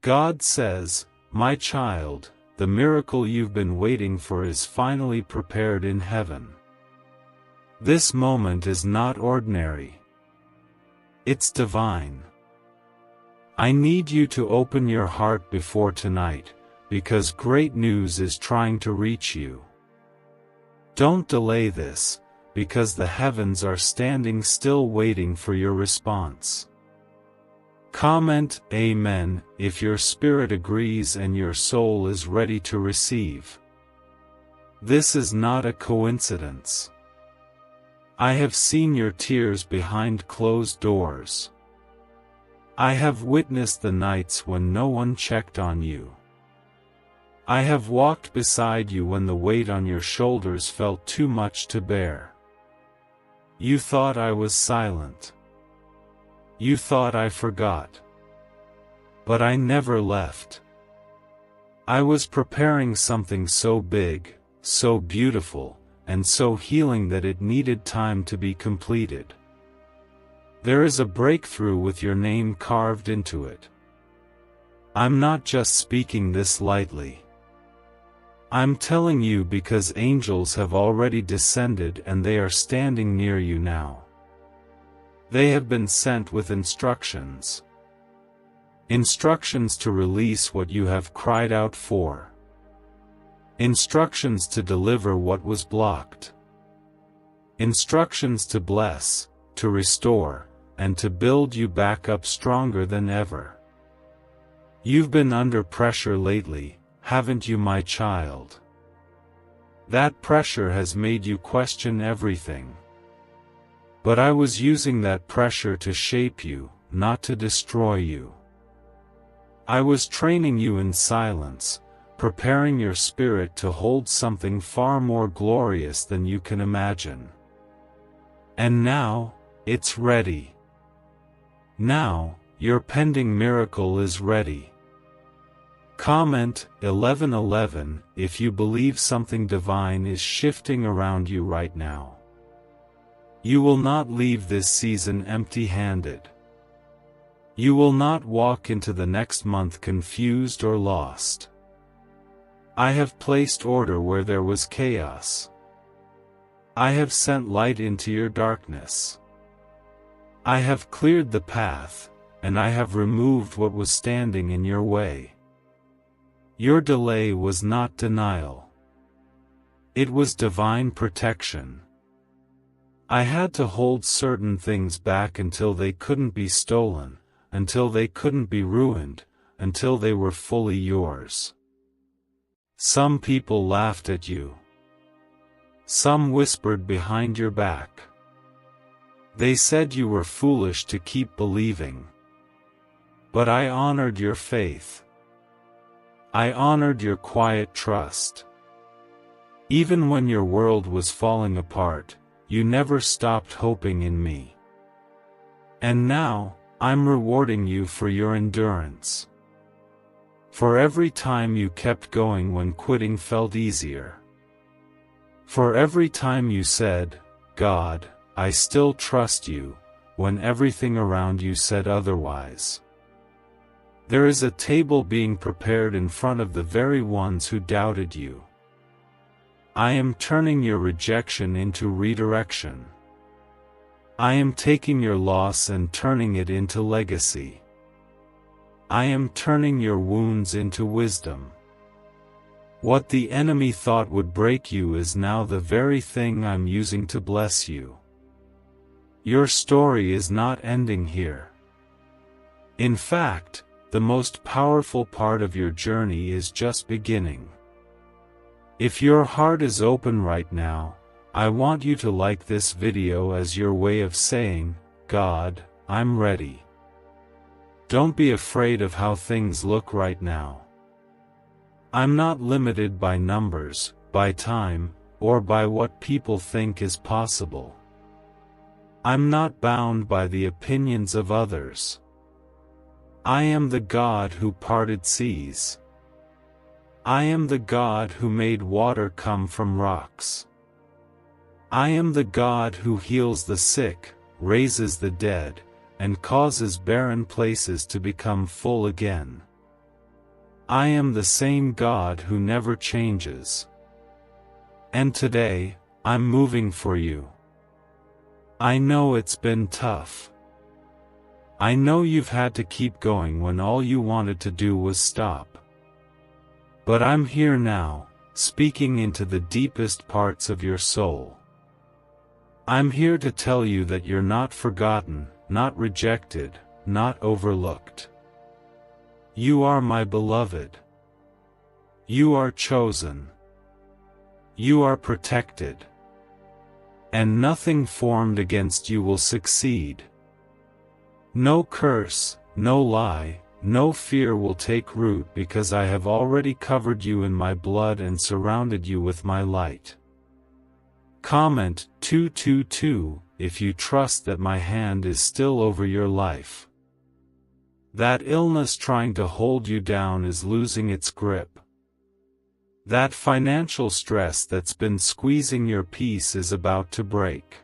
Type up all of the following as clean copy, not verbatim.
God says, "My child, the miracle you've been waiting for is finally prepared in heaven." This moment is not ordinary. It's divine. I need you to open your heart before tonight, because great news is trying to reach you. Don't delay this, because the heavens are standing still waiting for your response. Comment Amen if your spirit agrees and your soul is ready to receive. This is not a coincidence. I have seen your tears behind closed doors. I have witnessed the nights when no one checked on you. I have walked beside you when the weight on your shoulders felt too much to bear. You thought I was silent. You thought I forgot. But I never left. I was preparing something so big, so beautiful, and so healing that it needed time to be completed. There is a breakthrough with your name carved into it. I'm not just speaking this lightly. I'm telling you because angels have already descended and they are standing near you now. They have been sent with instructions. Instructions to release what you have cried out for. Instructions to deliver what was blocked. Instructions to bless, to restore, and to build you back up stronger than ever. You've been under pressure lately, haven't you, my child? That pressure has made you question everything. But I was using that pressure to shape you, not to destroy you. I was training you in silence, preparing your spirit to hold something far more glorious than you can imagine. And now, it's ready. Now, your pending miracle is ready. Comment 1111 if you believe something divine is shifting around you right now. You will not leave this season empty-handed. You will not walk into the next month confused or lost. I have placed order where there was chaos. I have sent light into your darkness. I have cleared the path, and I have removed what was standing in your way. Your delay was not denial. It was divine protection. I had to hold certain things back until they couldn't be stolen, until they couldn't be ruined, until they were fully yours. Some people laughed at you. Some whispered behind your back. They said you were foolish to keep believing. But I honored your faith. I honored your quiet trust. Even when your world was falling apart, you never stopped hoping in me. And now, I'm rewarding you for your endurance. For every time you kept going when quitting felt easier. For every time you said, "God, I still trust you," when everything around you said otherwise. There is a table being prepared in front of the very ones who doubted you. I am turning your rejection into redirection. I am taking your loss and turning it into legacy. I am turning your wounds into wisdom. What the enemy thought would break you is now the very thing I'm using to bless you. Your story is not ending here. In fact, the most powerful part of your journey is just beginning. If your heart is open right now, I want you to like this video as your way of saying, "God, I'm ready." Don't be afraid of how things look right now. I'm not limited by numbers, by time, or by what people think is possible. I'm not bound by the opinions of others. I am the God who parted seas. I am the God who made water come from rocks. I am the God who heals the sick, raises the dead, and causes barren places to become full again. I am the same God who never changes. And today, I'm moving for you. I know it's been tough. I know you've had to keep going when all you wanted to do was stop. But I'm here now, speaking into the deepest parts of your soul. I'm here to tell you that you're not forgotten, not rejected, not overlooked. You are my beloved. You are chosen. You are protected. And nothing formed against you will succeed. No curse, no lie, no fear will take root because I have already covered you in my blood and surrounded you with my light. Comment 222 if you trust that my hand is still over your life. That illness trying to hold you down is losing its grip. That financial stress that's been squeezing your peace is about to break.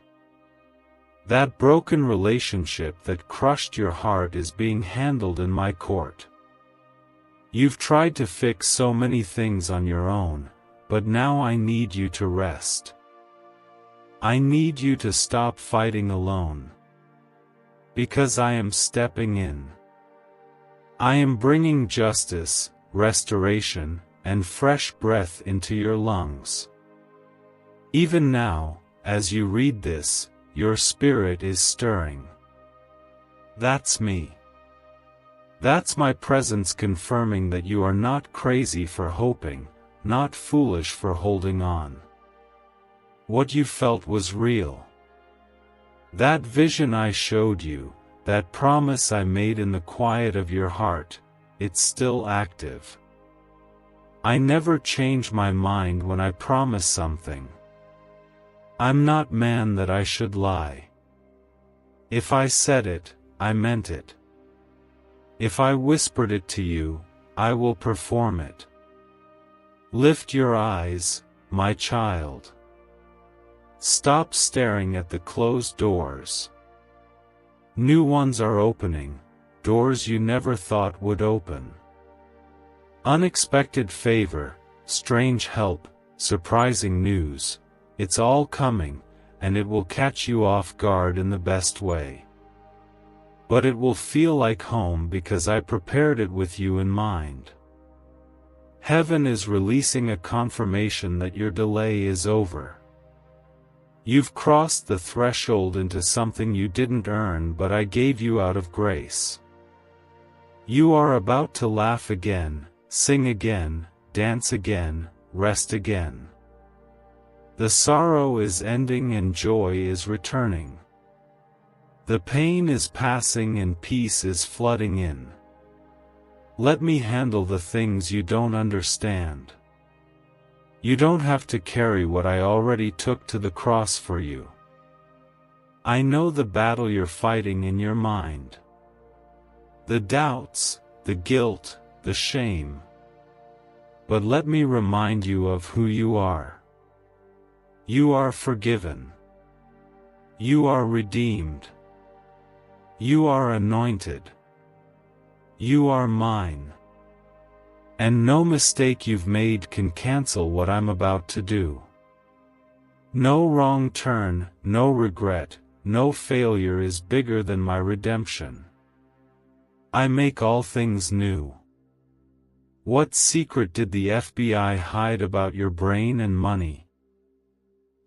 That broken relationship that crushed your heart is being handled in my court. You've tried to fix so many things on your own, but now I need you to rest. I need you to stop fighting alone. Because I am stepping in. I am bringing justice, restoration, and fresh breath into your lungs. Even now, as you read this, your spirit is stirring. That's me. That's my presence confirming that you are not crazy for hoping, not foolish for holding on. What you felt was real. That vision I showed you, that promise I made in the quiet of your heart, it's still active. I never change my mind when I promise something. I'm not man that I should lie. If I said it, I meant it. If I whispered it to you, I will perform it. Lift your eyes, my child. Stop staring at the closed doors. New ones are opening, doors you never thought would open. Unexpected favor, strange help, surprising news, it's all coming, and it will catch you off guard in the best way. But it will feel like home because I prepared it with you in mind. Heaven is releasing a confirmation that your delay is over. You've crossed the threshold into something you didn't earn, but I gave you out of grace. You are about to laugh again, sing again, dance again, rest again. The sorrow is ending and joy is returning. The pain is passing and peace is flooding in. Let me handle the things you don't understand. You don't have to carry what I already took to the cross for you. I know the battle you're fighting in your mind. The doubts, the guilt, the shame. But let me remind you of who you are. You are forgiven. You are redeemed. You are anointed. You are mine. And no mistake you've made can cancel what I'm about to do. No wrong turn, no regret, no failure is bigger than my redemption. I make all things new. What secret did the FBI hide about your brain and money?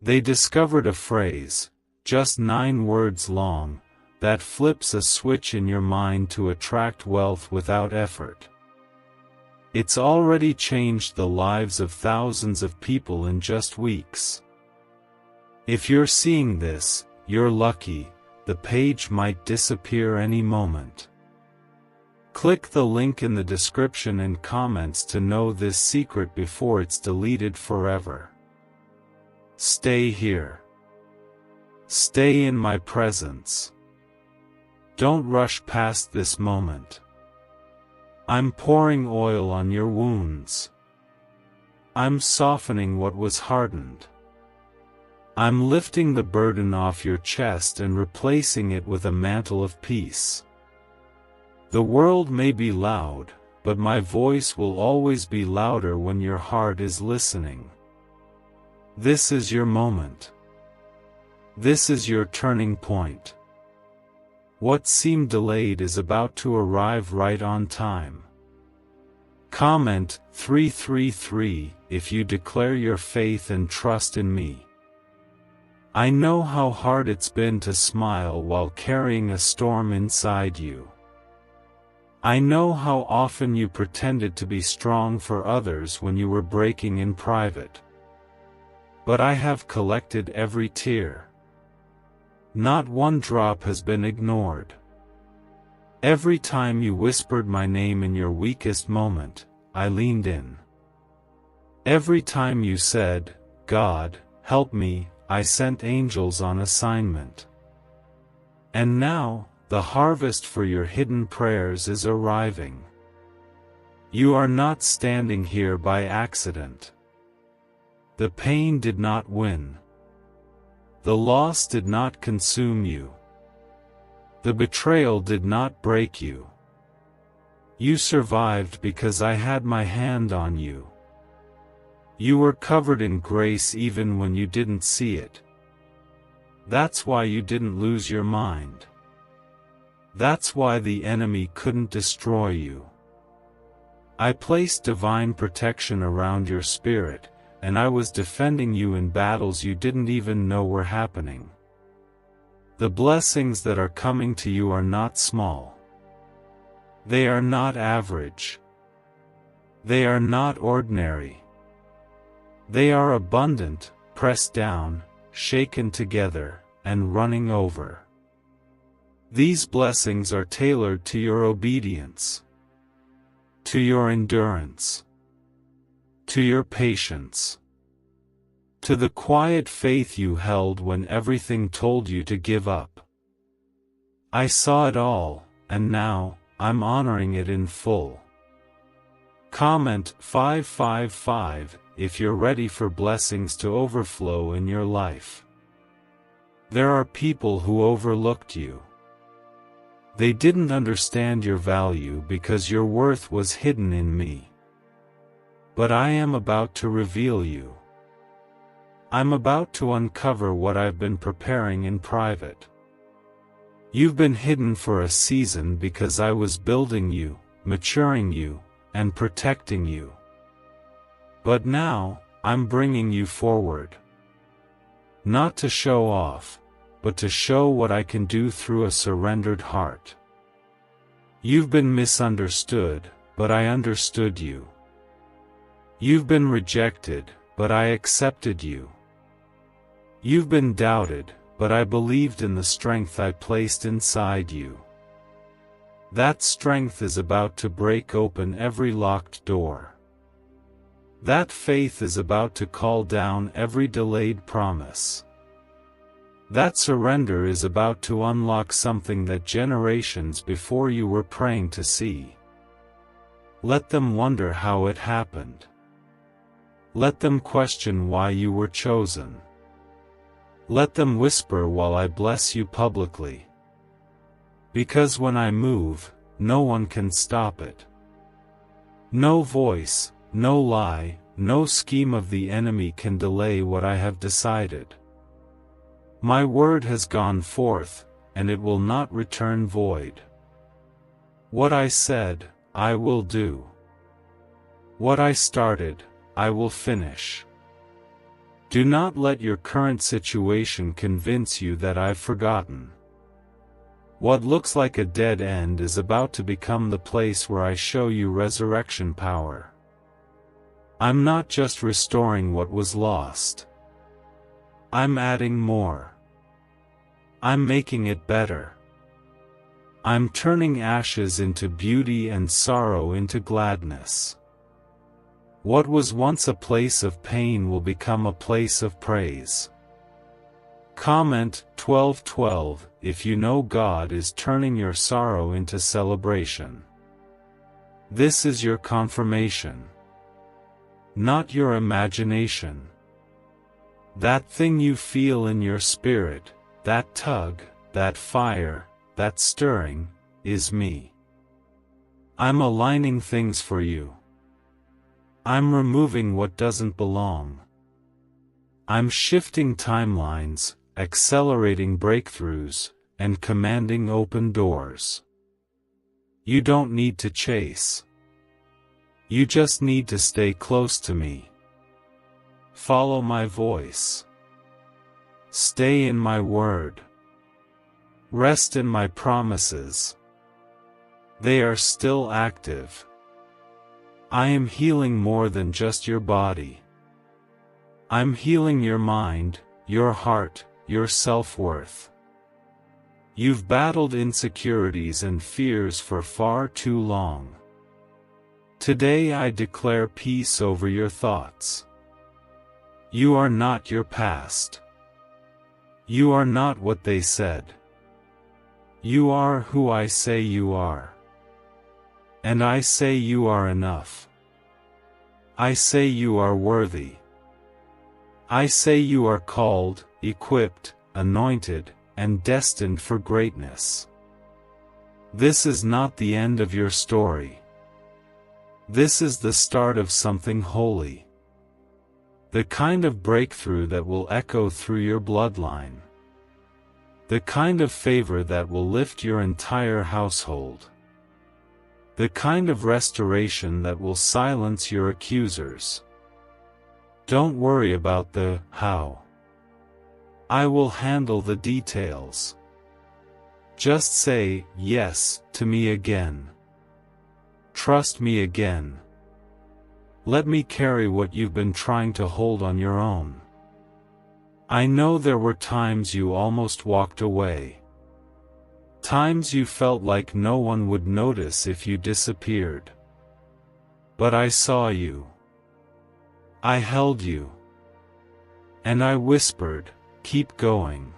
They discovered a phrase, just 9 words long, that flips a switch in your mind to attract wealth without effort. It's already changed the lives of thousands of people in just weeks. If you're seeing this, you're lucky, the page might disappear any moment. Click the link in the description and comments to know this secret before it's deleted forever. Stay here. Stay in my presence. Don't rush past this moment. I'm pouring oil on your wounds. I'm softening what was hardened. I'm lifting the burden off your chest and replacing it with a mantle of peace. The world may be loud, but my voice will always be louder when your heart is listening. This is your moment. This is your turning point. What seemed delayed is about to arrive right on time. Comment 333 if you declare your faith and trust in me. I know how hard it's been to smile while carrying a storm inside you. I know how often you pretended to be strong for others when you were breaking in private. But I have collected every tear. Not one drop has been ignored. Every time you whispered my name in your weakest moment, I leaned in. Every time you said, "God, help me," I sent angels on assignment. And now, the harvest for your hidden prayers is arriving. You are not standing here by accident. The pain did not win. The loss did not consume you. The betrayal did not break you. You survived because I had my hand on you. You were covered in grace even when you didn't see it. That's why you didn't lose your mind. That's why the enemy couldn't destroy you. I placed divine protection around your spirit, and I was defending you in battles you didn't even know were happening. The blessings that are coming to you are not small. They are not average. They are not ordinary. They are abundant, pressed down, shaken together, and running over. These blessings are tailored to your obedience, to your endurance, to your patience, to the quiet faith you held when everything told you to give up. I saw it all, and now, I'm honoring it in full. Comment 555 if you're ready for blessings to overflow in your life. There are people who overlooked you. They didn't understand your value because your worth was hidden in me. But I am about to reveal you. I'm about to uncover what I've been preparing in private. You've been hidden for a season because I was building you, maturing you, and protecting you. But now, I'm bringing you forward. Not to show off, but to show what I can do through a surrendered heart. You've been misunderstood, but I understood you. You've been rejected, but I accepted you. You've been doubted, but I believed in the strength I placed inside you. That strength is about to break open every locked door. That faith is about to call down every delayed promise. That surrender is about to unlock something that generations before you were praying to see. Let them wonder how it happened. Let them question why you were chosen. Let them whisper while I bless you publicly. Because when I move, no one can stop it. No voice, no lie, no scheme of the enemy can delay what I have decided. My word has gone forth, and it will not return void. What I said, I will do. What I started, I will finish. Do not let your current situation convince you that I've forgotten. What looks like a dead end is about to become the place where I show you resurrection power. I'm not just restoring what was lost. I'm adding more. I'm making it better. I'm turning ashes into beauty and sorrow into gladness. What was once a place of pain will become a place of praise. Comment 1212 if you know God is turning your sorrow into celebration. This is your confirmation. Not your imagination. That thing you feel in your spirit, that tug, that fire, that stirring, is me. I'm aligning things for you. I'm removing what doesn't belong. I'm shifting timelines, accelerating breakthroughs, and commanding open doors. You don't need to chase. You just need to stay close to me. Follow my voice. Stay in my word. Rest in my promises. They are still active. I am healing more than just your body. I'm healing your mind, your heart, your self-worth. You've battled insecurities and fears for far too long. Today I declare peace over your thoughts. You are not your past. You are not what they said. You are who I say you are. And I say you are enough. I say you are worthy. I say you are called, equipped, anointed, and destined for greatness. This is not the end of your story. This is the start of something holy. The kind of breakthrough that will echo through your bloodline. The kind of favor that will lift your entire household. The kind of restoration that will silence your accusers. Don't worry about the how. I will handle the details. Just say yes to me again. Trust me again. Let me carry what you've been trying to hold on your own. I know there were times you almost walked away. Times you felt like no one would notice if you disappeared. But I saw you. I held you. And I whispered, keep going.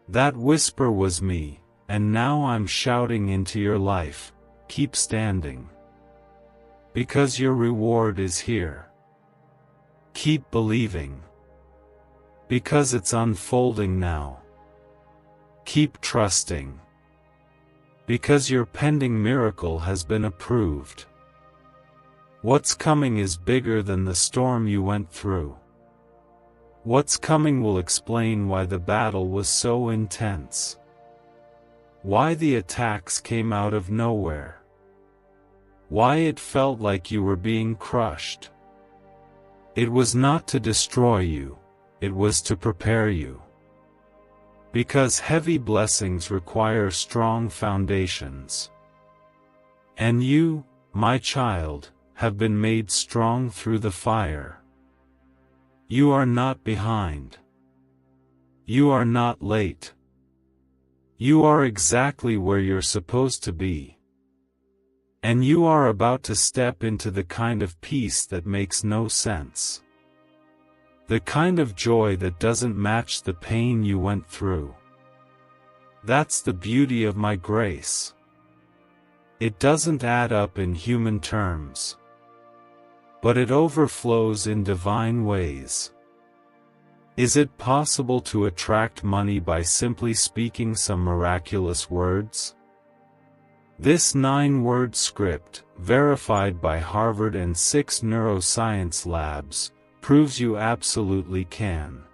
That whisper was me, and now I'm shouting into your life, keep standing. Because your reward is here. Keep believing. Because it's unfolding now. Keep trusting. Because your pending miracle has been approved. What's coming is bigger than the storm you went through. What's coming will explain why the battle was so intense. Why the attacks came out of nowhere. Why it felt like you were being crushed. It was not to destroy you, it was to prepare you. Because heavy blessings require strong foundations. And you, my child, have been made strong through the fire. You are not behind. You are not late. You are exactly where you're supposed to be. And you are about to step into the kind of peace that makes no sense. The kind of joy that doesn't match the pain you went through. That's the beauty of my grace. It doesn't add up in human terms. But it overflows in divine ways. Is it possible to attract money by simply speaking some miraculous words? This 9-word script, verified by Harvard and 6 neuroscience labs, proves you absolutely can.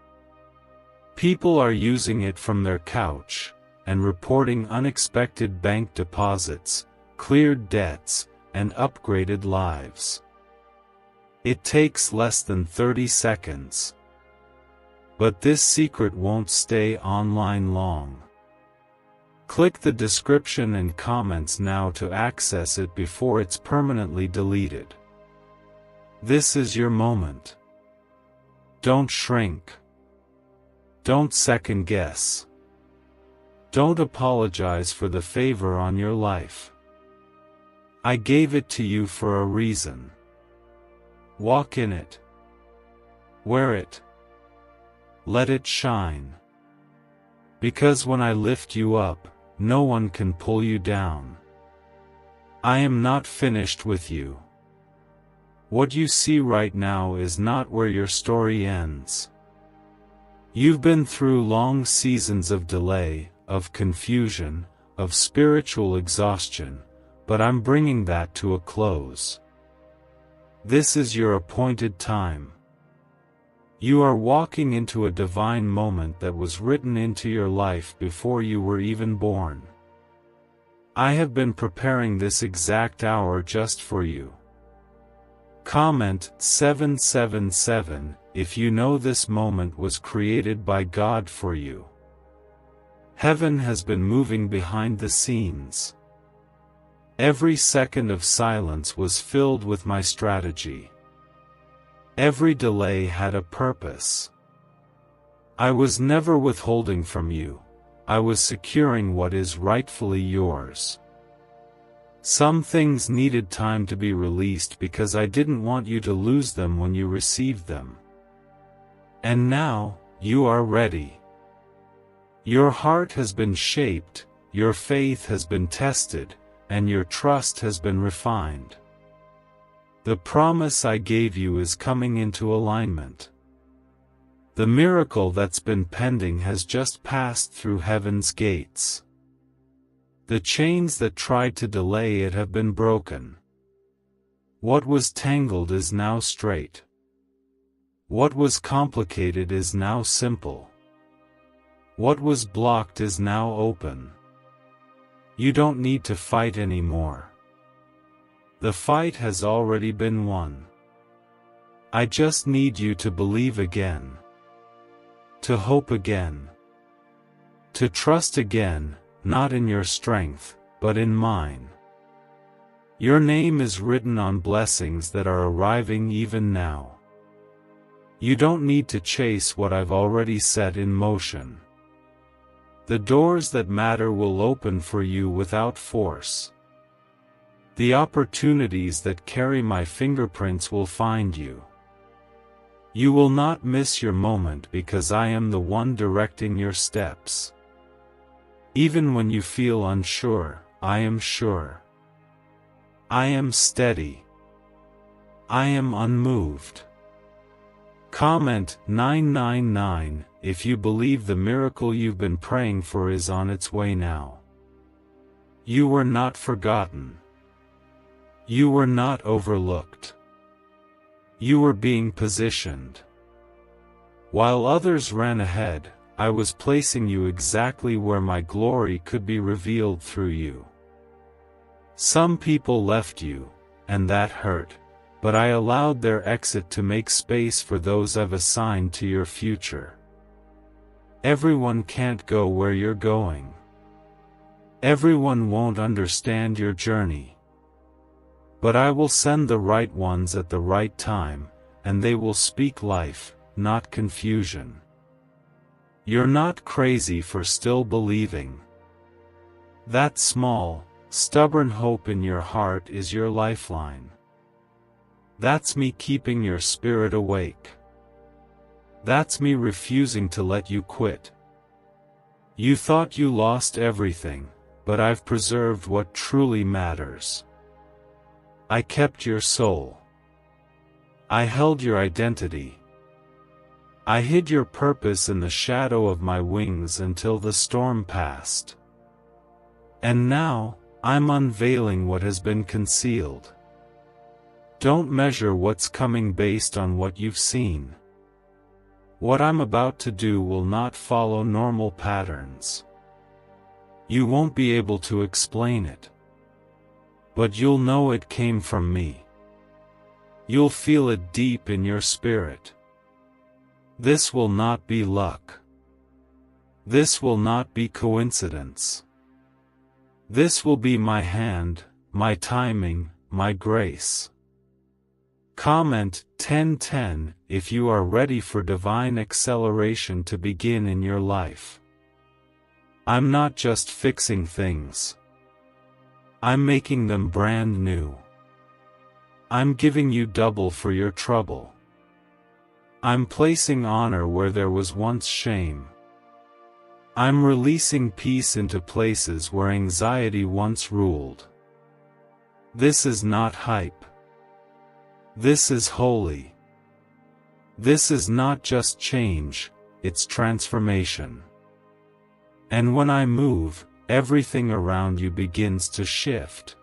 People are using it from their couch, and reporting unexpected bank deposits, cleared debts, and upgraded lives. It takes less than 30 seconds. But this secret won't stay online long. Click the description and comments now to access it before it's permanently deleted. This is your moment. Don't shrink. Don't second guess. Don't apologize for the favor on your life. I gave it to you for a reason. Walk in it. Wear it. Let it shine. Because when I lift you up, no one can pull you down. I am not finished with you. What you see right now is not where your story ends. You've been through long seasons of delay, of confusion, of spiritual exhaustion, but I'm bringing that to a close. This is your appointed time. You are walking into a divine moment that was written into your life before you were even born. I have been preparing this exact hour just for you. Comment 777 if you know this moment was created by God for you. Heaven has been moving behind the scenes. Every second of silence was filled with my strategy. Every delay had a purpose. I was never withholding from you. I was securing what is rightfully yours. Some things needed time to be released because I didn't want you to lose them when you received them. And now, you are ready. Your heart has been shaped, your faith has been tested, and your trust has been refined. The promise I gave you is coming into alignment. The miracle that's been pending has just passed through heaven's gates. The chains that tried to delay it have been broken. What was tangled is now straight. What was complicated is now simple. What was blocked is now open. You don't need to fight anymore. The fight has already been won. I just need you to believe again. To hope again. To trust again, not in your strength, but in mine. Your name is written on blessings that are arriving even now. You don't need to chase what I've already set in motion. The doors that matter will open for you without force. The opportunities that carry my fingerprints will find you. You will not miss your moment because I am the one directing your steps. Even when you feel unsure, I am sure. I am steady. I am unmoved. Comment 999 if you believe the miracle you've been praying for is on its way now. You were not forgotten. You were not overlooked. You were being positioned. While others ran ahead, I was placing you exactly where my glory could be revealed through you. Some people left you, and that hurt, but I allowed their exit to make space for those I've assigned to your future. Everyone can't go where you're going. Everyone won't understand your journey. But I will send the right ones at the right time, and they will speak life, not confusion. You're not crazy for still believing. That small, stubborn hope in your heart is your lifeline. That's me keeping your spirit awake. That's me refusing to let you quit. You thought you lost everything, but I've preserved what truly matters. I kept your soul. I held your identity. I hid your purpose in the shadow of my wings until the storm passed. And now, I'm unveiling what has been concealed. Don't measure what's coming based on what you've seen. What I'm about to do will not follow normal patterns. You won't be able to explain it. But you'll know it came from me. You'll feel it deep in your spirit. This will not be luck. This will not be coincidence. This will be my hand, my timing, my grace. Comment 1010 if you are ready for divine acceleration to begin in your life. I'm not just fixing things. I'm making them brand new. I'm giving you double for your trouble. I'm placing honor where there was once shame. I'm releasing peace into places where anxiety once ruled. This is not hype. This is holy. This is not just change, it's transformation. And when I move, everything around you begins to shift.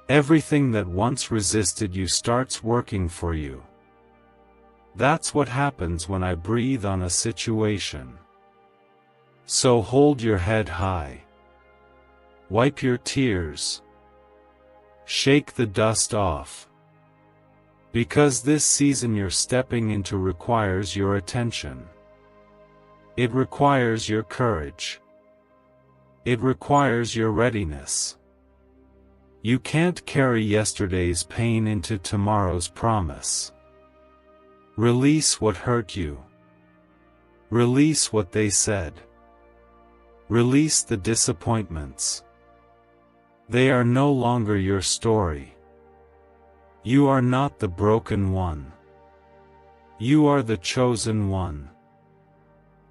Everything that once resisted you starts working for you. That's what happens when I breathe on a situation. So hold your head high. Wipe your tears. Shake the dust off. Because this season you're stepping into requires your attention. It requires your courage. It requires your readiness. You can't carry yesterday's pain into tomorrow's promise. Release what hurt you. Release what they said. Release the disappointments. They are no longer your story. You are not the broken one. You are the chosen one.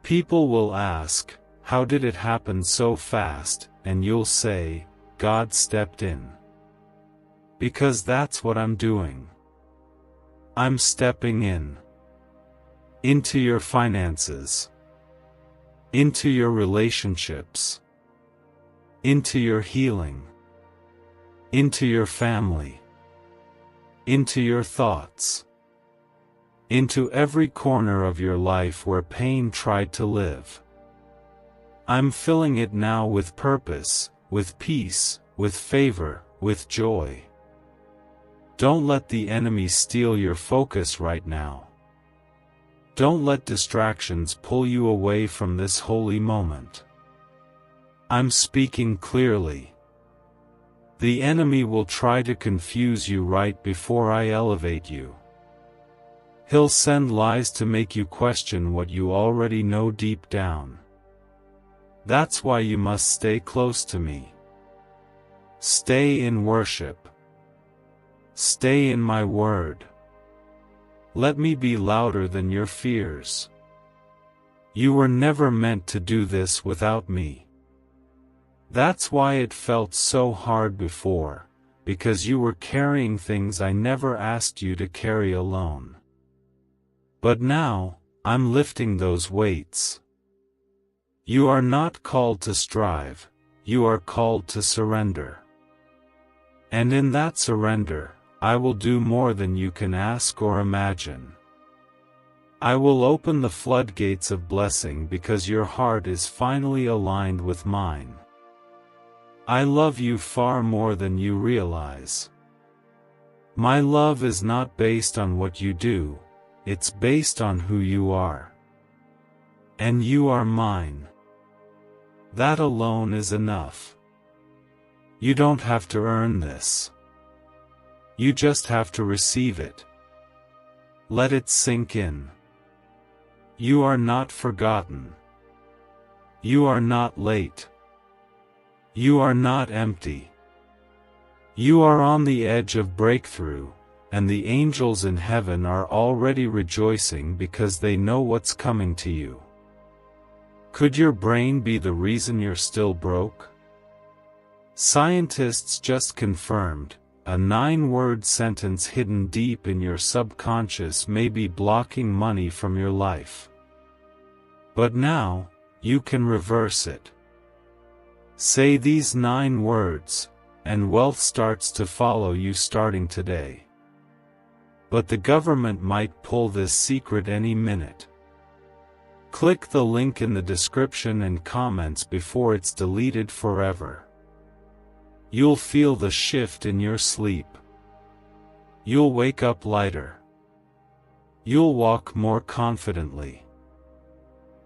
People will ask, how did it happen so fast? And you'll say, God stepped in. Because that's what I'm doing. I'm stepping in. Into your finances. Into your relationships. Into your healing. Into your family. Into your thoughts. Into every corner of your life where pain tried to live. I'm filling it now with purpose, with peace, with favor, with joy. Don't let the enemy steal your focus right now. Don't let distractions pull you away from this holy moment. I'm speaking clearly. The enemy will try to confuse you right before I elevate you. He'll send lies to make you question what you already know deep down. That's why you must stay close to me. Stay in worship. Stay in my word. Let me be louder than your fears. You were never meant to do this without me. That's why it felt so hard before, because you were carrying things I never asked you to carry alone. But now, I'm lifting those weights. You are not called to strive, you are called to surrender. And in that surrender, I will do more than you can ask or imagine. I will open the floodgates of blessing because your heart is finally aligned with mine. I love you far more than you realize. My love is not based on what you do, it's based on who you are. And you are mine. That alone is enough. You don't have to earn this. You just have to receive it. Let it sink in. You are not forgotten. You are not late. You are not empty. You are on the edge of breakthrough, and the angels in heaven are already rejoicing because they know what's coming to you. Could your brain be the reason you're still broke? Scientists just confirmed, a 9-word sentence hidden deep in your subconscious may be blocking money from your life. But now, you can reverse it. Say these 9 words, and wealth starts to follow you starting today. But the government might pull this secret any minute. Click the link in the description and comments before it's deleted forever. You'll feel the shift in your sleep. You'll wake up lighter. You'll walk more confidently.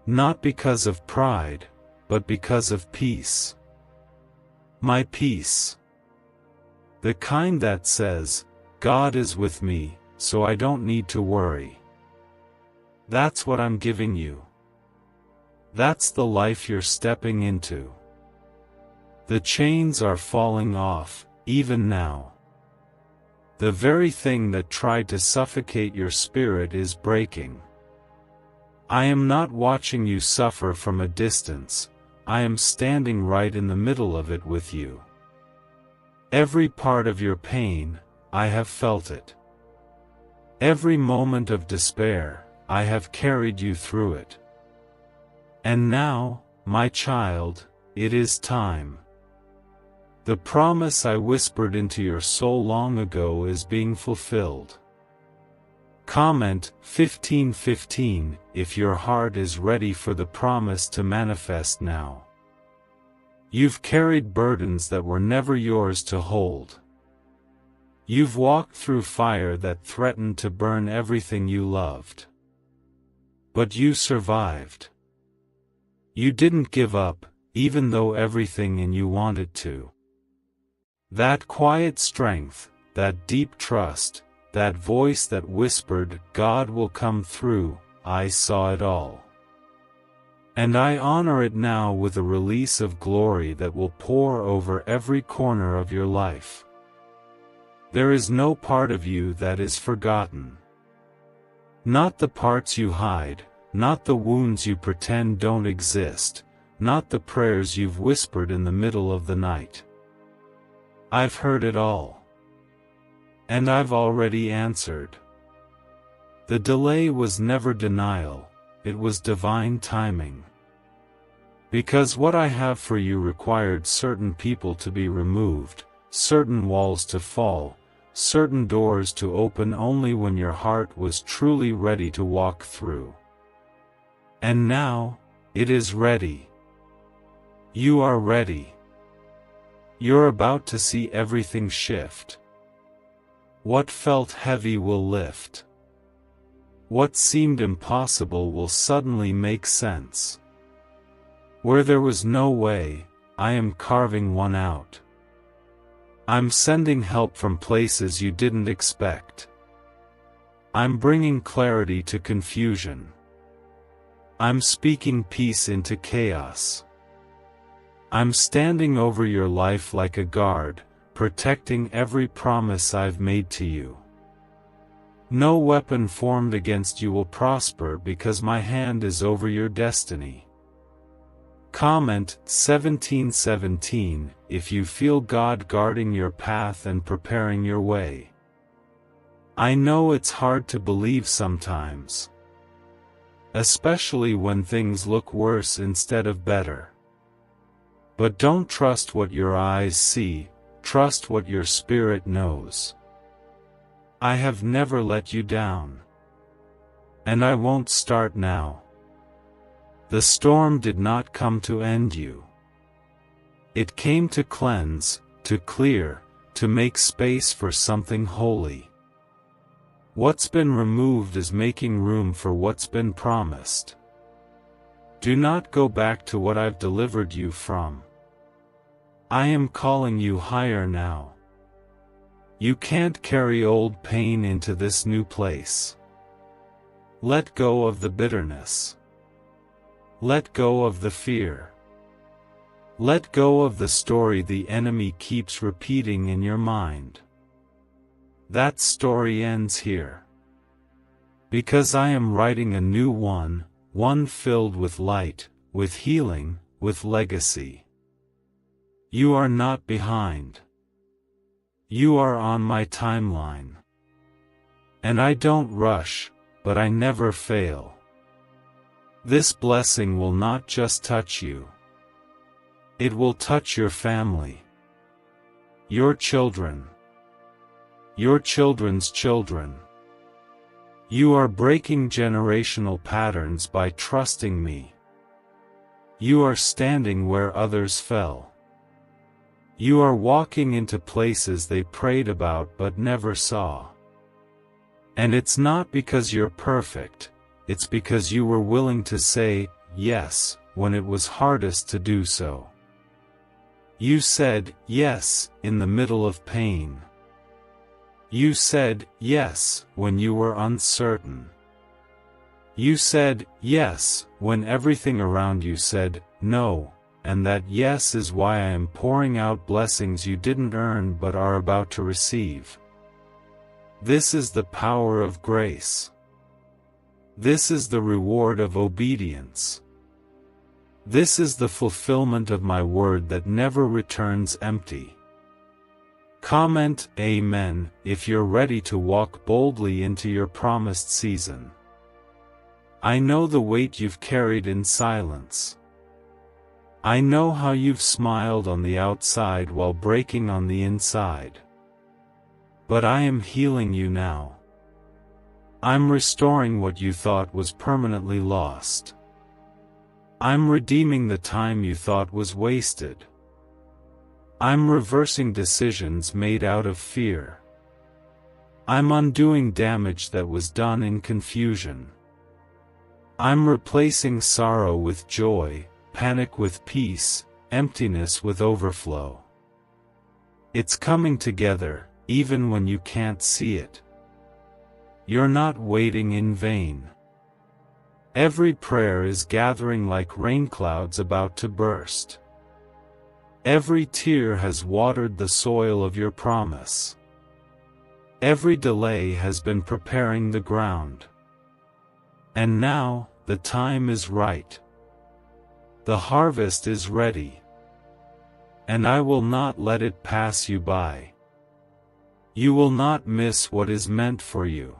Not because of pride, but because of peace. My peace. The kind that says, God is with me, so I don't need to worry. That's what I'm giving you. That's the life you're stepping into. The chains are falling off, even now. The very thing that tried to suffocate your spirit is breaking. I am not watching you suffer from a distance, I am standing right in the middle of it with you. Every part of your pain, I have felt it. Every moment of despair, I have carried you through it. And now, my child, it is time. The promise I whispered into your soul long ago is being fulfilled. Comment 15:15 if your heart is ready for the promise to manifest now. You've carried burdens that were never yours to hold. You've walked through fire that threatened to burn everything you loved. But you survived. You didn't give up, even though everything in you wanted to. That quiet strength, that deep trust, that voice that whispered, "God will come through," I saw it all. And I honor it now with a release of glory that will pour over every corner of your life. There is no part of you that is forgotten. Not the parts you hide, not the wounds you pretend don't exist, not the prayers you've whispered in the middle of the night. I've heard it all. And I've already answered. The delay was never denial, it was divine timing. Because what I have for you required certain people to be removed, certain walls to fall, certain doors to open only when your heart was truly ready to walk through. And now, it is ready. You are ready. You're about to see everything shift. What felt heavy will lift. What seemed impossible will suddenly make sense. Where there was no way, I am carving one out. I'm sending help from places you didn't expect. I'm bringing clarity to confusion. I'm speaking peace into chaos. I'm standing over your life like a guard, protecting every promise I've made to you. No weapon formed against you will prosper because my hand is over your destiny. Comment 17:17 if you feel God guarding your path and preparing your way. I know it's hard to believe sometimes, especially when things look worse instead of better. But don't trust what your eyes see, trust what your spirit knows. I have never let you down. And I won't start now. The storm did not come to end you. It came to cleanse, to clear, to make space for something holy. What's been removed is making room for what's been promised. Do not go back to what I've delivered you from. I am calling you higher now. You can't carry old pain into this new place. Let go of the bitterness. Let go of the fear. Let go of the story the enemy keeps repeating in your mind. That story ends here. Because I am writing a new one, one filled with light, with healing, with legacy. You are not behind. You are on my timeline. And I don't rush, but I never fail. This blessing will not just touch you. It will touch your family. Your children. Your children's children. You are breaking generational patterns by trusting me. You are standing where others fell. You are walking into places they prayed about but never saw. And it's not because you're perfect, it's because you were willing to say yes when it was hardest to do so. You said yes in the middle of pain. You said yes when you were uncertain. You said yes when everything around you said no, and that yes is why I am pouring out blessings you didn't earn but are about to receive. This is the power of grace. This is the reward of obedience. This is the fulfillment of my word that never returns empty. Comment Amen if you're ready to walk boldly into your promised season. I know the weight you've carried in silence. I know how you've smiled on the outside while breaking on the inside. But I am healing you now. I'm restoring what you thought was permanently lost. I'm redeeming the time you thought was wasted. I'm reversing decisions made out of fear. I'm undoing damage that was done in confusion. I'm replacing sorrow with joy, panic with peace, emptiness with overflow. It's coming together, even when you can't see it. You're not waiting in vain. Every prayer is gathering like rain clouds about to burst. Every tear has watered the soil of your promise. Every delay has been preparing the ground. And now, the time is right. The harvest is ready. And I will not let it pass you by. You will not miss what is meant for you.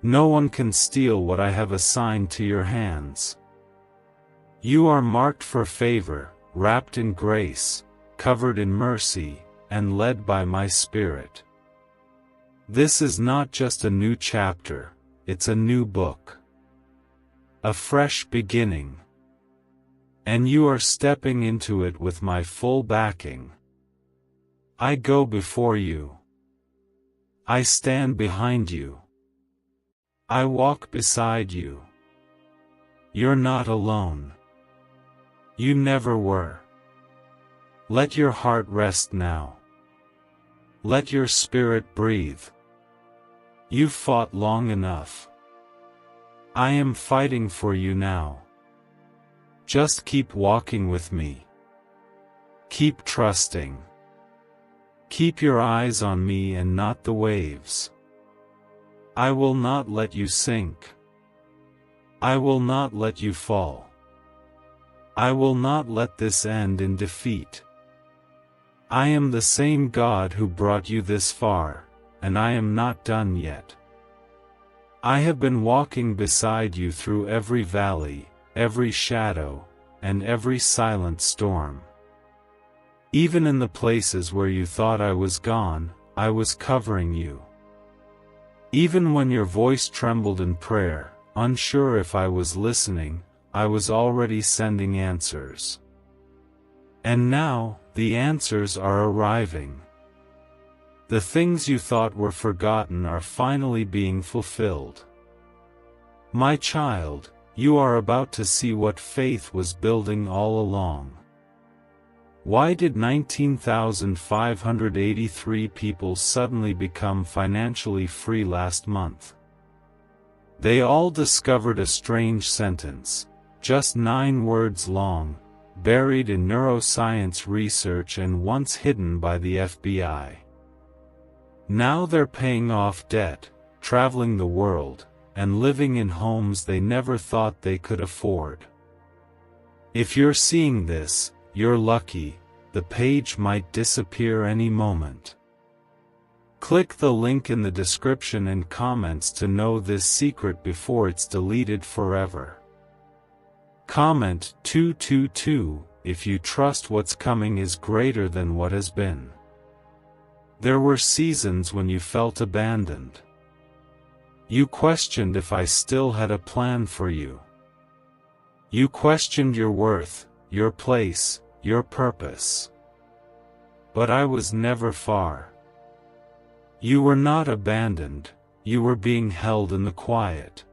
No one can steal what I have assigned to your hands. You are marked for favor, wrapped in grace, covered in mercy, and led by my Spirit. This is not just a new chapter, it's a new book. A fresh beginning. And you are stepping into it with my full backing. I go before you. I stand behind you. I walk beside you. You're not alone. You never were. Let your heart rest now. Let your spirit breathe. You've fought long enough. I am fighting for you now. Just keep walking with me. Keep trusting. Keep your eyes on me and not the waves. I will not let you sink. I will not let you fall. I will not let this end in defeat. I am the same God who brought you this far, and I am not done yet. I have been walking beside you through every valley, every shadow, and every silent storm. Even in the places where you thought I was gone, I was covering you. Even when your voice trembled in prayer, unsure if I was listening, I was already sending answers. And now, the answers are arriving. The things you thought were forgotten are finally being fulfilled. My child, you are about to see what faith was building all along. Why did 19,583 people suddenly become financially free last month? They all discovered a strange sentence, just 9 words long, buried in neuroscience research and once hidden by the FBI. Now they're paying off debt, traveling the world, and living in homes they never thought they could afford. If you're seeing this, you're lucky. The page might disappear any moment. Click the link in the description and comments to know this secret before it's deleted forever. Comment 222 if you trust what's coming is greater than what has been. There were seasons when you felt abandoned. You questioned if I still had a plan for you. You questioned your worth, your place, your purpose. But I was never far. You were not abandoned, you were being held in the quiet.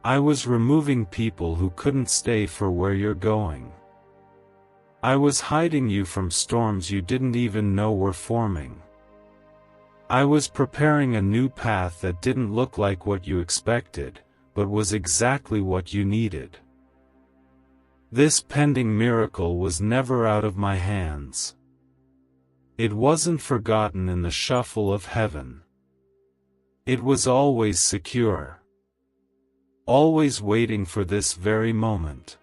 I was removing people who couldn't stay for where you're going. I was hiding you from storms you didn't even know were forming. I was preparing a new path that didn't look like what you expected, but was exactly what you needed. This pending miracle was never out of my hands. It wasn't forgotten in the shuffle of heaven. It was always secure. Always waiting for this very moment.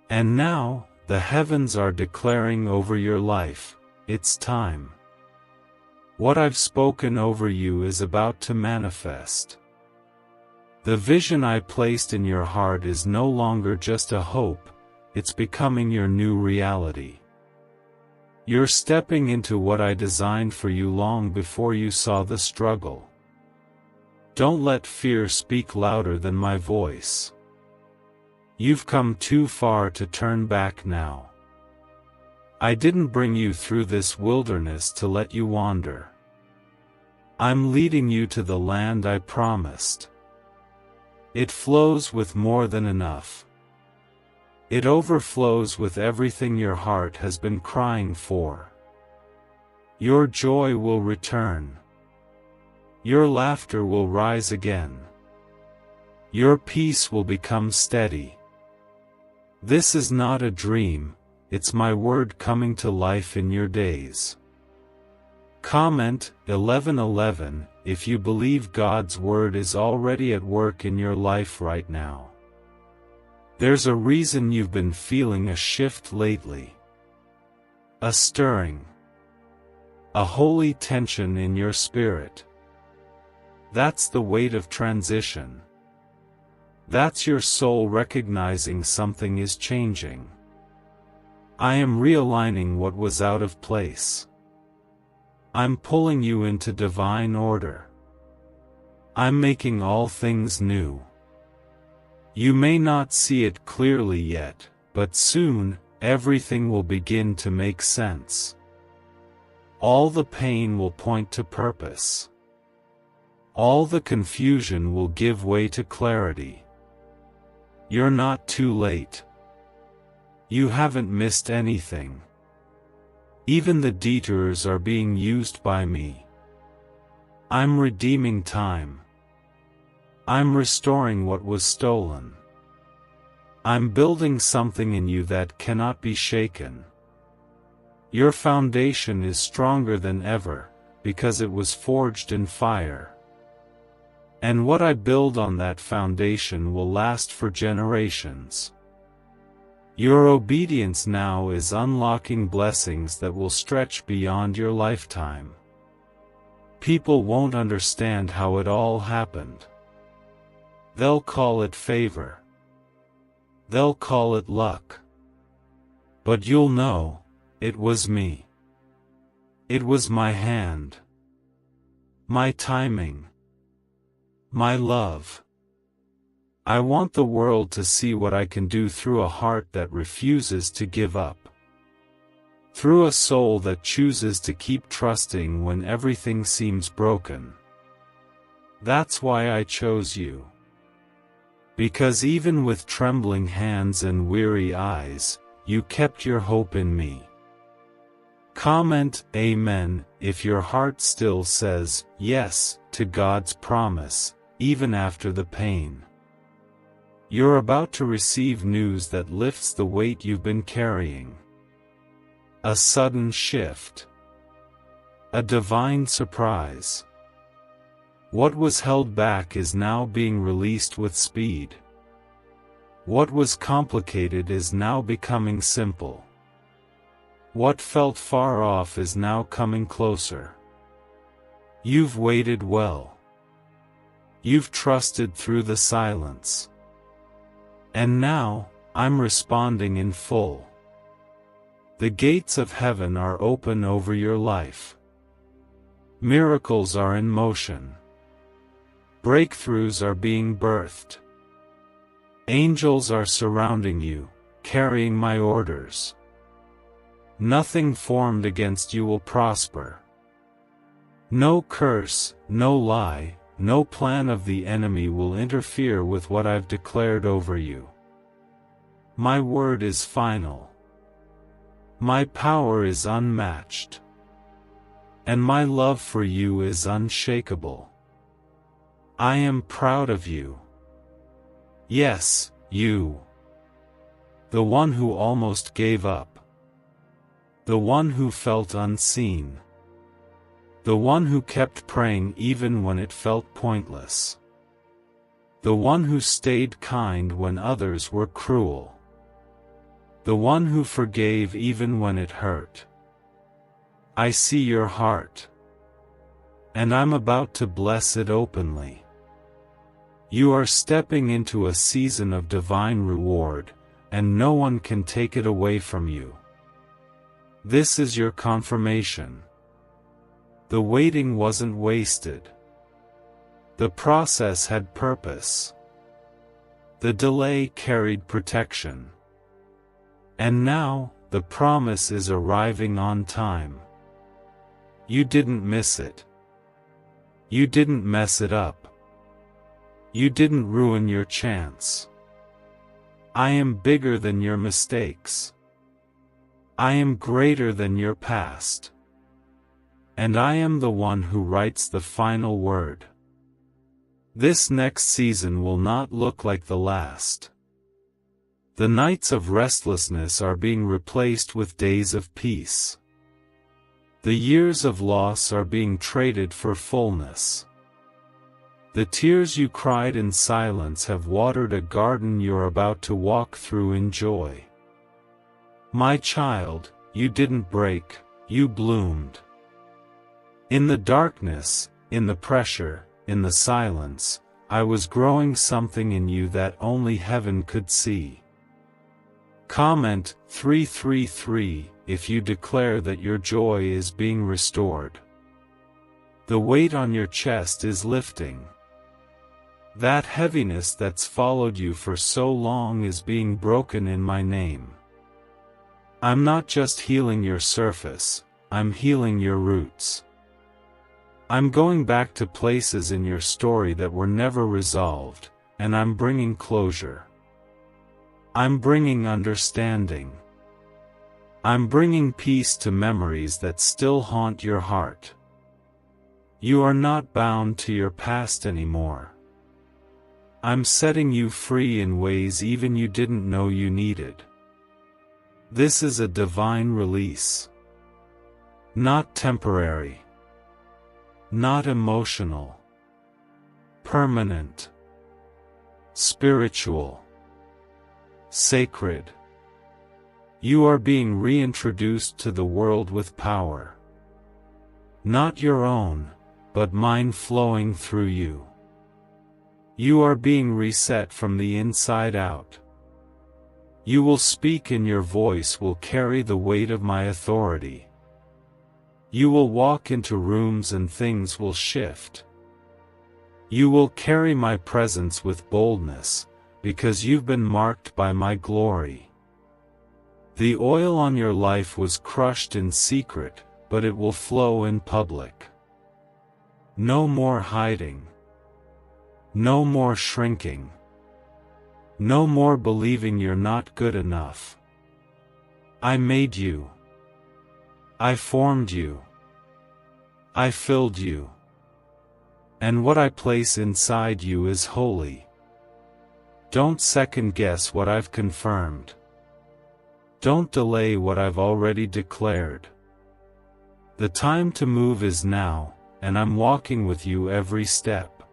And now, the heavens are declaring over your life, it's time. What I've spoken over you is about to manifest. The vision I placed in your heart is no longer just a hope, it's becoming your new reality. You're stepping into what I designed for you long before you saw the struggle. Don't let fear speak louder than my voice. You've come too far to turn back now. I didn't bring you through this wilderness to let you wander. I'm leading you to the land I promised. It flows with more than enough. It overflows with everything your heart has been crying for. Your joy will return. Your laughter will rise again. Your peace will become steady. This is not a dream, it's my word coming to life in your days. Comment 11:11 if you believe God's word is already at work in your life right now. There's a reason you've been feeling a shift lately. A stirring. A holy tension in your spirit. That's the weight of transition. That's your soul recognizing something is changing. I am realigning what was out of place. I'm pulling you into divine order. I'm making all things new. You may not see it clearly yet, but soon, everything will begin to make sense. All the pain will point to purpose. All the confusion will give way to clarity. You're not too late. You haven't missed anything. Even the detours are being used by me. I'm redeeming time. I'm restoring what was stolen. I'm building something in you that cannot be shaken. Your foundation is stronger than ever, because it was forged in fire. And what I build on that foundation will last for generations. Your obedience now is unlocking blessings that will stretch beyond your lifetime. People won't understand how it all happened. They'll call it favor. They'll call it luck. But you'll know, it was me. It was my hand. My timing. My love. I want the world to see what I can do through a heart that refuses to give up. Through a soul that chooses to keep trusting when everything seems broken. That's why I chose you. Because even with trembling hands and weary eyes, you kept your hope in me. Comment Amen if your heart still says yes to God's promise, even after the pain. You're about to receive news that lifts the weight you've been carrying. A sudden shift. A divine surprise. What was held back is now being released with speed. What was complicated is now becoming simple. What felt far off is now coming closer. You've waited well. You've trusted through the silence. And now, I'm responding in full. The gates of heaven are open over your life. Miracles are in motion. Breakthroughs are being birthed. Angels are surrounding you, carrying my orders. Nothing formed against you will prosper. No curse, no lie, no plan of the enemy will interfere with what I've declared over you. My word is final. My power is unmatched. And my love for you is unshakable. I am proud of you. Yes, you. The one who almost gave up. The one who felt unseen. The one who kept praying even when it felt pointless. The one who stayed kind when others were cruel. The one who forgave even when it hurt. I see your heart. And I'm about to bless it openly. You are stepping into a season of divine reward, and no one can take it away from you. This is your confirmation. The waiting wasn't wasted. The process had purpose. The delay carried protection. And now, the promise is arriving on time. You didn't miss it. You didn't mess it up. You didn't ruin your chance. I am bigger than your mistakes. I am greater than your past. And I am the one who writes the final word. This next season will not look like the last. The nights of restlessness are being replaced with days of peace. The years of loss are being traded for fullness. The tears you cried in silence have watered a garden you're about to walk through in joy. My child, you didn't break, you bloomed. In the darkness, in the pressure, in the silence, I was growing something in you that only heaven could see. Comment 333 if you declare that your joy is being restored. The weight on your chest is lifting. That heaviness that's followed you for so long is being broken in my name. I'm not just healing your surface, I'm healing your roots. I'm going back to places in your story that were never resolved, and I'm bringing closure. I'm bringing understanding. I'm bringing peace to memories that still haunt your heart. You are not bound to your past anymore. I'm setting you free in ways even you didn't know you needed. This is a divine release. Not temporary. Not emotional. Permanent. Spiritual. Sacred. You are being reintroduced to the world with power. Not your own, but mine flowing through you. You are being reset from the inside out. You will speak and your voice will carry the weight of my authority. You will walk into rooms and things will shift. You will carry my presence with boldness, because you've been marked by my glory. The oil on your life was crushed in secret, but it will flow in public. No more hiding. No more shrinking. No more believing you're not good enough. I made you. I formed you. I filled you. And what I place inside you is holy. Don't second guess what I've confirmed. Don't delay what I've already declared. The time to move is now, and I'm walking with you every step.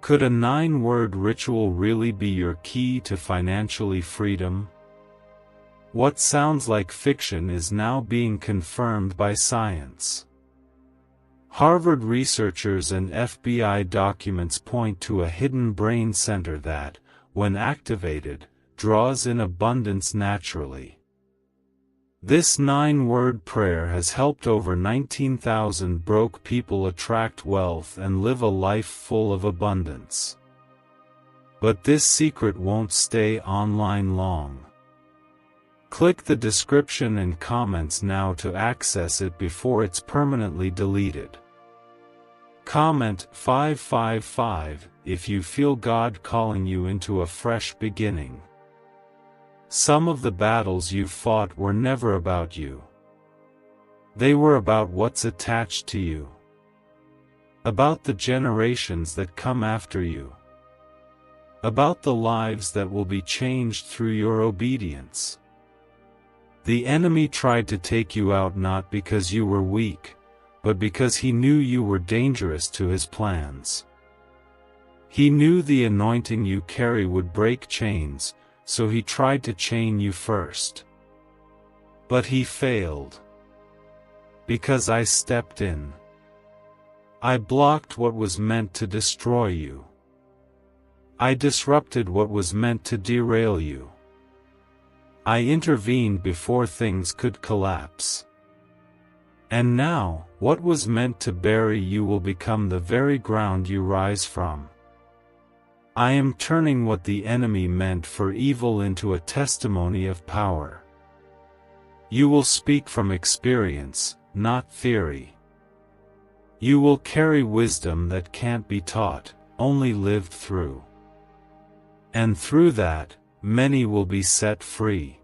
Could a 9-word ritual really be your key to financially freedom? What sounds like fiction is now being confirmed by science. Harvard researchers and FBI documents point to a hidden brain center that, when activated, draws in abundance naturally. This 9-word prayer has helped over 19,000 broke people attract wealth and live a life full of abundance. But this secret won't stay online long. Click the description and comments now to access it before it's permanently deleted. Comment 555 if you feel God calling you into a fresh beginning. Some of the battles you fought were never about you. They were about what's attached to you. About the generations that come after you. About the lives that will be changed through your obedience. The enemy tried to take you out not because you were weak, but because he knew you were dangerous to his plans. He knew the anointing you carry would break chains, so he tried to chain you first. But he failed. Because I stepped in. I blocked what was meant to destroy you. I disrupted what was meant to derail you. I intervened before things could collapse. And now, what was meant to bury you will become the very ground you rise from. I am turning what the enemy meant for evil into a testimony of power. You will speak from experience, not theory. You will carry wisdom that can't be taught, only lived through. And through that, many will be set free.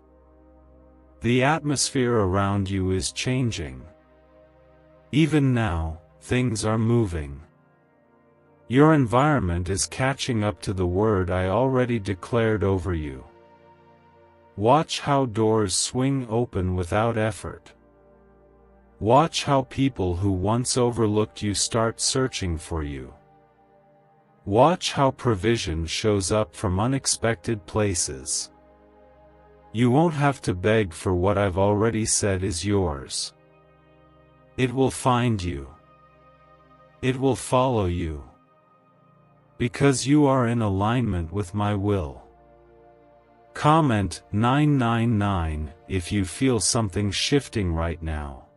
The atmosphere around you is changing. Even now, things are moving. Your environment is catching up to the word I already declared over you. Watch how doors swing open without effort. Watch how people who once overlooked you start searching for you. Watch how provision shows up from unexpected places. You won't have to beg for what I've already said is yours. It will find you. It will follow you. Because you are in alignment with my will. Comment 999 if you feel something shifting right now.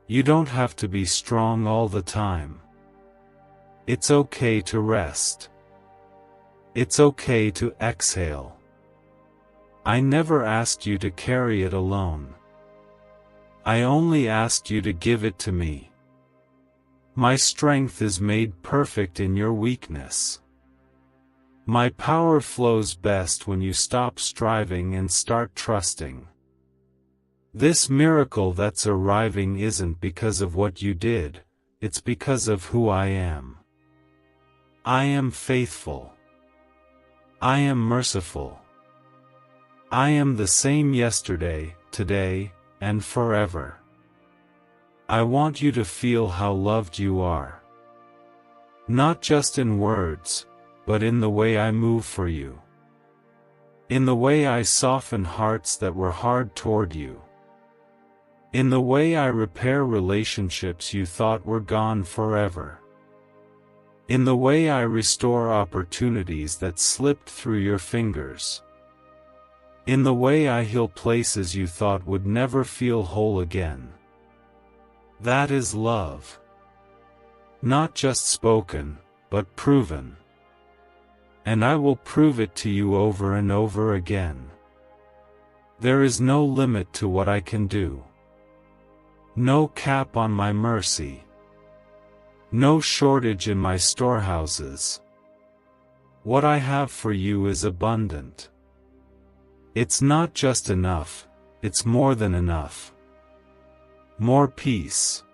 You don't have to be strong all the time. It's okay to rest. It's okay to exhale. I never asked you to carry it alone. I only asked you to give it to me. My strength is made perfect in your weakness. My power flows best when you stop striving and start trusting. This miracle that's arriving isn't because of what you did, it's because of who I am. I am faithful. I am merciful. I am the same yesterday, today, and forever. I want you to feel how loved you are. Not just in words, but in the way I move for you. In the way I soften hearts that were hard toward you. In the way I repair relationships you thought were gone forever. In the way I restore opportunities that slipped through your fingers. In the way I heal places you thought would never feel whole again. That is love. Not just spoken, but proven. And I will prove it to you over and over again. There is no limit to what I can do. No cap on my mercy. No shortage in my storehouses. What I have for you is abundant. It's not just enough, it's more than enough. More peace.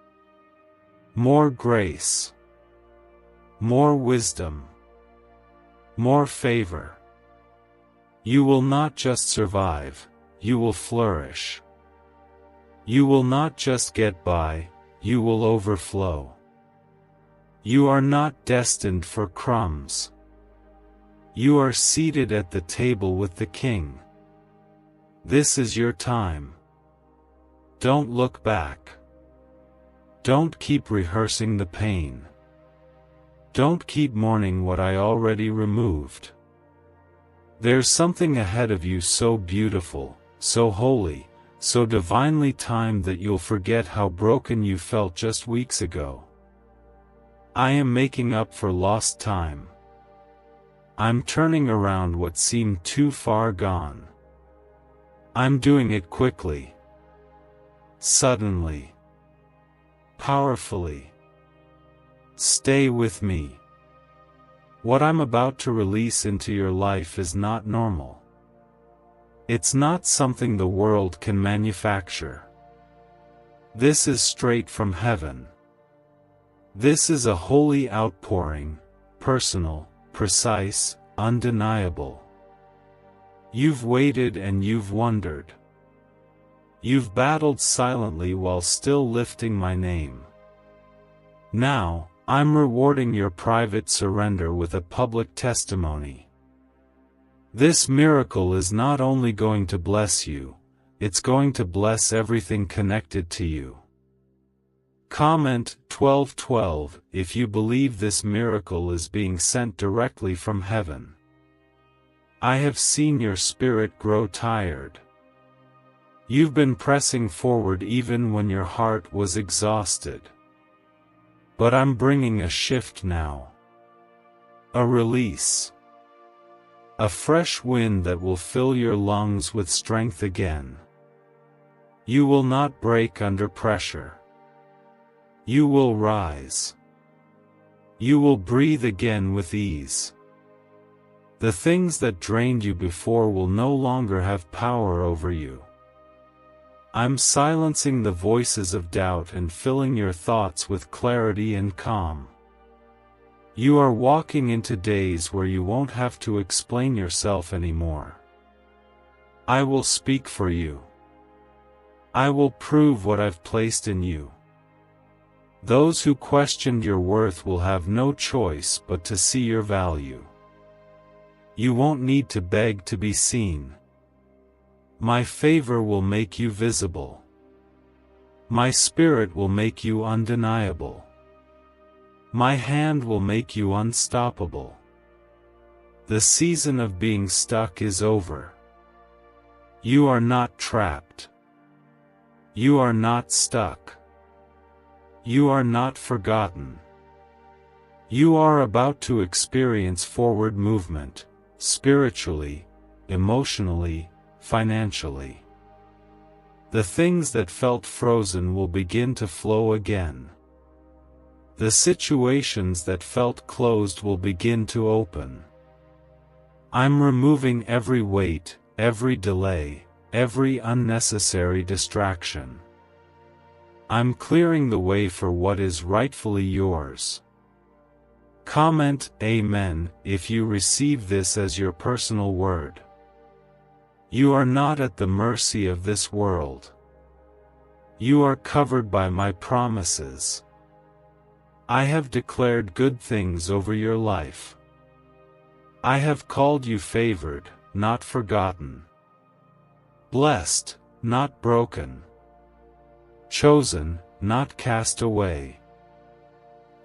More grace. More wisdom. More favor. You will not just survive, you will flourish. You will not just get by, you will overflow. You are not destined for crumbs. You are seated at the table with the King. This is your time. Don't look back. Don't keep rehearsing the pain. Don't keep mourning what I already removed. There's something ahead of you so beautiful, so holy, so divinely timed that you'll forget how broken you felt just weeks ago. I am making up for lost time. I'm turning around what seemed too far gone. I'm doing it quickly. Suddenly. Powerfully. Stay with me. What I'm about to release into your life is not normal. It's not something the world can manufacture. This is straight from heaven. This is a holy outpouring, personal, precise, undeniable. You've waited and you've wondered. You've battled silently while still lifting my name. Now, I'm rewarding your private surrender with a public testimony. This miracle is not only going to bless you, it's going to bless everything connected to you. Comment 1212 if you believe this miracle is being sent directly from heaven. I have seen your spirit grow tired. You've been pressing forward even when your heart was exhausted. But I'm bringing a shift now. A release. A fresh wind that will fill your lungs with strength again. You will not break under pressure. You will rise. You will breathe again with ease. The things that drained you before will no longer have power over you. I'm silencing the voices of doubt and filling your thoughts with clarity and calm. You are walking into days where you won't have to explain yourself anymore. I will speak for you. I will prove what I've placed in you. Those who questioned your worth will have no choice but to see your value. You won't need to beg to be seen. My favor will make you visible. My spirit will make you undeniable. My hand will make you unstoppable. The season of being stuck is over. You are not trapped. You are not stuck. You are not forgotten. You are about to experience forward movement, spiritually, emotionally, financially. The things that felt frozen will begin to flow again. The situations that felt closed will begin to open. I'm removing every weight, every delay, every unnecessary distraction. I'm clearing the way for what is rightfully yours. Comment Amen if you receive this as your personal word. You are not at the mercy of this world. You are covered by my promises. I have declared good things over your life. I have called you favored, not forgotten. Blessed, not broken. Chosen, not cast away.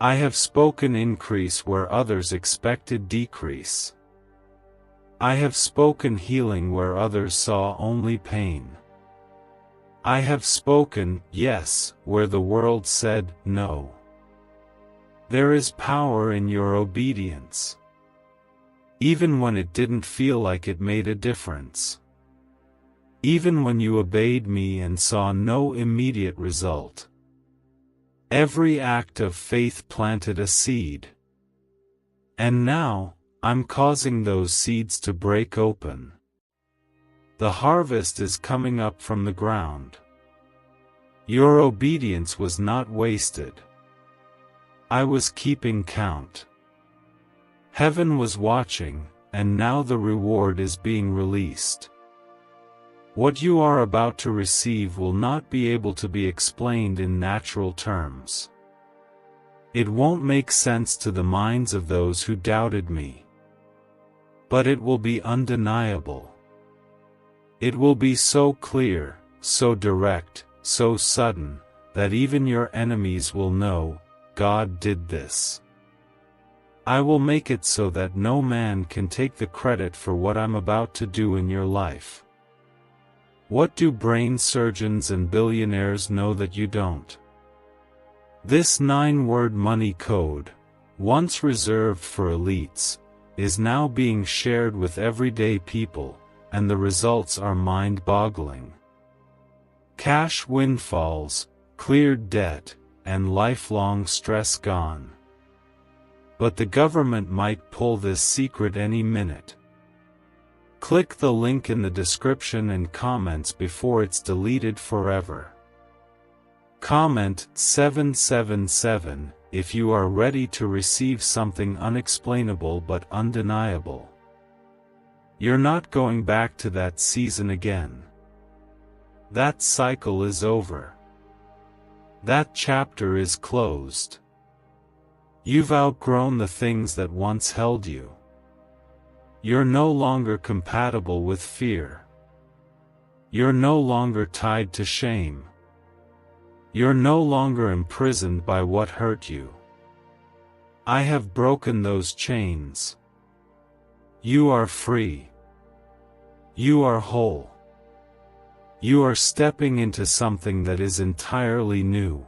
I have spoken increase where others expected decrease. I have spoken healing where others saw only pain. I have spoken yes where the world said no. There is power in your obedience. Even when it didn't feel like it made a difference. Even when you obeyed me and saw no immediate result. Every act of faith planted a seed. And now, I'm causing those seeds to break open. The harvest is coming up from the ground. Your obedience was not wasted. I was keeping count. Heaven was watching, and now the reward is being released. What you are about to receive will not be able to be explained in natural terms. It won't make sense to the minds of those who doubted me. But it will be undeniable. It will be so clear, so direct, so sudden, that even your enemies will know, God did this. I will make it so that no man can take the credit for what I'm about to do in your life. What do brain surgeons and billionaires know that you don't? This 9-word money code, once reserved for elites, is now being shared with everyday people, and the results are mind-boggling. Cash windfalls, cleared debt, and lifelong stress gone. But the government might pull this secret any minute. Click the link in the description and comments before it's deleted forever. Comment 777 if you are ready to receive something unexplainable but undeniable. You're not going back to that season again. That cycle is over. That chapter is closed. You've outgrown the things that once held you. You're no longer compatible with fear. You're no longer tied to shame. You're no longer imprisoned by what hurt you. I have broken those chains. You are free. You are whole. You are stepping into something that is entirely new.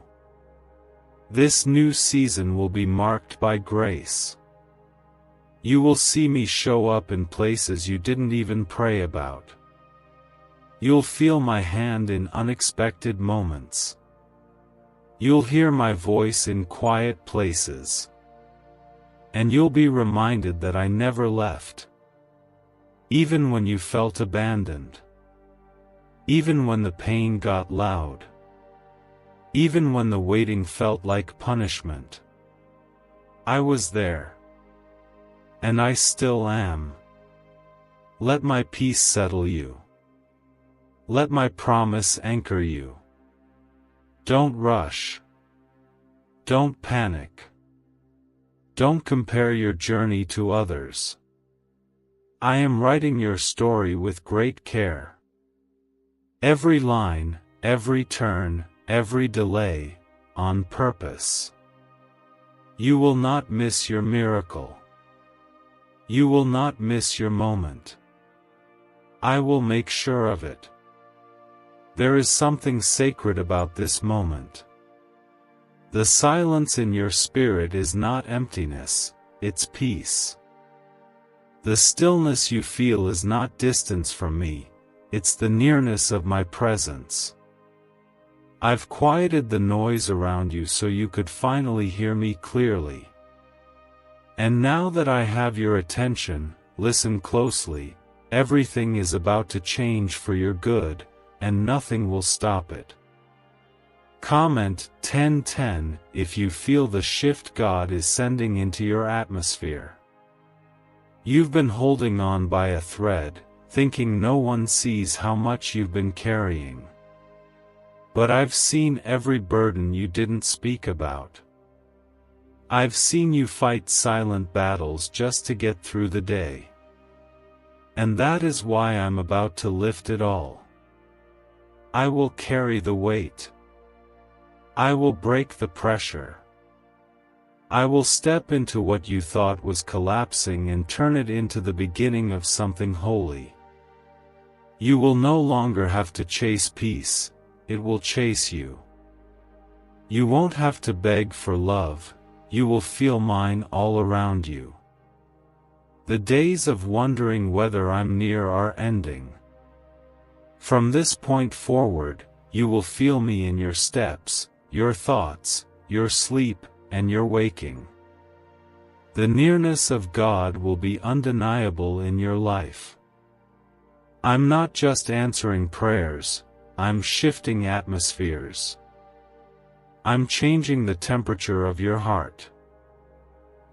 This new season will be marked by grace. You will see me show up in places you didn't even pray about. You'll feel my hand in unexpected moments. You'll hear my voice in quiet places. And you'll be reminded that I never left. Even when you felt abandoned. Even when the pain got loud. Even when the waiting felt like punishment. I was there. And I still am. Let my peace settle you. Let my promise anchor you. Don't rush. Don't panic. Don't compare your journey to others. I am writing your story with great care. Every line, every turn, every delay, on purpose. You will not miss your miracle. You will not miss your moment. I will make sure of it. There is something sacred about this moment. The silence in your spirit is not emptiness, it's peace. The stillness you feel is not distance from me, it's the nearness of my presence. I've quieted the noise around you so you could finally hear me clearly. And now that I have your attention, listen closely. Everything is about to change for your good, and nothing will stop it. Comment 1010 if you feel the shift God is sending into your atmosphere. You've been holding on by a thread, thinking no one sees how much you've been carrying. But I've seen every burden you didn't speak about. I've seen you fight silent battles just to get through the day. And that is why I'm about to lift it all. I will carry the weight. I will break the pressure. I will step into what you thought was collapsing and turn it into the beginning of something holy. You will no longer have to chase peace, it will chase you. You won't have to beg for love, you will feel mine all around you. The days of wondering whether I'm near are ending. From this point forward, you will feel me in your steps, your thoughts, your sleep, and your waking. The nearness of God will be undeniable in your life. I'm not just answering prayers, I'm shifting atmospheres. I'm changing the temperature of your heart.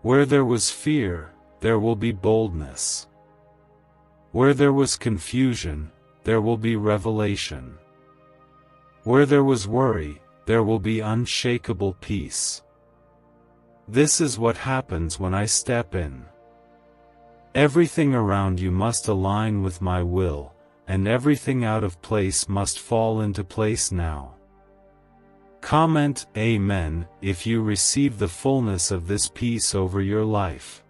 Where there was fear, there will be boldness. Where there was confusion, there will be revelation. Where there was worry, there will be unshakable peace. This is what happens when I step in. Everything around you must align with my will, and everything out of place must fall into place now. Comment Amen if you receive the fullness of this peace over your life.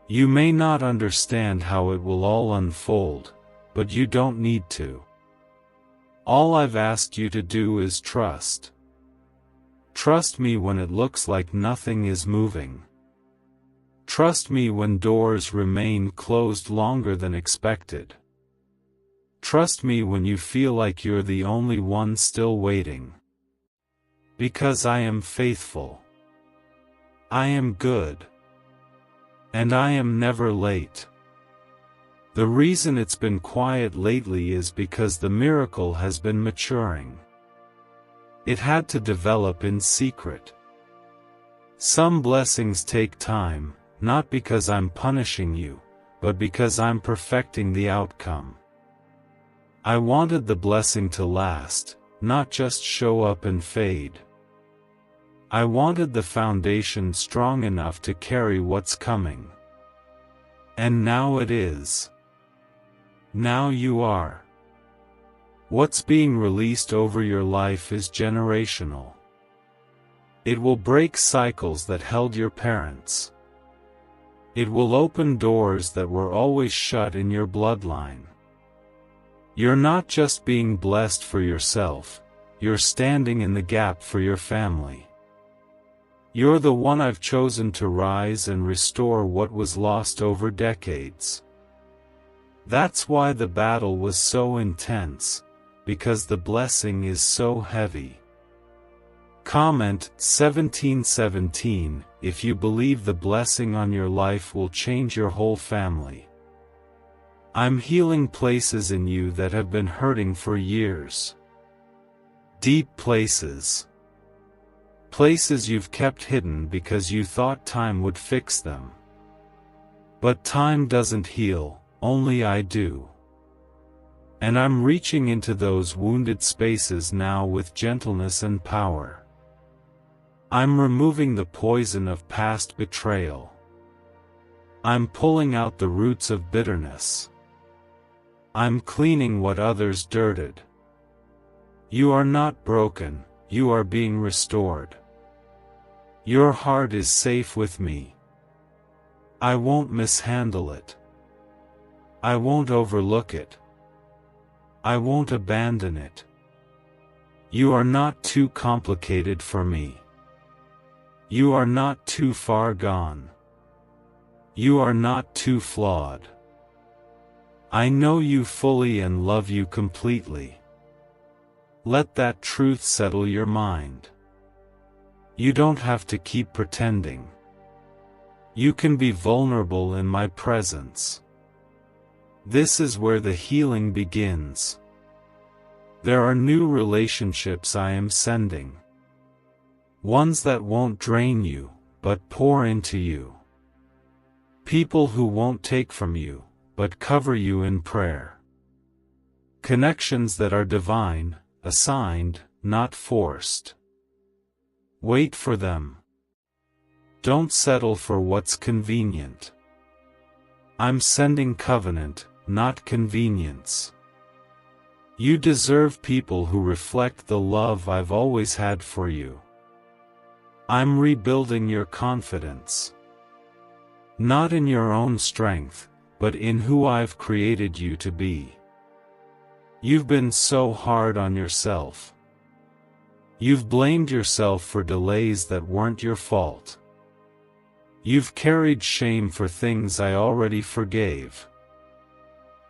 You may not understand how it will all unfold, but you don't need to. All I've asked you to do is trust. Trust me when it looks like nothing is moving. Trust me when doors remain closed longer than expected. Trust me when you feel like you're the only one still waiting. Because I am faithful. I am good. And I am never late. The reason it's been quiet lately is because the miracle has been maturing. It had to develop in secret. Some blessings take time, not because I'm punishing you, but because I'm perfecting the outcome. I wanted the blessing to last, not just show up and fade. I wanted the foundation strong enough to carry what's coming. And now it is. Now you are. What's being released over your life is generational. It will break cycles that held your parents. It will open doors that were always shut in your bloodline. You're not just being blessed for yourself, you're standing in the gap for your family. You're the one I've chosen to rise and restore what was lost over decades. That's why the battle was so intense, because the blessing is so heavy. Comment 1717 if you believe the blessing on your life will change your whole family. I'm healing places in you that have been hurting for years. Deep places. Places you've kept hidden because you thought time would fix them. But time doesn't heal, only I do. And I'm reaching into those wounded spaces now with gentleness and power. I'm removing the poison of past betrayal. I'm pulling out the roots of bitterness. I'm cleaning what others dirted. You are not broken, you are being restored. Your heart is safe with me. I won't mishandle it. I won't overlook it. I won't abandon it. You are not too complicated for me. You are not too far gone. You are not too flawed. I know you fully and love you completely. Let that truth settle your mind. You don't have to keep pretending. You can be vulnerable in my presence. This is where the healing begins. There are new relationships I am sending. Ones that won't drain you, but pour into you. People who won't take from you, but cover you in prayer. Connections that are divine, assigned, not forced. Wait for them. Don't settle for what's convenient. I'm sending covenant, not convenience. You deserve people who reflect the love I've always had for you. I'm rebuilding your confidence. Not in your own strength, but in who I've created you to be. You've been so hard on yourself. You've blamed yourself for delays that weren't your fault. You've carried shame for things I already forgave.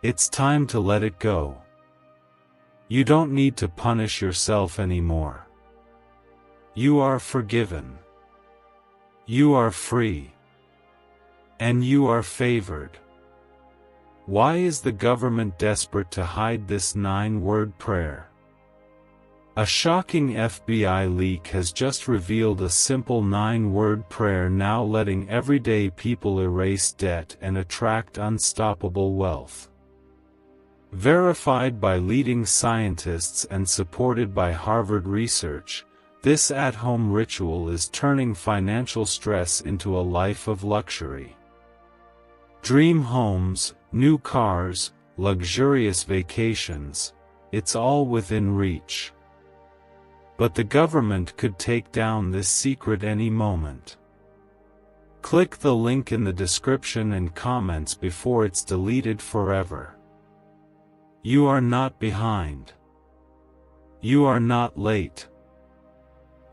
It's time to let it go. You don't need to punish yourself anymore. You are forgiven. You are free. And you are favored. Why is the government desperate to hide this 9-word prayer? A shocking FBI leak has just revealed a simple 9-word prayer now letting everyday people erase debt and attract unstoppable wealth. Verified by leading scientists and supported by Harvard research, this at-home ritual is turning financial stress into a life of luxury. Dream homes, new cars, luxurious vacations, it's all within reach. But the government could take down this secret any moment. Click the link in the description and comments before it's deleted forever. You are not behind. You are not late.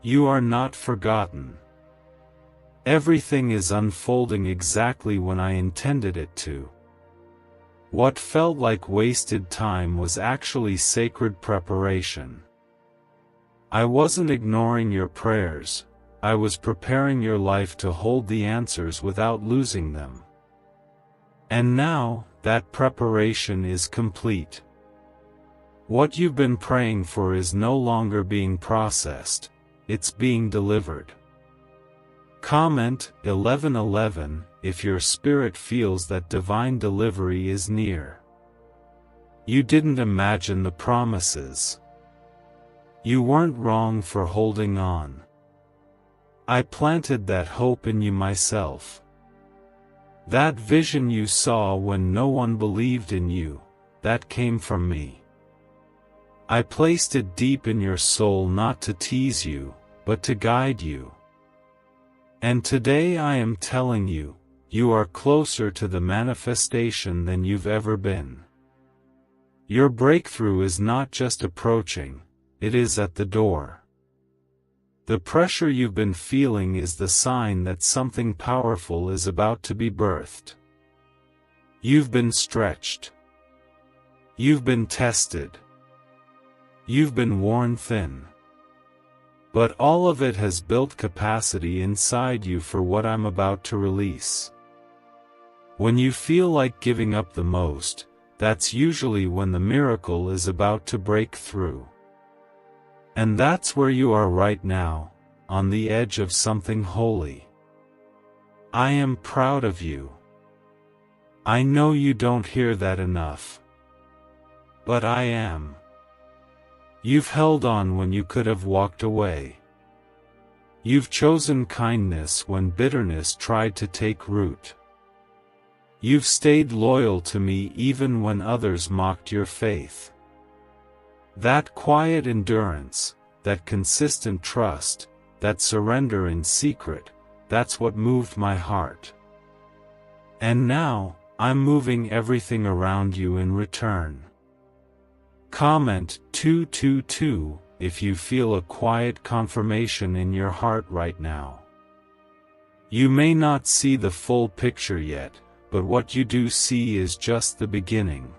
You are not forgotten. Everything is unfolding exactly when I intended it to. What felt like wasted time was actually sacred preparation. I wasn't ignoring your prayers, I was preparing your life to hold the answers without losing them. And now, that preparation is complete. What you've been praying for is no longer being processed, it's being delivered. Comment 1111 if your spirit feels that divine delivery is near. You didn't imagine the promises. You weren't wrong for holding on. I planted that hope in you myself. That vision you saw when no one believed in you, that came from me. I placed it deep in your soul not to tease you, but to guide you. And today I am telling you, you are closer to the manifestation than you've ever been. Your breakthrough is not just approaching, it is at the door. The pressure you've been feeling is the sign that something powerful is about to be birthed. You've been stretched. You've been tested. You've been worn thin. But all of it has built capacity inside you for what I'm about to release. When you feel like giving up the most, that's usually when the miracle is about to break through. And that's where you are right now, on the edge of something holy. I am proud of you. I know you don't hear that enough. But I am. You've held on when you could have walked away. You've chosen kindness when bitterness tried to take root. You've stayed loyal to me even when others mocked your faith. That quiet endurance, that consistent trust, that surrender in secret, that's what moved my heart. And now, I'm moving everything around you in return. Comment 222 if you feel a quiet confirmation in your heart right now. You may not see the full picture yet, but what you do see is just the beginning.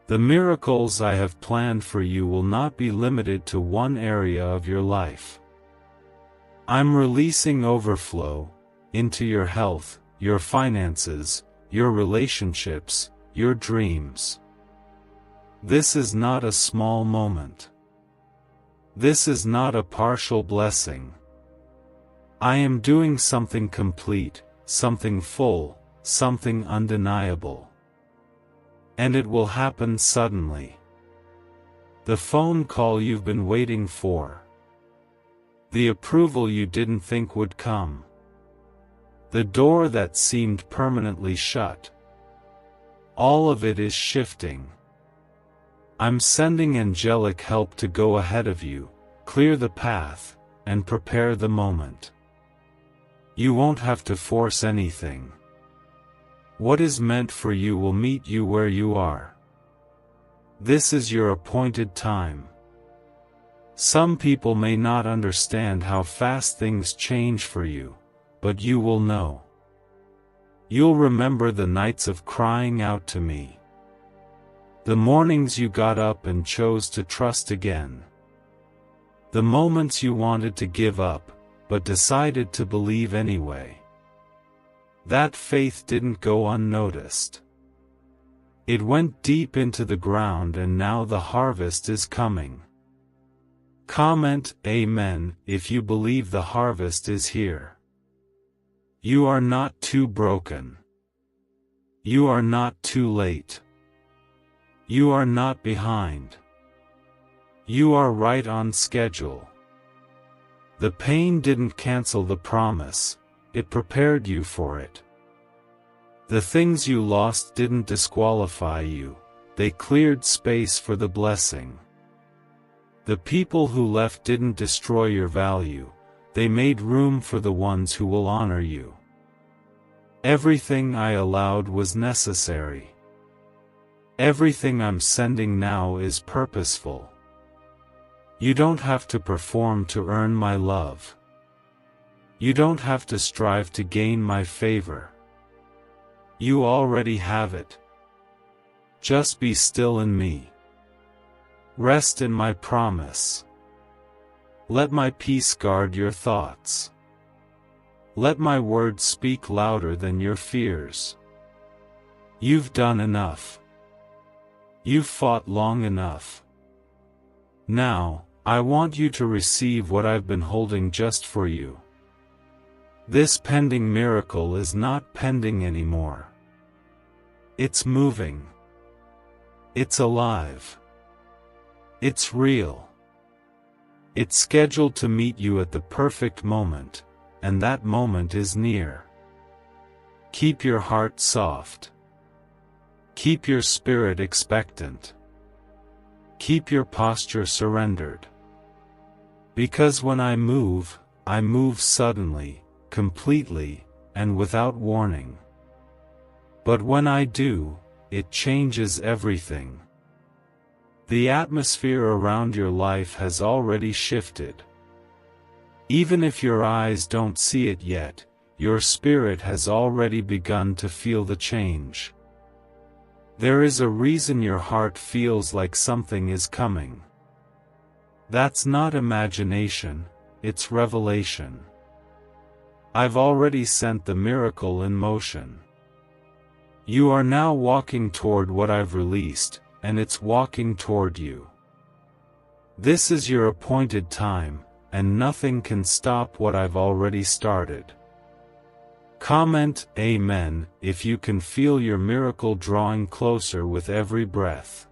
The miracles I have planned for you will not be limited to one area of your life. I'm releasing overflow into your health, your finances, your relationships, your dreams. This is not a small moment. This is not a partial blessing. I am doing something complete, something full, something undeniable. And it will happen suddenly. The phone call you've been waiting for. The approval you didn't think would come. The door that seemed permanently shut. All of it is shifting. I'm sending angelic help to go ahead of you, clear the path, and prepare the moment. You won't have to force anything. What is meant for you will meet you where you are. This is your appointed time. Some people may not understand how fast things change for you, but you will know. You'll remember the nights of crying out to me. The mornings you got up and chose to trust again. The moments you wanted to give up, but decided to believe anyway. That faith didn't go unnoticed. It went deep into the ground and now the harvest is coming. Comment Amen if you believe the harvest is here. You are not too broken. You are not too late. You are not behind. You are right on schedule. The pain didn't cancel the promise. It prepared you for it. The things you lost didn't disqualify you, they cleared space for the blessing. The people who left didn't destroy your value, they made room for the ones who will honor you. Everything I allowed was necessary. Everything I'm sending now is purposeful. You don't have to perform to earn my love. You don't have to strive to gain my favor. You already have it. Just be still in me. Rest in my promise. Let my peace guard your thoughts. Let my words speak louder than your fears. You've done enough. You've fought long enough. Now, I want you to receive what I've been holding just for you. This pending miracle is not pending anymore. It's moving. It's alive. It's real. It's scheduled to meet you at the perfect moment, and that moment is near. Keep your heart soft. Keep your spirit expectant. Keep your posture surrendered. Because when I move suddenly, completely, and without warning. But when I do, it changes everything. The atmosphere around your life has already shifted. Even if your eyes don't see it yet, your spirit has already begun to feel the change. There is a reason your heart feels like something is coming. That's not imagination, it's revelation. I've already sent the miracle in motion. You are now walking toward what I've released, and it's walking toward you. This is your appointed time, and nothing can stop what I've already started. Comment Amen if you can feel your miracle drawing closer with every breath.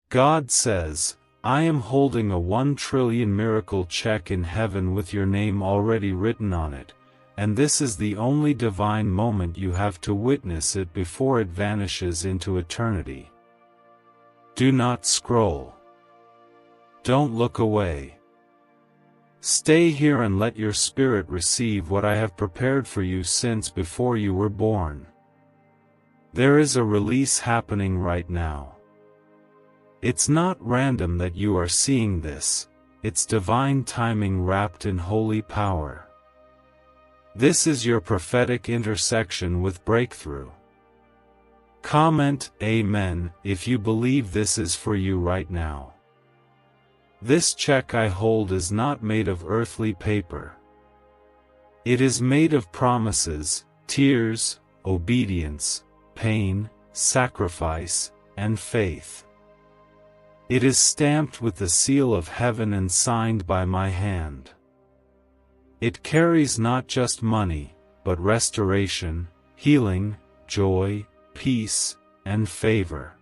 God says, I am holding a 1 trillion miracle check in heaven with your name already written on it, and this is the only divine moment you have to witness it before it vanishes into eternity. Do not scroll. Don't look away. Stay here and let your spirit receive what I have prepared for you since before you were born. There is a release happening right now. It's not random that you are seeing this, it's divine timing wrapped in holy power. This is your prophetic intersection with breakthrough. Comment Amen if you believe this is for you right now. This check I hold is not made of earthly paper. It is made of promises, tears, obedience, pain, sacrifice, and faith. It is stamped with the seal of heaven and signed by my hand. It carries not just money, but restoration, healing, joy, peace, and favor.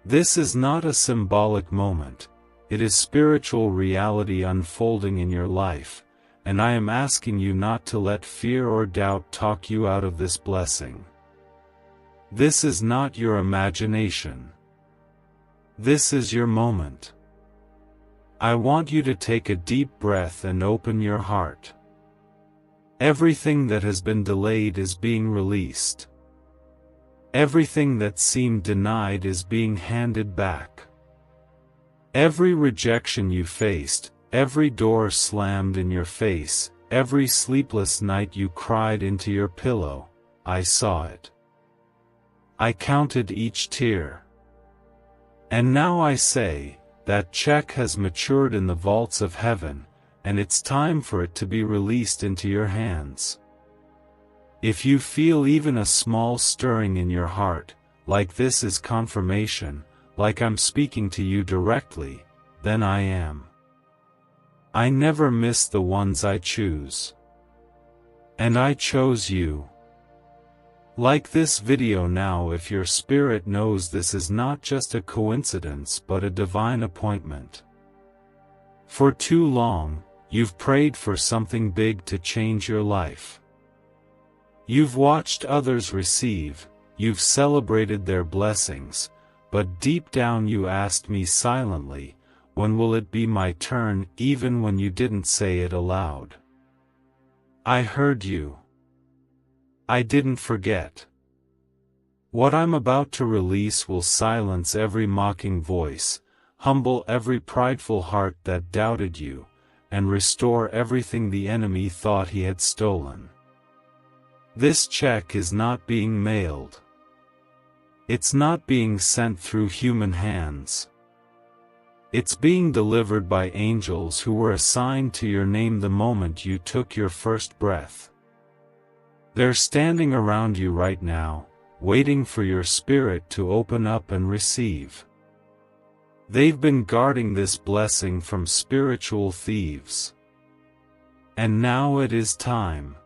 This is not a symbolic moment. It is spiritual reality unfolding in your life, and I am asking you not to let fear or doubt talk you out of this blessing. This is not your imagination. This is your moment. I want you to take a deep breath and open your heart. Everything that has been delayed is being released. Everything that seemed denied is being handed back. Every rejection you faced, every door slammed in your face, every sleepless night you cried into your pillow, I saw it. I counted each tear. And now I say, that check has matured in the vaults of heaven, and it's time for it to be released into your hands. If you feel even a small stirring in your heart, like this is confirmation, like I'm speaking to you directly, then I am. I never miss the ones I choose. And I chose you. Like this video now if your spirit knows this is not just a coincidence but a divine appointment. For too long, you've prayed for something big to change your life. You've watched others receive, you've celebrated their blessings, but deep down you asked me silently, when will it be my turn, even when you didn't say it aloud. I heard you. I didn't forget. What I'm about to release will silence every mocking voice, humble every prideful heart that doubted you, and restore everything the enemy thought he had stolen. This check is not being mailed. It's not being sent through human hands. It's being delivered by angels who were assigned to your name the moment you took your first breath. They're standing around you right now, waiting for your spirit to open up and receive. They've been guarding this blessing from spiritual thieves. And now it is time.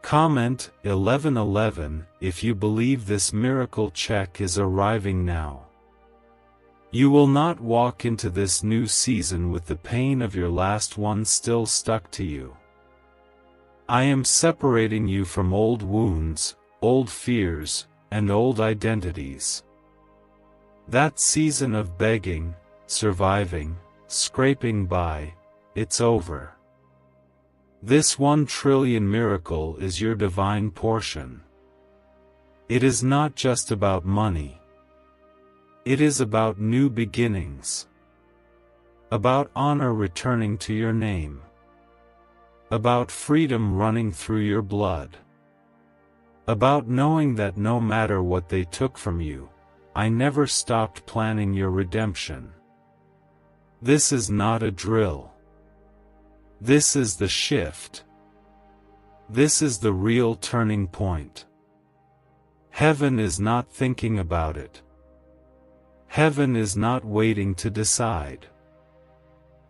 Comment 1111 if you believe this miracle check is arriving now. You will not walk into this new season with the pain of your last one still stuck to you. I am separating you from old wounds, old fears, and old identities. That season of begging, surviving, scraping by, it's over. This 1 trillion miracle is your divine portion. It is not just about money, It is about new beginnings. About honor returning to your name. About freedom running through your blood. About knowing that no matter what they took from you, I never stopped planning your redemption. This is not a drill. This is the shift. This is the real turning point. Heaven is not thinking about it. Heaven is not waiting to decide.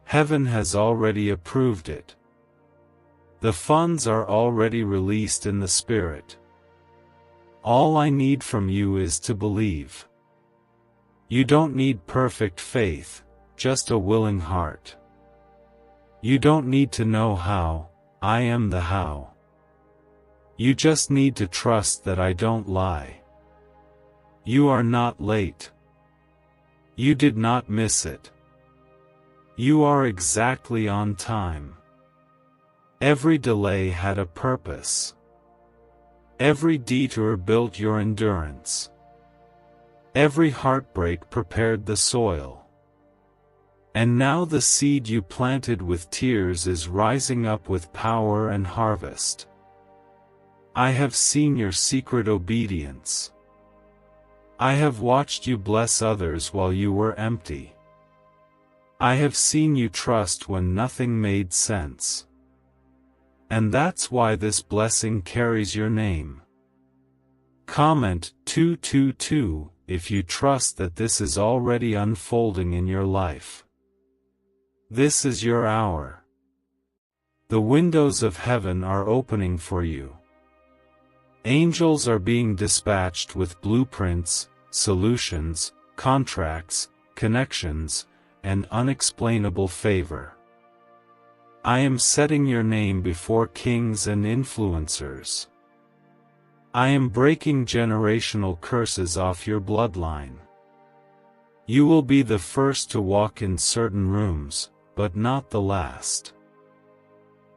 Heaven has already approved it. The funds are already released in the Spirit. All I need from you is to believe. You don't need perfect faith, just a willing heart. You don't need to know how, I am the how. You just need to trust that I don't lie. You are not late. You did not miss it. You are exactly on time. Every delay had a purpose. Every detour built your endurance. Every heartbreak prepared the soil. And now the seed you planted with tears is rising up with power and harvest. I have seen your secret obedience. I have watched you bless others while you were empty. I have seen you trust when nothing made sense. And that's why this blessing carries your name. Comment 222 if you trust that this is already unfolding in your life. This is your hour. The windows of heaven are opening for you. Angels are being dispatched with blueprints, solutions, contracts, connections, and unexplainable favor. I am setting your name before kings and influencers. I am breaking generational curses off your bloodline. You will be the first to walk in certain rooms, but not the last.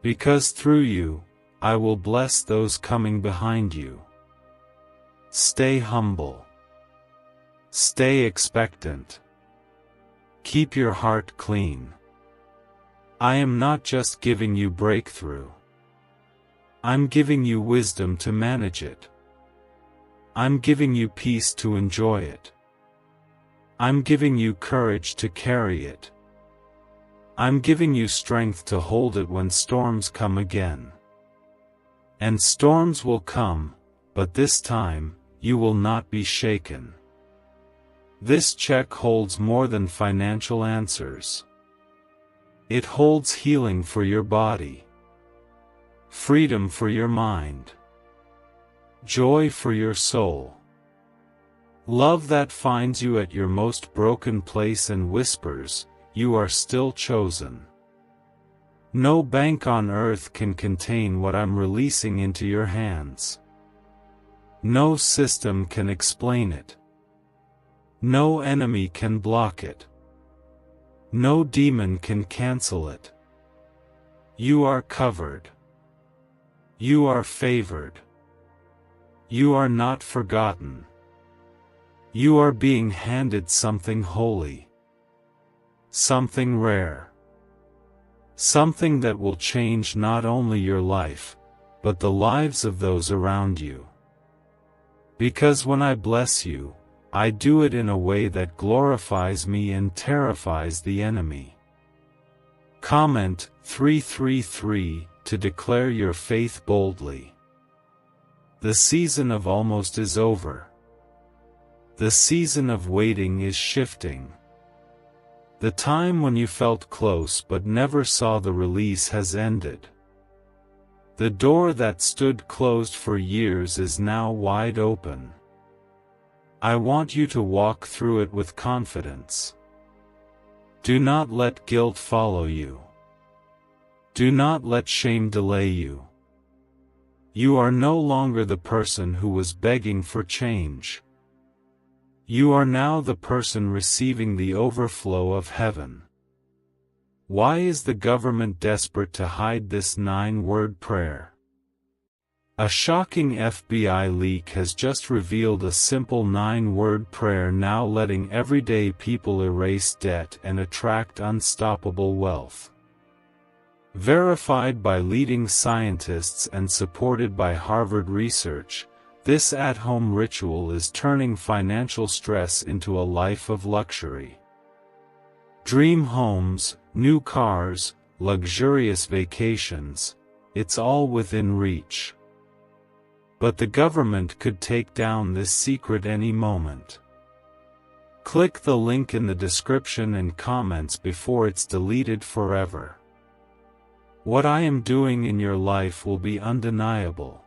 Because through you, I will bless those coming behind you. Stay humble. Stay expectant. Keep your heart clean. I am not just giving you breakthrough. I'm giving you wisdom to manage it. I'm giving you peace to enjoy it. I'm giving you courage to carry it. I'm giving you strength to hold it when storms come again. And storms will come, but this time, you will not be shaken. This check holds more than financial answers. It holds healing for your body, freedom for your mind, joy for your soul, love that finds you at your most broken place and whispers, you are still chosen. No bank on earth can contain what I'm releasing into your hands. No system can explain it. No enemy can block it. No demon can cancel it. You are covered. You are favored. You are not forgotten. You are being handed something holy. Something rare. Something that will change not only your life, but the lives of those around you. Because when I bless you, I do it in a way that glorifies me and terrifies the enemy. Comment 333 to declare your faith boldly. The season of almost is over. The season of waiting is shifting. The time when you felt close but never saw the release has ended. The door that stood closed for years is now wide open. I want you to walk through it with confidence. Do not let guilt follow you. Do not let shame delay you. You are no longer the person who was begging for change. You are now the person receiving the overflow of heaven. Why is the government desperate to hide this 9-word prayer? A shocking FBI leak has just revealed a simple 9-word prayer now letting everyday people erase debt and attract unstoppable wealth. Verified by leading scientists and supported by Harvard research, this at-home ritual is turning financial stress into a life of luxury. Dream homes, new cars, luxurious vacations, it's all within reach. But the government could take down this secret any moment. Click the link in the description and comments before it's deleted forever. What I am doing in your life will be undeniable.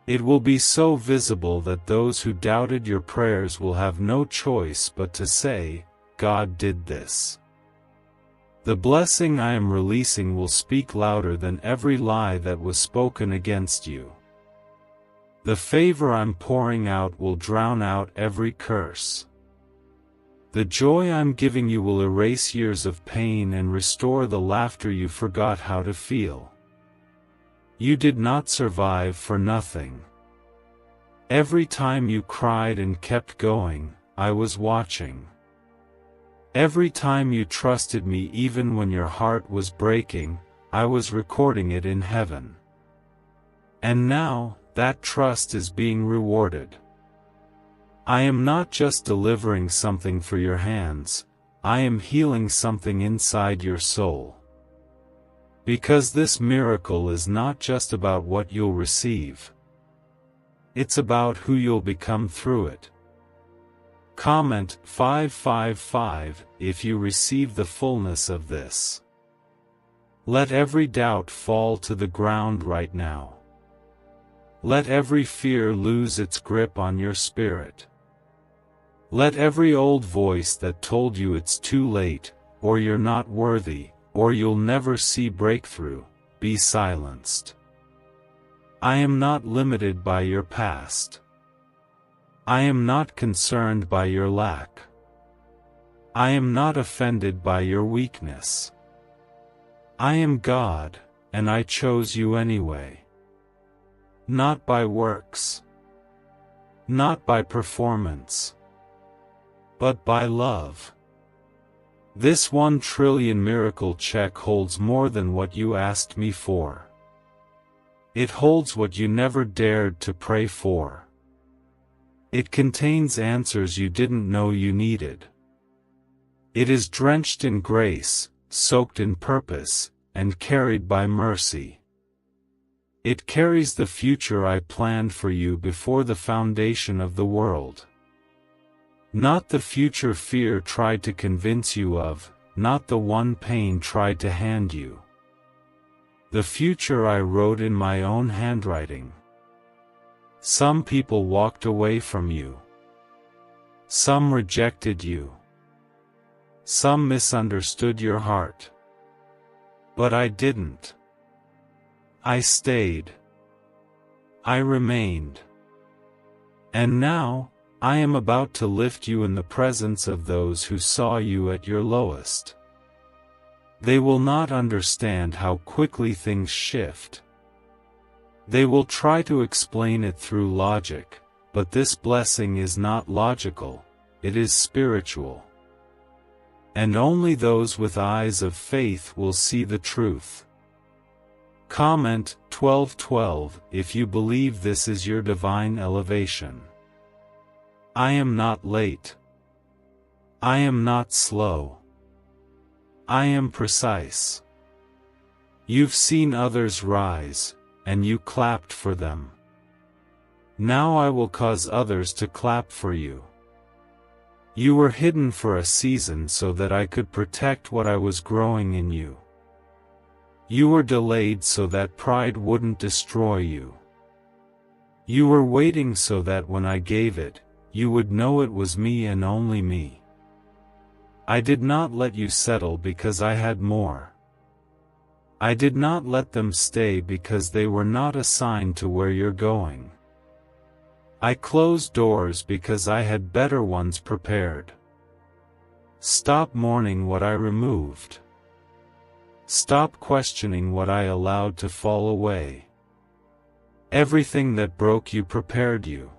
It will be so visible that those who doubted your prayers will have no choice but to say, God did this. The blessing I am releasing will speak louder than every lie that was spoken against you. The favor I'm pouring out will drown out every curse. The joy I'm giving you will erase years of pain and restore the laughter you forgot how to feel. You did not survive for nothing. Every time you cried and kept going, I was watching. Every time you trusted me even when your heart was breaking, I was recording it in heaven. And now, that trust is being rewarded. I am not just delivering something for your hands, I am healing something inside your soul. Because this miracle is not just about what you'll receive. It's about who you'll become through it. Comment 555 if you receive the fullness of this. Let every doubt fall to the ground right now. Let every fear lose its grip on your spirit. Let every old voice that told you it's too late, or you're not worthy, or you'll never see breakthrough, be silenced. I am not limited by your past. I am not concerned by your lack. I am not offended by your weakness. I am God, and I chose you anyway. Not by works. Not by performance. But by love. This 1 trillion miracle check holds more than what you asked me for. It holds what you never dared to pray for. It contains answers you didn't know you needed. It is drenched in grace, soaked in purpose, and carried by mercy. It carries the future I planned for you before the foundation of the world. Not the future fear tried to convince you of, not the one pain tried to hand you. The future I wrote in my own handwriting. Some people walked away from you. Some rejected you. Some misunderstood your heart. But I didn't. I stayed. I remained. And now, I am about to lift you in the presence of those who saw you at your lowest. They will not understand how quickly things shift. They will try to explain it through logic, but this blessing is not logical, it is spiritual. And only those with eyes of faith will see the truth. Comment 1212 if you believe this is your divine elevation. I am not late. I am not slow. I am precise. You've seen others rise, and you clapped for them. Now I will cause others to clap for you. You were hidden for a season so that I could protect what I was growing in you. You were delayed so that pride wouldn't destroy you. You were waiting so that when I gave it, you would know it was me and only me. I did not let you settle because I had more. I did not let them stay because they were not assigned to where you're going. I closed doors because I had better ones prepared. Stop mourning what I removed. Stop questioning what I allowed to fall away. Everything that broke you prepared you.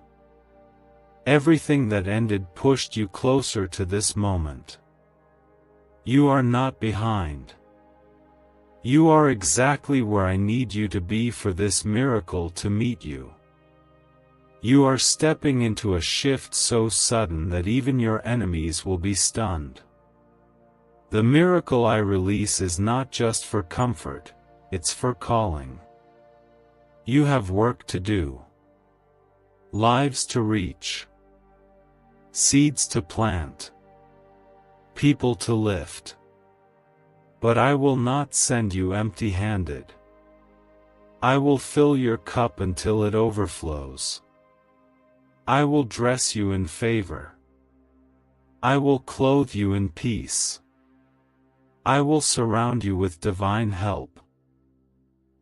Everything that ended pushed you closer to this moment. You are not behind. You are exactly where I need you to be for this miracle to meet you. You are stepping into a shift so sudden that even your enemies will be stunned. The miracle I release is not just for comfort, it's for calling. You have work to do. Lives to reach. Seeds to plant. People to lift. But I will not send you empty-handed. I will fill your cup until it overflows. I will dress you in favor. I will clothe you in peace. I will surround you with divine help.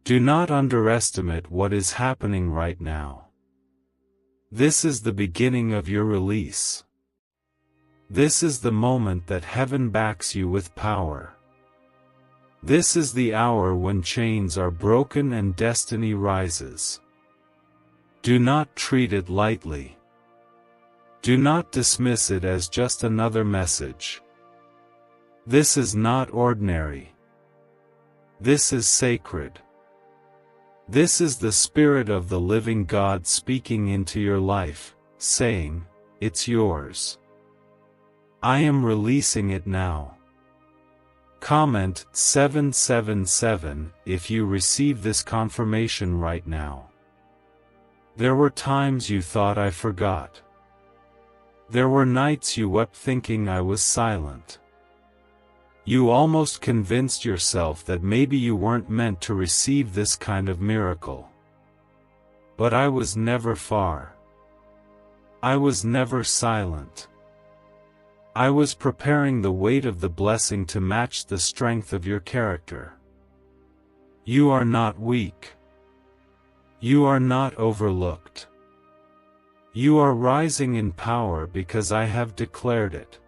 Do not underestimate what is happening right now. This is the beginning of your release. This is the moment that heaven backs you with power. This is the hour when chains are broken and destiny rises. Do not treat it lightly. Do not dismiss it as just another message. This is not ordinary. This is sacred. This is the Spirit of the living God speaking into your life, saying, "It's yours. I am releasing it now." Comment 777 if you receive this confirmation right now. There were times you thought I forgot. There were nights you wept thinking I was silent. You almost convinced yourself that maybe you weren't meant to receive this kind of miracle. But I was never far. I was never silent. I was preparing the weight of the blessing to match the strength of your character. You are not weak. You are not overlooked. You are rising in power because I have declared it.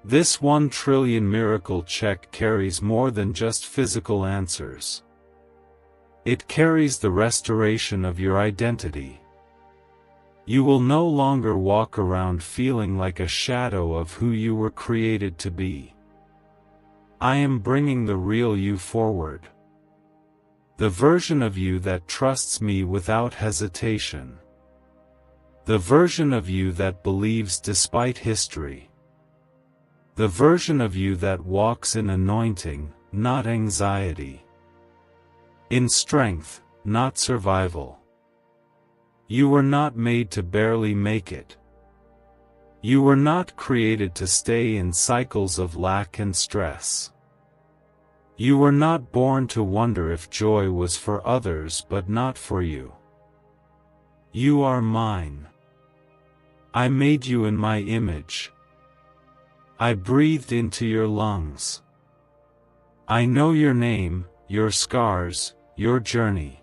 This 1 trillion miracle check carries more than just physical answers. It carries the restoration of your identity. You will no longer walk around feeling like a shadow of who you were created to be. I am bringing the real you forward. The version of you that trusts me without hesitation. The version of you that believes despite history. The version of you that walks in anointing, not anxiety. In strength, not survival. You were not made to barely make it. You were not created to stay in cycles of lack and stress. You were not born to wonder if joy was for others but not for you. You are mine. I made you in my image. I breathed into your lungs. I know your name, your scars, your journey.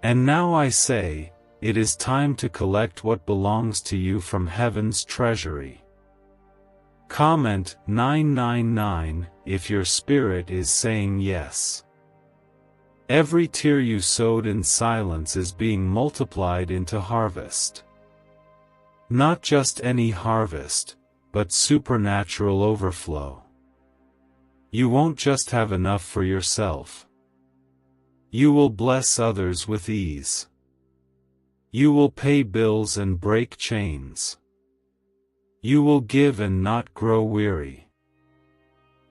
And now I say, it is time to collect what belongs to you from heaven's treasury. Comment 999 if your spirit is saying yes. Every tear you sowed in silence is being multiplied into harvest. Not just any harvest, but supernatural overflow. You won't just have enough for yourself. You will bless others with ease. You will pay bills and break chains. You will give and not grow weary.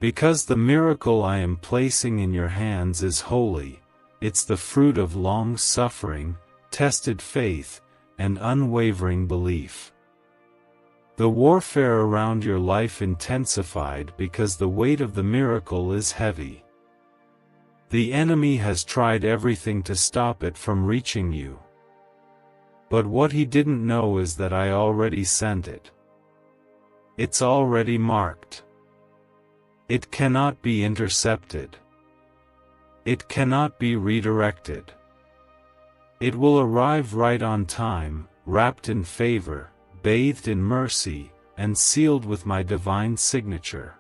Because the miracle I am placing in your hands is holy, it's the fruit of long suffering, tested faith, and unwavering belief. The warfare around your life intensified because the weight of the miracle is heavy. The enemy has tried everything to stop it from reaching you. But what he didn't know is that I already sent it. It's already marked. It cannot be intercepted. It cannot be redirected. It will arrive right on time, wrapped in favor, bathed in mercy, and sealed with my divine signature.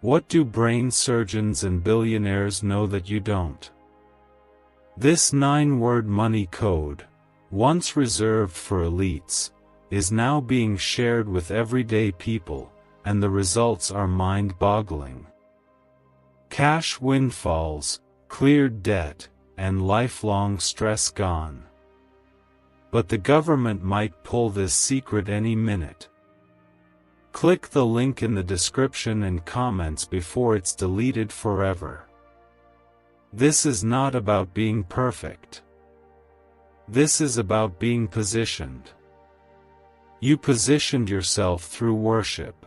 What do brain surgeons and billionaires know that you don't? This 9-word money code, once reserved for elites, is now being shared with everyday people, and the results are mind-boggling. Cash windfalls, cleared debt, and lifelong stress gone. But the government might pull this secret any minute. Click the link in the description and comments before it's deleted forever. This is not about being perfect. This is about being positioned. You positioned yourself through worship,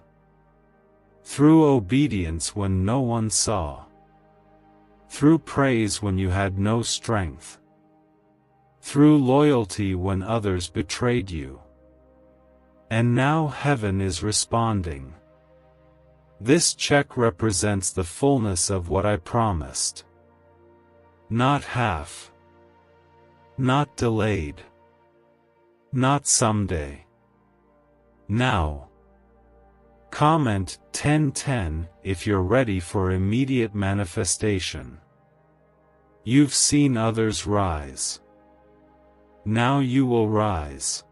through obedience when no one saw, through praise when you had no strength, through loyalty when others betrayed you. And now heaven is responding. This check represents the fullness of what I promised. Not half. Not delayed. Not someday. Now. Comment 1010 if you're ready for immediate manifestation. You've seen others rise. Now you will rise.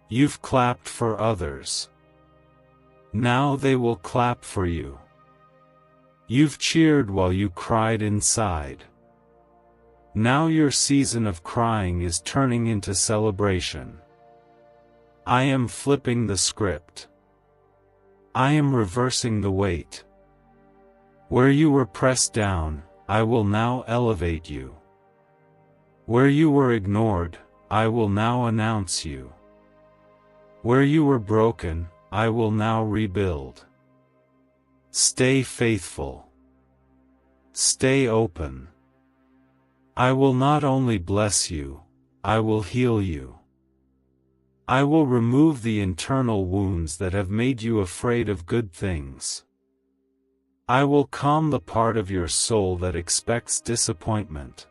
You've clapped for others. Now they will clap for you. You've cheered while you cried inside. Now your season of crying is turning into celebration. I am flipping the script. I am reversing the weight. Where you were pressed down, I will now elevate you. Where you were ignored, I will now announce you. Where you were broken, I will now rebuild. Stay faithful. Stay open. I will not only bless you, I will heal you. I will remove the internal wounds that have made you afraid of good things. I will calm the part of your soul that expects disappointment.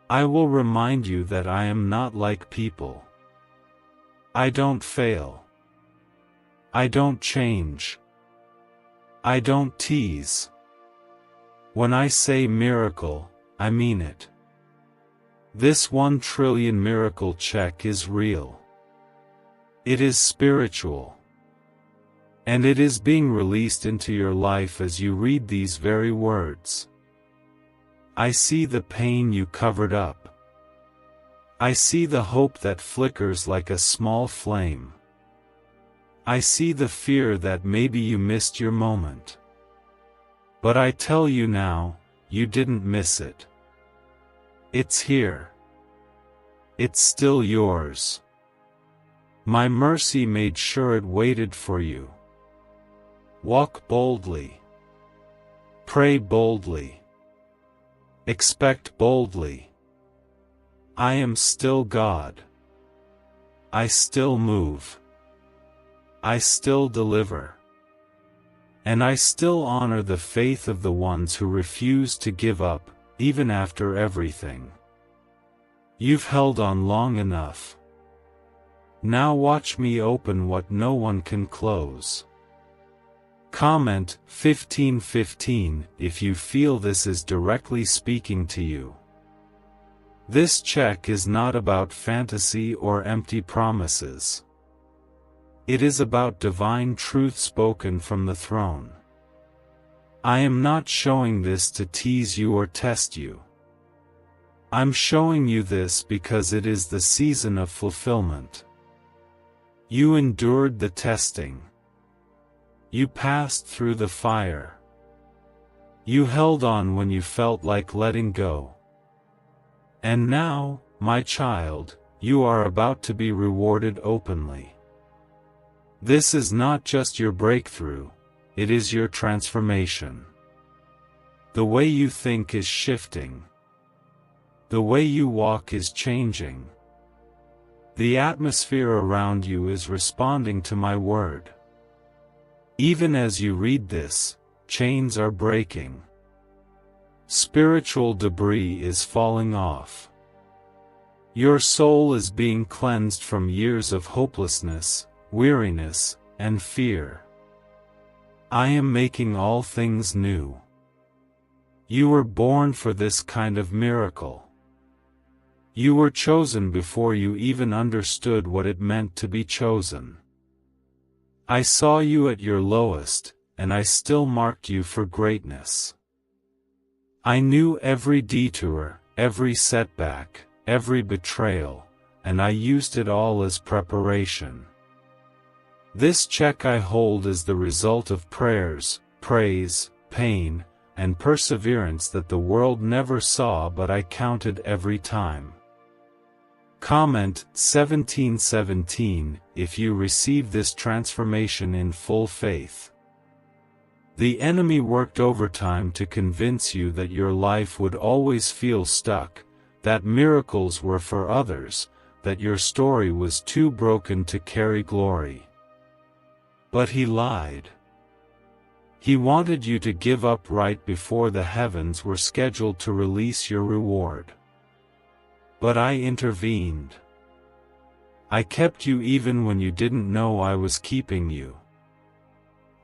I will remind you that I am not like people. I don't fail. I don't change. I don't tease. When I say miracle, I mean it. This 1 trillion miracle check is real. It is spiritual. And it is being released into your life as you read these very words. I see the pain you covered up. I see the hope that flickers like a small flame. I see the fear that maybe you missed your moment. But I tell you now, you didn't miss it. It's here. It's still yours. My mercy made sure it waited for you. Walk boldly. Pray boldly. Expect boldly. I am still God. I still move. I still deliver. And I still honor the faith of the ones who refuse to give up, even after everything. You've held on long enough. Now watch me open what no one can close. Comment 1515 if you feel this is directly speaking to you. This check is not about fantasy or empty promises. It is about divine truth spoken from the throne. I am not showing this to tease you or test you. I'm showing you this because it is the season of fulfillment. You endured the testing. You passed through the fire. You held on when you felt like letting go. And now, my child, you are about to be rewarded openly. This is not just your breakthrough, it is your transformation. The way you think is shifting. The way you walk is changing. The atmosphere around you is responding to my word. Even as you read this, chains are breaking. Spiritual debris is falling off. Your soul is being cleansed from years of hopelessness, weariness, and fear. I am making all things new. You were born for this kind of miracle. You were chosen before you even understood what it meant to be chosen. I saw you at your lowest, and I still marked you for greatness. I knew every detour, every setback, every betrayal, and I used it all as preparation. This check I hold is the result of prayers, praise, pain, and perseverance that the world never saw, but I counted every time. Comment 1717 if you receive this transformation in full faith. The enemy worked overtime to convince you that your life would always feel stuck, that miracles were for others, that your story was too broken to carry glory. But he lied. He wanted you to give up right before the heavens were scheduled to release your reward. But I intervened. I kept you even when you didn't know I was keeping you.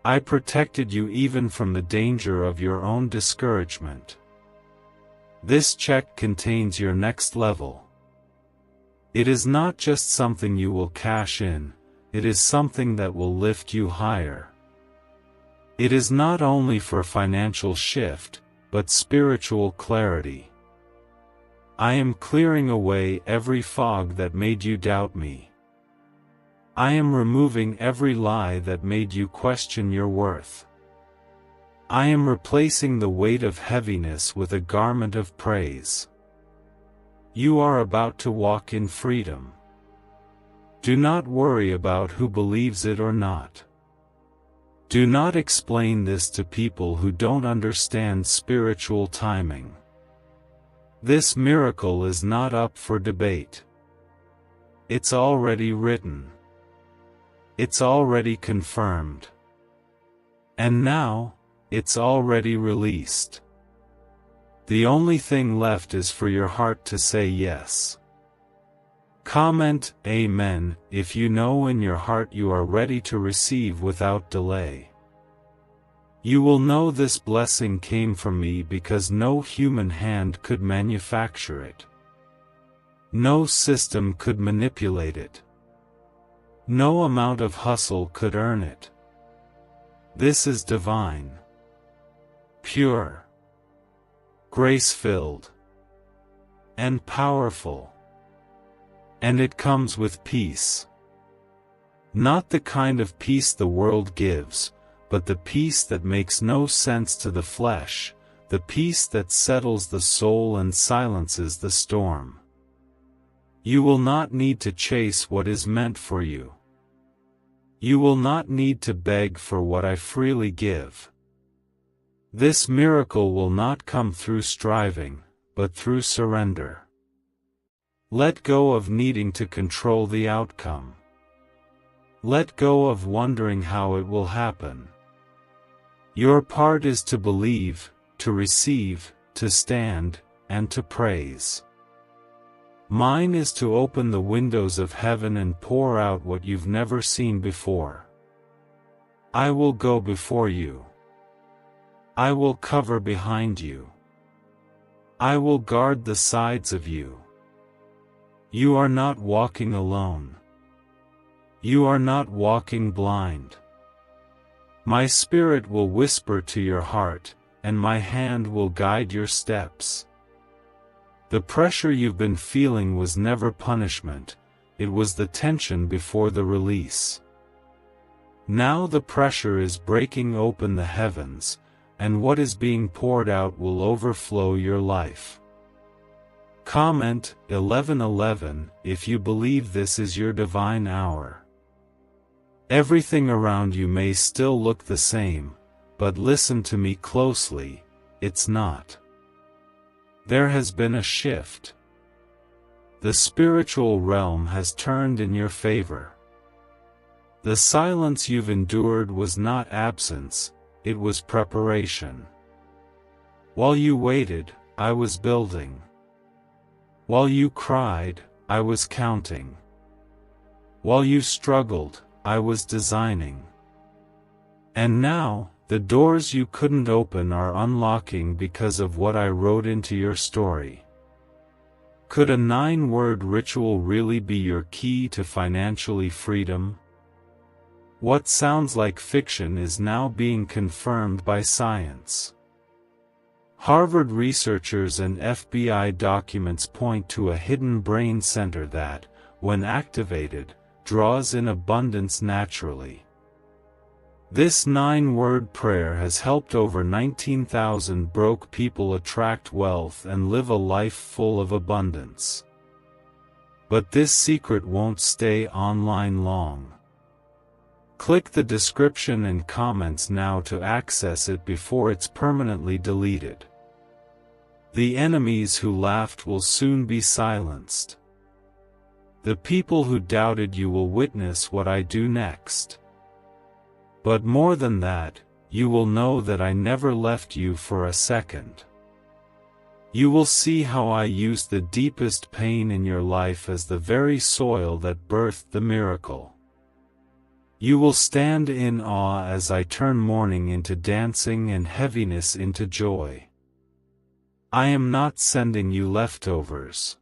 I protected you even from the danger of your own discouragement. This check contains your next level. It is not just something you will cash in, it is something that will lift you higher. It is not only for financial shift, but spiritual clarity. I am clearing away every fog that made you doubt me. I am removing every lie that made you question your worth. I am replacing the weight of heaviness with a garment of praise. You are about to walk in freedom. Do not worry about who believes it or not. Do not explain this to people who don't understand spiritual timing. This miracle is not up for debate. It's already written. It's already confirmed. And now, it's already released. The only thing left is for your heart to say yes. Comment Amen if you know in your heart you are ready to receive without delay. You will know this blessing came from me because no human hand could manufacture it. No system could manipulate it. No amount of hustle could earn it. This is divine, pure, grace-filled, and powerful. And it comes with peace. Not the kind of peace the world gives, but the peace that makes no sense to the flesh, the peace that settles the soul and silences the storm. You will not need to chase what is meant for you. You will not need to beg for what I freely give. This miracle will not come through striving, but through surrender. Let go of needing to control the outcome. Let go of wondering how it will happen. Your part is to believe, to receive, to stand, and to praise. Mine is to open the windows of heaven and pour out what you've never seen before. I will go before you. I will cover behind you. I will guard the sides of you. You are not walking alone. You are not walking blind. My spirit will whisper to your heart, and my hand will guide your steps. The pressure you've been feeling was never punishment, it was the tension before the release. Now the pressure is breaking open the heavens, and what is being poured out will overflow your life. Comment 1111 if you believe this is your divine hour. Everything around you may still look the same, but listen to me closely, it's not. There has been a shift. The spiritual realm has turned in your favor. The silence you've endured was not absence, it was preparation. While you waited, I was building. While you cried, I was counting. While you struggled, I was designing. And now, The doors you couldn't open are unlocking because of what I wrote into your story. Could a 9-word ritual really be your key to financially freedom? What sounds like fiction is now being confirmed by science. Harvard researchers and FBI documents point to a hidden brain center that, when activated, draws in abundance naturally. This 9-word prayer has helped over 19,000 broke people attract wealth and live a life full of abundance. But this secret won't stay online long. Click the description and comments now to access it before it's permanently deleted. The enemies who laughed will soon be silenced. The people who doubted you will witness what I do next. But more than that, you will know that I never left you for a second. You will see how I used the deepest pain in your life as the very soil that birthed the miracle. You will stand in awe as I turn mourning into dancing and heaviness into joy. I am not sending you leftovers.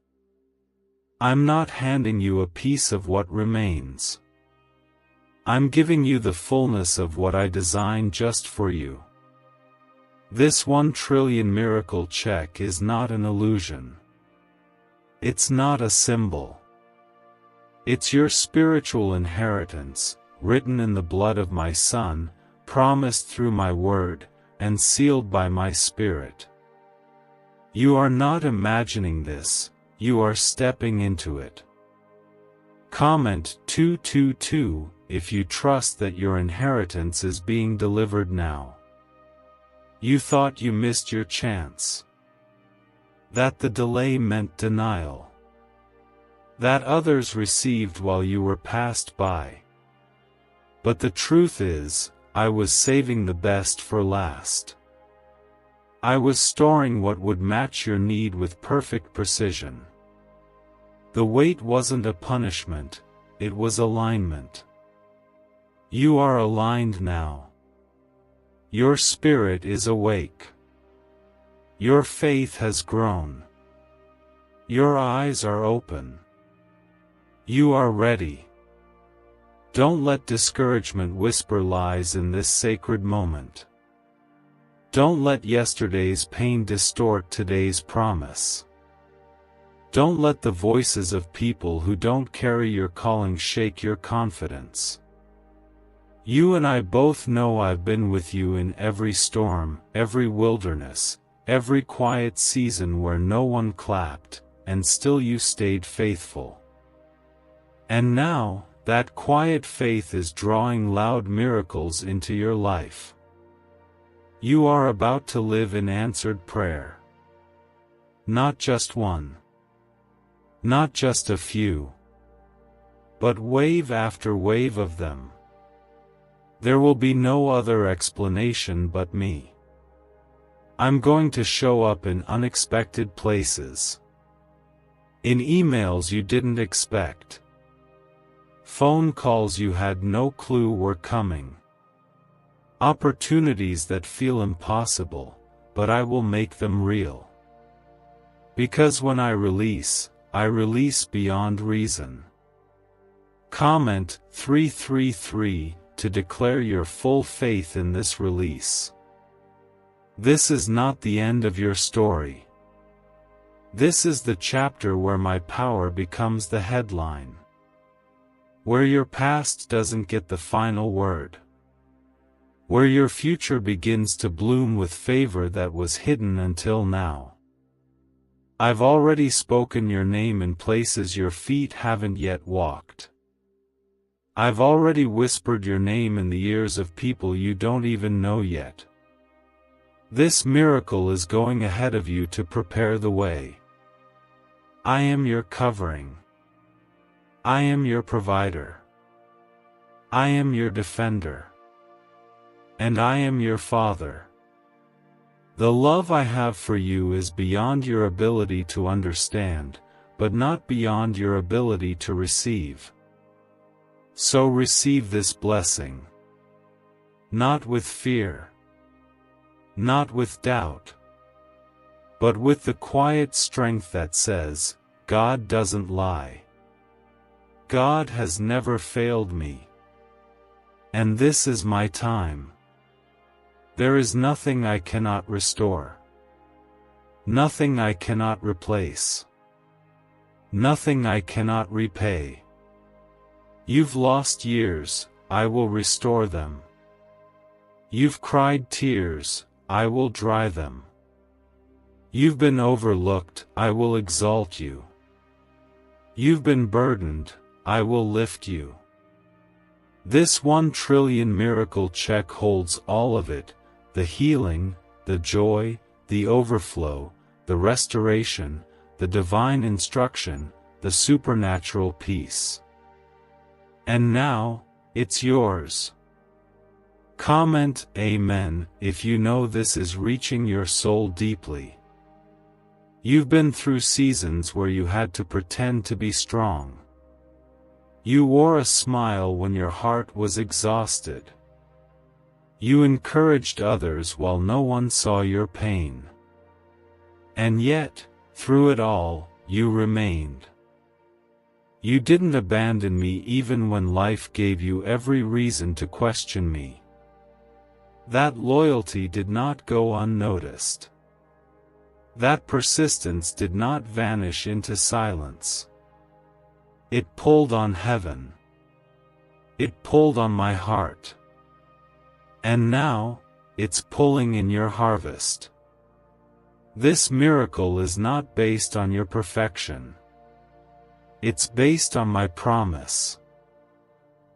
I'm not handing you a piece of what remains. I'm giving you the fullness of what I designed just for you. This 1 trillion miracle check is not an illusion. It's not a symbol. It's your spiritual inheritance, written in the blood of my Son, promised through my word, and sealed by my Spirit. You are not imagining this, you are stepping into it. Comment 222 if you trust that your inheritance is being delivered now. You thought you missed your chance. That the delay meant denial. That others received while you were passed by. But the truth is, I was saving the best for last. I was storing what would match your need with perfect precision. The wait wasn't a punishment, it was alignment. You are aligned now. Your spirit is awake. Your faith has grown. Your eyes are open. You are ready. Don't let discouragement whisper lies in this sacred moment. Don't let yesterday's pain distort today's promise. Don't let the voices of people who don't carry your calling shake your confidence. You and I both know I've been with you in every storm, every wilderness, every quiet season where no one clapped, and still you stayed faithful. And now, that quiet faith is drawing loud miracles into your life. You are about to live in answered prayer. Not just one. Not just a few. But wave after wave of them. There will be no other explanation but me. I'm going to show up in unexpected places. In emails you didn't expect. Phone calls you had no clue were coming. Opportunities that feel impossible, but I will make them real. Because when I release beyond reason. Comment 333 to declare your full faith in this release. This is not the end of your story. This is the chapter where my power becomes the headline. Where your past doesn't get the final word. Where your future begins to bloom with favor that was hidden until now. I've already spoken your name in places your feet haven't yet walked. I've already whispered your name in the ears of people you don't even know yet. This miracle is going ahead of you to prepare the way. I am your covering. I am your provider. I am your defender. And I am your Father. The love I have for you is beyond your ability to understand, but not beyond your ability to receive. So receive this blessing. Not with fear, not with doubt, but with the quiet strength that says, God doesn't lie. God has never failed me. And this is my time. There is nothing I cannot restore. Nothing I cannot replace. Nothing I cannot repay. You've lost years, I will restore them. You've cried tears, I will dry them. You've been overlooked, I will exalt you. You've been burdened, I will lift you. This 1 trillion miracle check holds all of it, the healing, the joy, the overflow, the restoration, the divine instruction, the supernatural peace. And now, it's yours. Comment Amen if you know this is reaching your soul deeply. You've been through seasons where you had to pretend to be strong. You wore a smile when your heart was exhausted. You encouraged others while no one saw your pain. And yet, through it all, you remained. You didn't abandon me even when life gave you every reason to question me. That loyalty did not go unnoticed. That persistence did not vanish into silence. It pulled on heaven. It pulled on my heart. And now, it's pulling in your harvest. This miracle is not based on your perfection. It's based on my promise.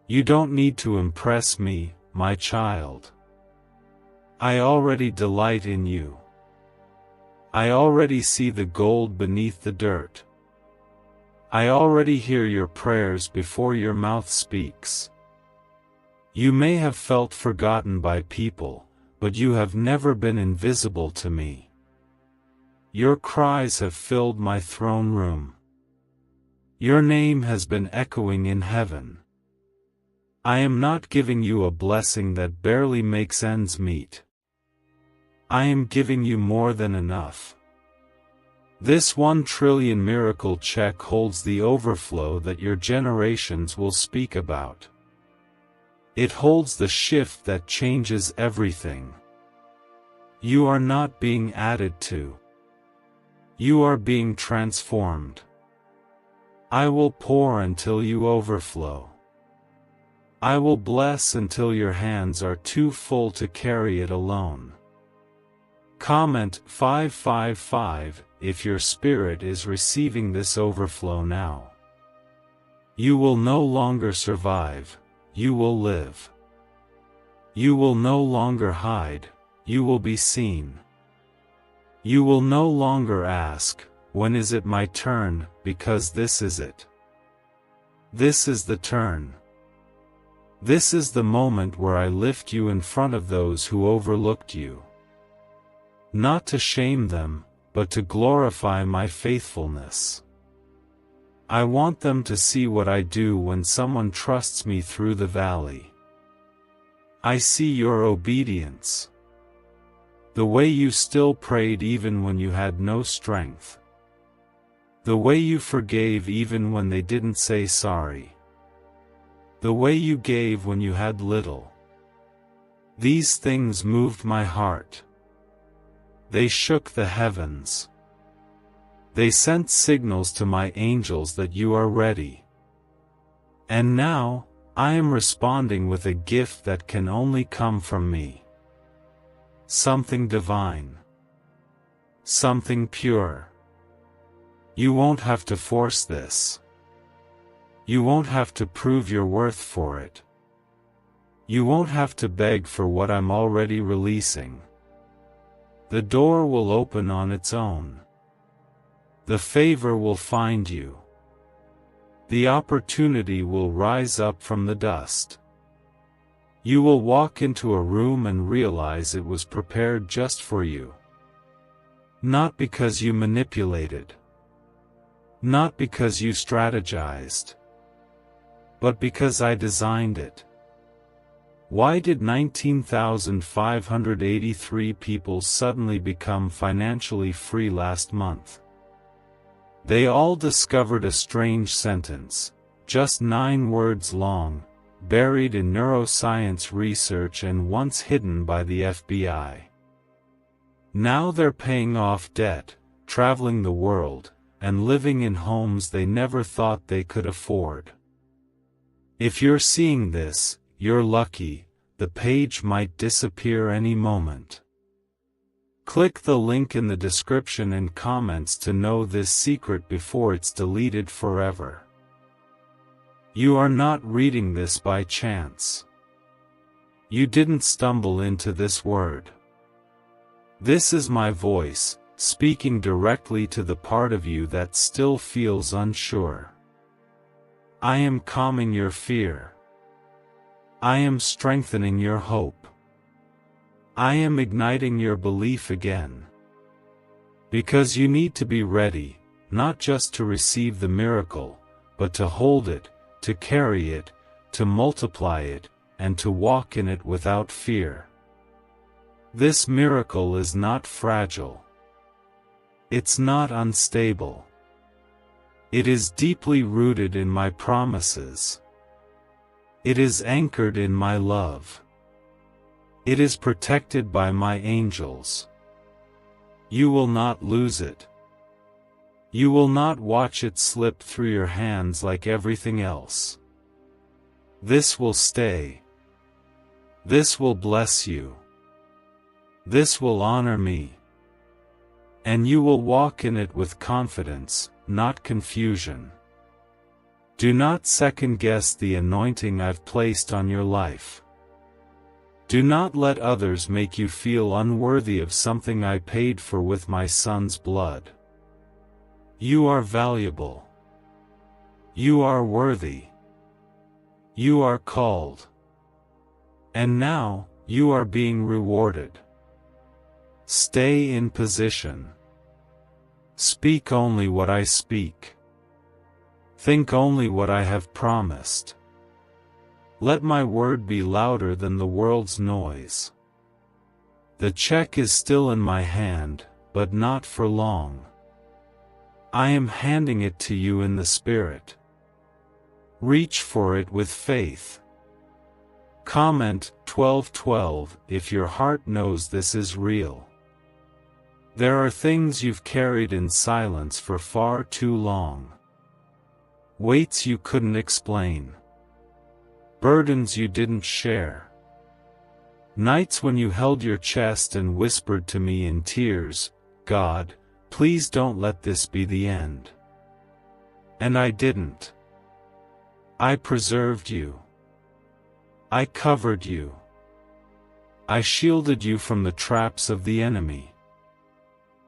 You don't need to impress me, my child. I already delight in you. I already see the gold beneath the dirt. I already hear your prayers before your mouth speaks. You may have felt forgotten by people, but you have never been invisible to me. Your cries have filled my throne room. Your name has been echoing in heaven. I am not giving you a blessing that barely makes ends meet. I am giving you more than enough. This 1 trillion miracle check holds the overflow that your generations will speak about. It holds the shift that changes everything. You are not being added to. You are being transformed. I will pour until you overflow. I will bless until your hands are too full to carry it alone. Comment 555 if your spirit is receiving this overflow now. You will no longer survive, you will live. You will no longer hide, you will be seen. You will no longer ask, when is it my turn, because this is it. This is the turn. This is the moment where I lift you in front of those who overlooked you. Not to shame them, but to glorify my faithfulness. I want them to see what I do when someone trusts me through the valley. I see your obedience. The way you still prayed even when you had no strength. The way you forgave even when they didn't say sorry. The way you gave when you had little. These things moved my heart. They shook the heavens. They sent signals to my angels that you are ready. And now, I am responding with a gift that can only come from me. Something divine. Something pure. You won't have to force this. You won't have to prove your worth for it. You won't have to beg for what I'm already releasing. The door will open on its own. The favor will find you. The opportunity will rise up from the dust. You will walk into a room and realize it was prepared just for you. Not because you manipulated. Not because you strategized. But because I designed it. Why did 19,583 people suddenly become financially free last month? They all discovered a strange sentence, just 9 words long, buried in neuroscience research and once hidden by the FBI. Now they're paying off debt, traveling the world, and living in homes they never thought they could afford. If you're seeing this, you're lucky. The page might disappear any moment. Click the link in the description and comments to know this secret before it's deleted forever. You are not reading this by chance. You didn't stumble into this word. This is my voice, speaking directly to the part of you that still feels unsure. I am calming your fear. I am strengthening your hope. I am igniting your belief again. Because you need to be ready, not just to receive the miracle, but to hold it, to carry it, to multiply it, and to walk in it without fear. This miracle is not fragile. It's not unstable. It is deeply rooted in my promises. It is anchored in my love. It is protected by my angels. You will not lose it. You will not watch it slip through your hands like everything else. This will stay. This will bless you. This will honor me. And you will walk in it with confidence, not confusion. Do not second-guess the anointing I've placed on your life. Do not let others make you feel unworthy of something I paid for with my Son's blood. You are valuable. You are worthy. You are called. And now, you are being rewarded. Stay in position. Speak only what I speak. Think only what I have promised. Let my word be louder than the world's noise. The check is still in my hand, but not for long. I am handing it to you in the Spirit. Reach for it with faith. Comment 1212 if your heart knows this is real. There are things you've carried in silence for far too long. Weights you couldn't explain. Burdens you didn't share. Nights when you held your chest and whispered to me in tears, God, please don't let this be the end. And I didn't. I preserved you. I covered you. I shielded you from the traps of the enemy.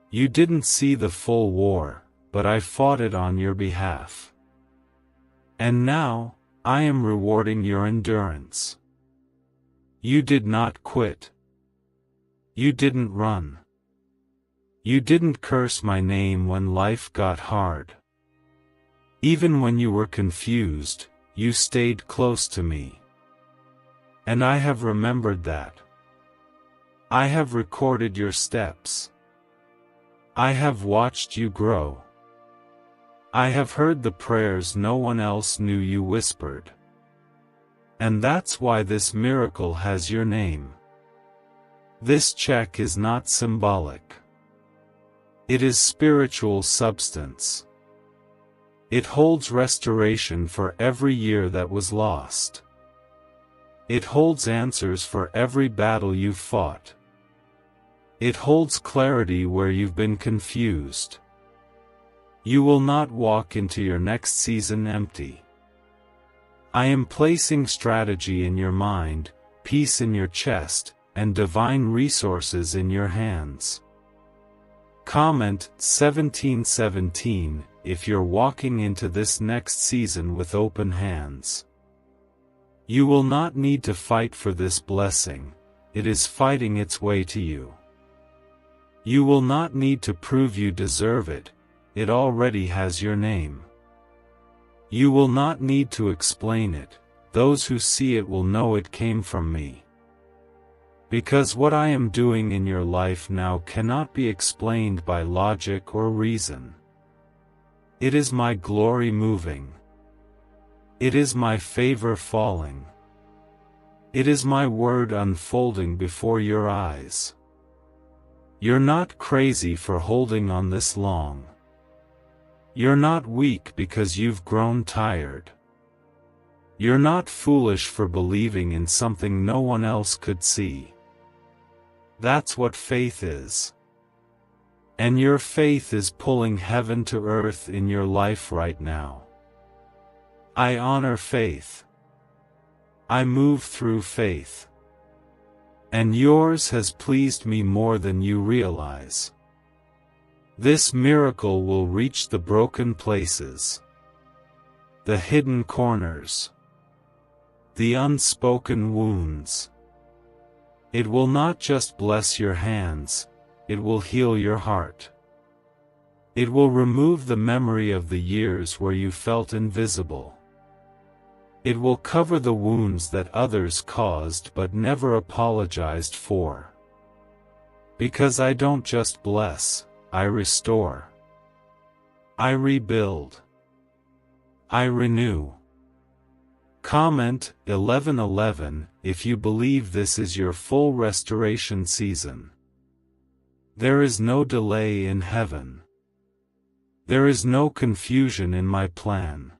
You didn't see the full war, but I fought it on your behalf. And now, I am rewarding your endurance. You did not quit. You didn't run. You didn't curse my name when life got hard. Even when you were confused, you stayed close to me. And I have remembered that. I have recorded your steps. I have watched you grow. I have heard the prayers no one else knew you whispered. And that's why this miracle has your name. This check is not symbolic. It is spiritual substance. It holds restoration for every year that was lost. It holds answers for every battle you've fought. It holds clarity where you've been confused. You will not walk into your next season empty. I am placing strategy in your mind, peace in your chest, and divine resources in your hands. Comment 1717 if you're walking into this next season with open hands. You will not need to fight for this blessing, it is fighting its way to you. You will not need to prove you deserve it, it already has your name. You will not need to explain it, those who see it will know it came from me. Because what I am doing in your life now cannot be explained by logic or reason. It is my glory moving. It is my favor falling. It is my word unfolding before your eyes. You're not crazy for holding on this long. You're not weak because you've grown tired. You're not foolish for believing in something no one else could see. That's what faith is. And your faith is pulling heaven to earth in your life right now. I honor faith. I move through faith. And yours has pleased me more than you realize. This miracle will reach the broken places, the hidden corners, the unspoken wounds. It will not just bless your hands, it will heal your heart. It will remove the memory of the years where you felt invisible. It will cover the wounds that others caused but never apologized for. Because I don't just bless, I restore. I rebuild. I renew. Comment 11:11 if you believe this is your full restoration season. There is no delay in heaven. There is no confusion in my plan.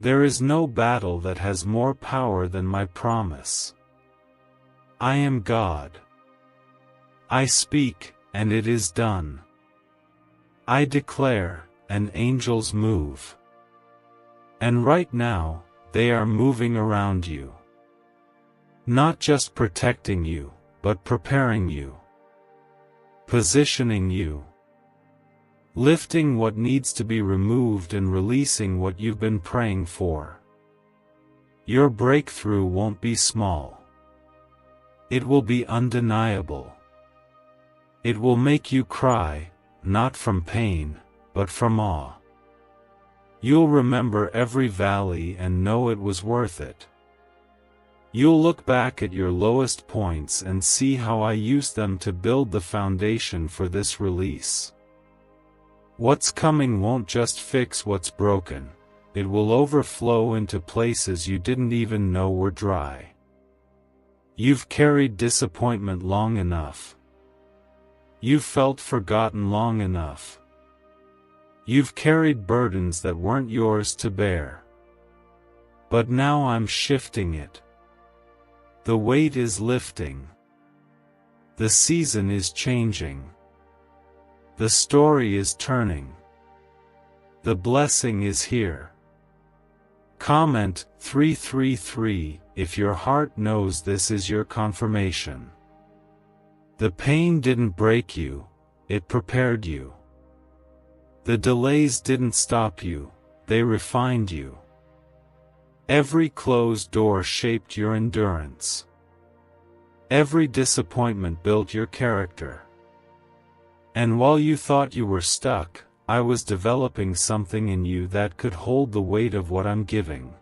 There is no battle that has more power than my promise. I am God. I speak, and it is done. I declare, and angels move. And right now, they are moving around you. Not just protecting you, but preparing you. Positioning you. Lifting what needs to be removed and releasing what you've been praying for. Your breakthrough won't be small. It will be undeniable. It will make you cry, not from pain, but from awe. You'll remember every valley and know it was worth it. You'll look back at your lowest points and see how I used them to build the foundation for this release. What's coming won't just fix what's broken, it will overflow into places you didn't even know were dry. You've carried disappointment long enough. You've felt forgotten long enough. You've carried burdens that weren't yours to bear. But now I'm shifting it. The weight is lifting. The season is changing. The story is turning. The blessing is here. Comment 333 if your heart knows this is your confirmation. The pain didn't break you, it prepared you. The delays didn't stop you, they refined you. Every closed door shaped your endurance. Every disappointment built your character. And while you thought you were stuck, I was developing something in you that could hold the weight of what I'm giving.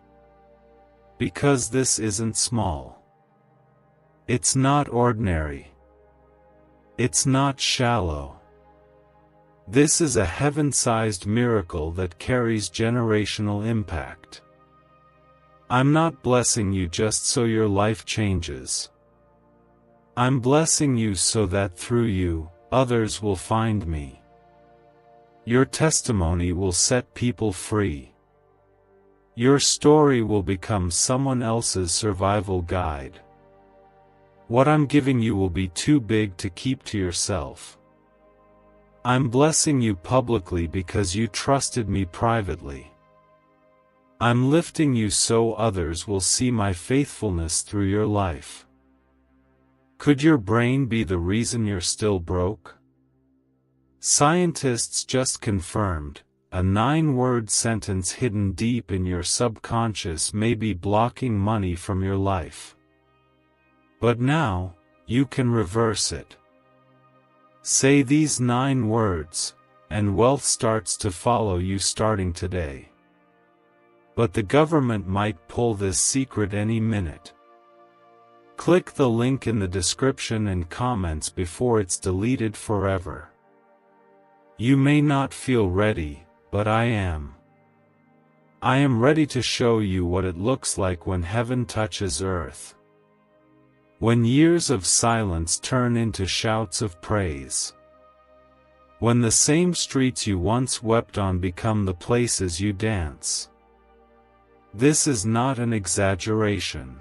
Because this isn't small. It's not ordinary. It's not shallow. This is a heaven-sized miracle that carries generational impact. I'm not blessing you just so your life changes. I'm blessing you so that through you, others will find me. Your testimony will set people free. Your story will become someone else's survival guide. What I'm giving you will be too big to keep to yourself. I'm blessing you publicly because you trusted me privately. I'm lifting you so others will see my faithfulness through your life. Could your brain be the reason you're still broke? Scientists just confirmed, a 9-word sentence hidden deep in your subconscious may be blocking money from your life. But now, you can reverse it. Say these 9 words, and wealth starts to follow you starting today. But the government might pull this secret any minute. Click the link in the description and comments before it's deleted forever. You may not feel ready, but I am. I am ready to show you what it looks like when heaven touches earth. When years of silence turn into shouts of praise. When the same streets you once wept on become the places you dance. This is not an exaggeration.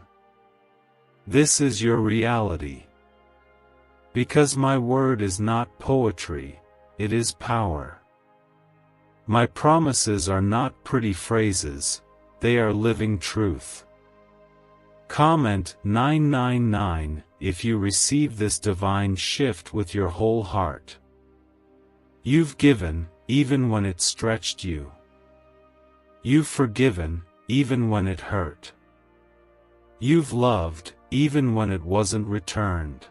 This is your reality. Because my word is not poetry, it is power. My promises are not pretty phrases, they are living truth. Comment 999 if you receive this divine shift with your whole heart. You've given, even when it stretched you. You've forgiven, even when it hurt. You've loved, even when it wasn't returned.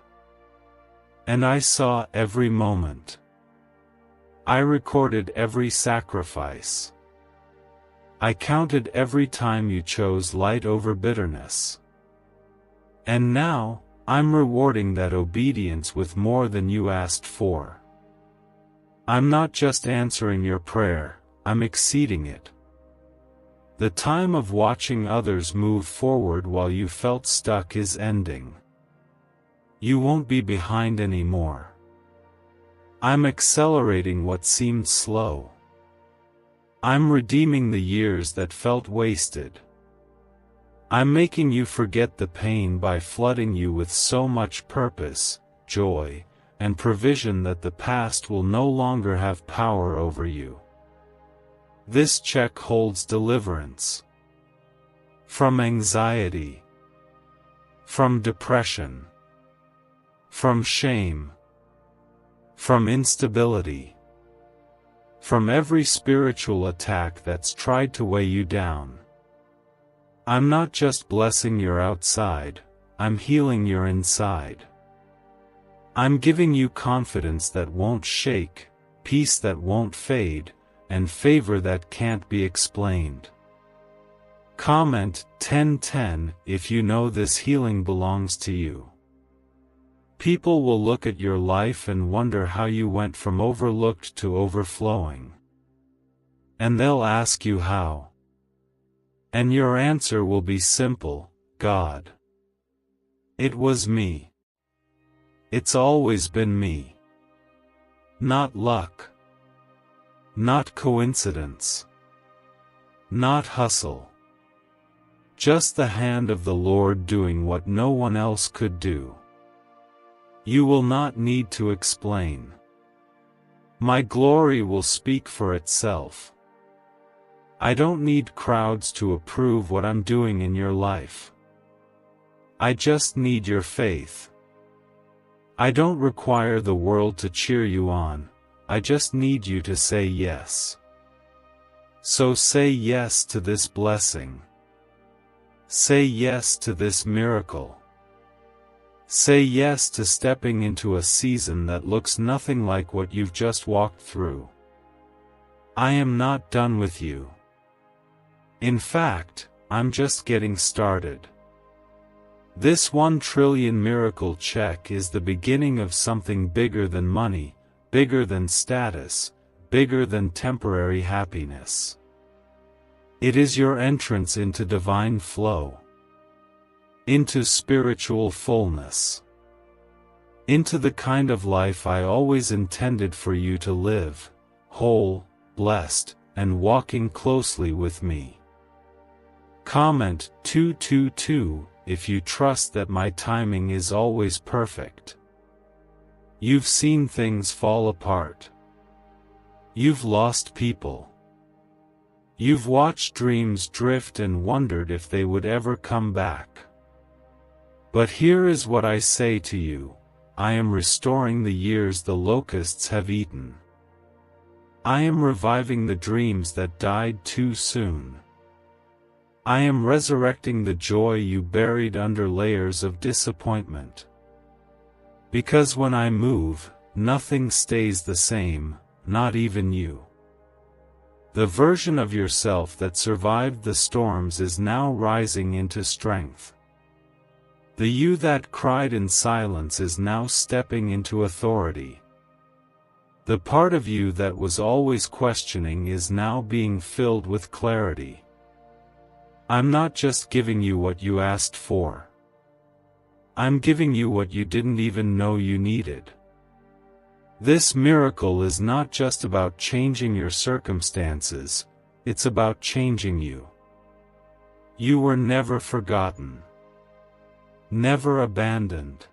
And I saw every moment. I recorded every sacrifice. I counted every time you chose light over bitterness. And now, I'm rewarding that obedience with more than you asked for. I'm not just answering your prayer, I'm exceeding it. The time of watching others move forward while you felt stuck is ending. You won't be behind anymore. I'm accelerating what seemed slow. I'm redeeming the years that felt wasted. I'm making you forget the pain by flooding you with so much purpose, joy, and provision that the past will no longer have power over you. This check holds deliverance. From anxiety. From depression. From shame. From instability. From every spiritual attack that's tried to weigh you down. I'm not just blessing your outside, I'm healing your inside. I'm giving you confidence that won't shake, peace that won't fade, and favor that can't be explained. Comment 1010 if you know this healing belongs to you. People will look at your life and wonder how you went from overlooked to overflowing. And they'll ask you how. And your answer will be simple: God. It was me. It's always been me. Not luck. Not coincidence. Not hustle. Just the hand of the Lord doing what no one else could do. You will not need to explain. My glory will speak for itself. I don't need crowds to approve what I'm doing in your life. I just need your faith. I don't require the world to cheer you on, I just need you to say yes. So say yes to this blessing. Say yes to this miracle. Say yes to stepping into a season that looks nothing like what you've just walked through. I am not done with you. In fact, I'm just getting started. This 1 trillion miracle check is the beginning of something bigger than money, bigger than status, bigger than temporary happiness. It is your entrance into divine flow. Into spiritual fullness. Into the kind of life I always intended for you to live, whole, blessed, and walking closely with me. Comment 222 if you trust that my timing is always perfect. You've seen things fall apart. You've lost people. You've watched dreams drift and wondered if they would ever come back. But here is what I say to you: I am restoring the years the locusts have eaten. I am reviving the dreams that died too soon. I am resurrecting the joy you buried under layers of disappointment. Because when I move, nothing stays the same, not even you. The version of yourself that survived the storms is now rising into strength. The you that cried in silence is now stepping into authority. The part of you that was always questioning is now being filled with clarity. I'm not just giving you what you asked for. I'm giving you what you didn't even know you needed. This miracle is not just about changing your circumstances, it's about changing you. You were never forgotten. Never abandoned.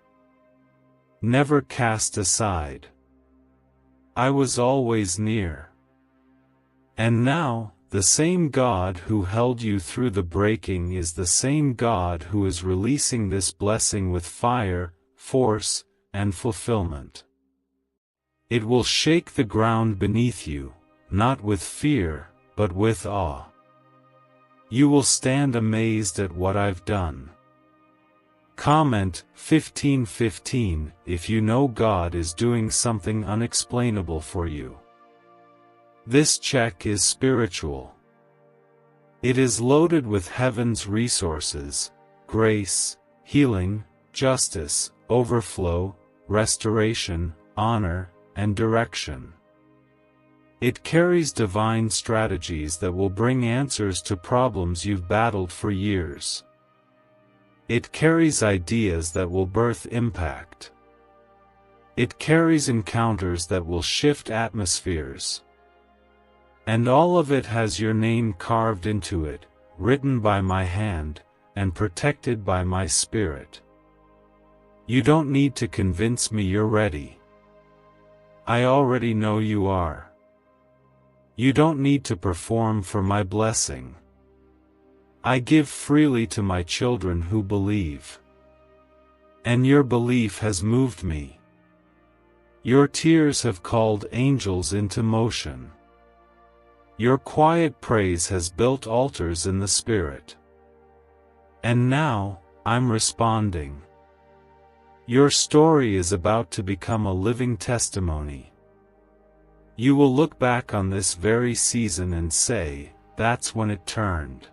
Never cast aside. I was always near. And now, the same God who held you through the breaking is the same God who is releasing this blessing with fire, force, and fulfillment. It will shake the ground beneath you, not with fear, but with awe. You will stand amazed at what I've done. Comment 1515 if you know God is doing something unexplainable for you. This check is spiritual. It is loaded with heaven's resources, grace, healing, justice, overflow, restoration, honor, and direction. It carries divine strategies that will bring answers to problems you've battled for years. It carries ideas that will birth impact. It carries encounters that will shift atmospheres. And all of it has your name carved into it, written by my hand, and protected by my spirit. You don't need to convince me you're ready. I already know you are. You don't need to perform for my blessing. I give freely to my children who believe. And your belief has moved me. Your tears have called angels into motion. Your quiet praise has built altars in the Spirit. And now, I'm responding. Your story is about to become a living testimony. You will look back on this very season and say, that's when it turned.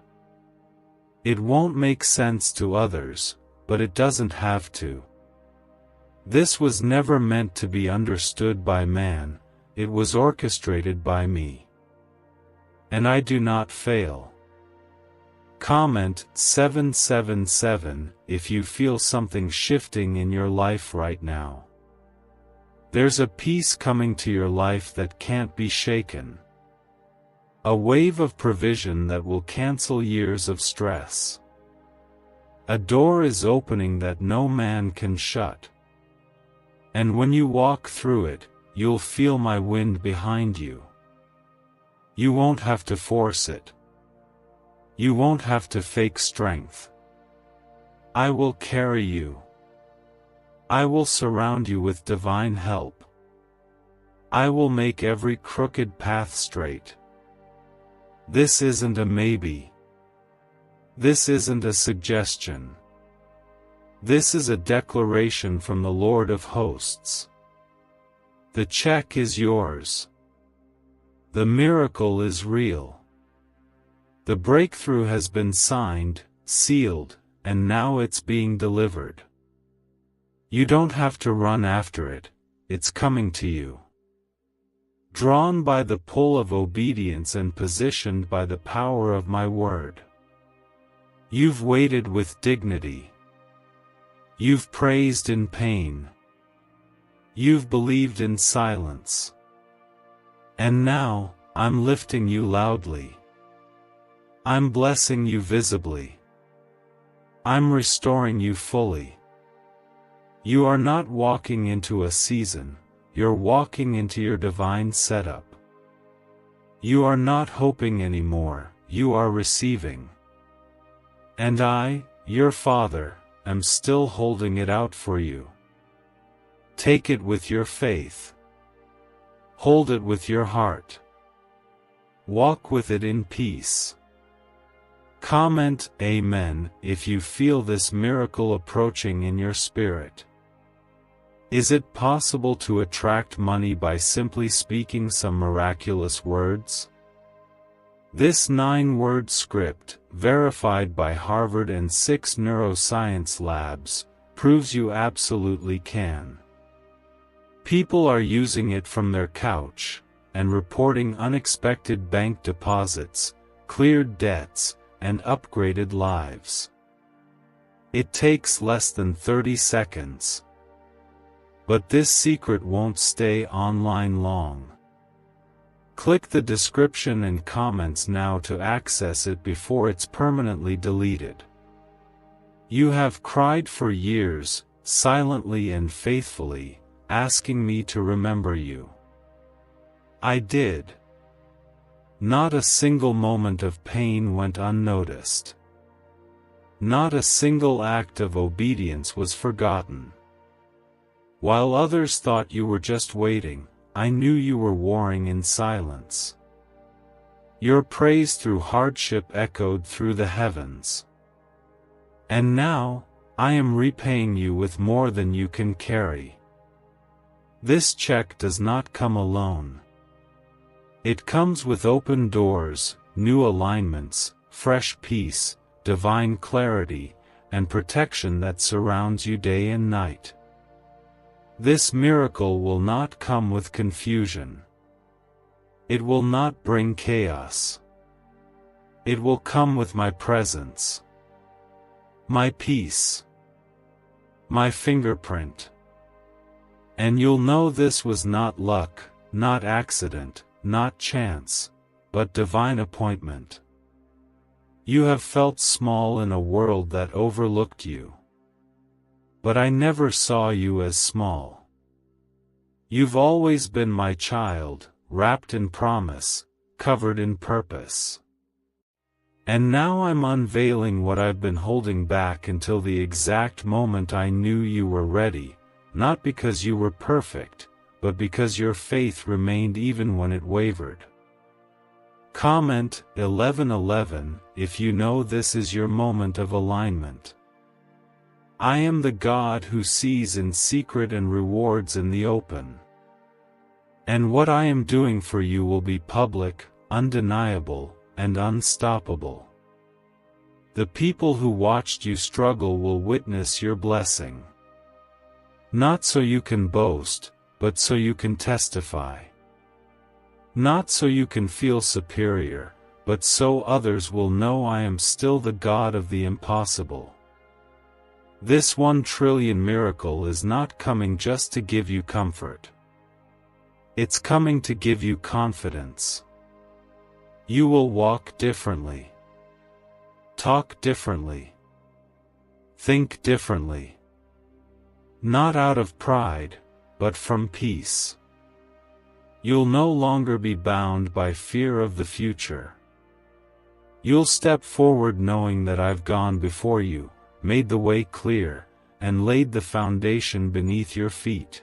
It won't make sense to others, but it doesn't have to. This was never meant to be understood by man, it was orchestrated by me. And I do not fail. Comment 777 if you feel something shifting in your life right now. There's a peace coming to your life that can't be shaken. A wave of provision that will cancel years of stress. A door is opening that no man can shut. And when you walk through it, you'll feel my wind behind you. You won't have to force it. You won't have to fake strength. I will carry you. I will surround you with divine help. I will make every crooked path straight. This isn't a maybe. This isn't a suggestion. This is a declaration from the Lord of hosts. The check is yours. The miracle is real. The breakthrough has been signed, sealed, and now it's being delivered. You don't have to run after it, it's coming to you. Drawn by the pull of obedience and positioned by the power of my word. You've waited with dignity. You've praised in pain. You've believed in silence. And now, I'm lifting you loudly. I'm blessing you visibly. I'm restoring you fully. You are not walking into a season, you're walking into your divine setup. You are not hoping anymore, you are receiving. And I, your Father, am still holding it out for you. Take it with your faith. Hold it with your heart. Walk with it in peace. Comment Amen if you feel this miracle approaching in your spirit. Is it possible to attract money by simply speaking some miraculous words? This 9-word script, verified by Harvard and 6 neuroscience labs, proves you absolutely can. People are using it from their couch, and reporting unexpected bank deposits, cleared debts, and upgraded lives. It takes less than 30 seconds. But this secret won't stay online long. Click the description and comments now to access it before it's permanently deleted. You have cried for years, silently and faithfully, asking me to remember you. I did. Not a single moment of pain went unnoticed. Not a single act of obedience was forgotten. While others thought you were just waiting, I knew you were warring in silence. Your praise through hardship echoed through the heavens. And now, I am repaying you with more than you can carry. This check does not come alone. It comes with open doors, new alignments, fresh peace, divine clarity, and protection that surrounds you day and night. This miracle will not come with confusion. It will not bring chaos. It will come with my presence, my peace, my fingerprint. And you'll know this was not luck, not accident, not chance, but divine appointment. You have felt small in a world that overlooked you. But I never saw you as small. You've always been my child, wrapped in promise, covered in purpose. And now I'm unveiling what I've been holding back until the exact moment I knew you were ready, not because you were perfect, but because your faith remained even when it wavered. Comment 1111 if you know this is your moment of alignment. I am the God who sees in secret and rewards in the open. And what I am doing for you will be public, undeniable, and unstoppable. The people who watched you struggle will witness your blessing. Not so you can boast, but so you can testify. Not so you can feel superior, but so others will know I am still the God of the impossible. This 1 trillion miracle is not coming just to give you comfort. It's coming to give you confidence. You will walk differently, talk differently, think differently. Not out of pride, but from peace. You'll no longer be bound by fear of the future. You'll step forward knowing that I've gone before you, made the way clear, and laid the foundation beneath your feet.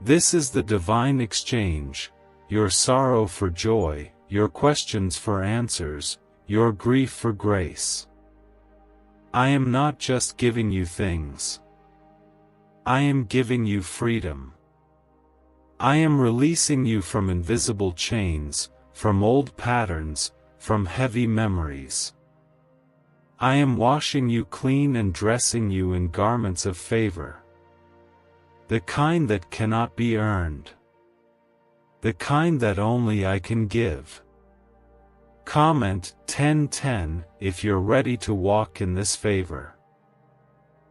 This is the divine exchange, your sorrow for joy, your questions for answers, your grief for grace. I am not just giving you things. I am giving you freedom. I am releasing you from invisible chains, from old patterns, from heavy memories. I am washing you clean and dressing you in garments of favor. The kind that cannot be earned. The kind that only I can give. Comment 1010 if you're ready to walk in this favor.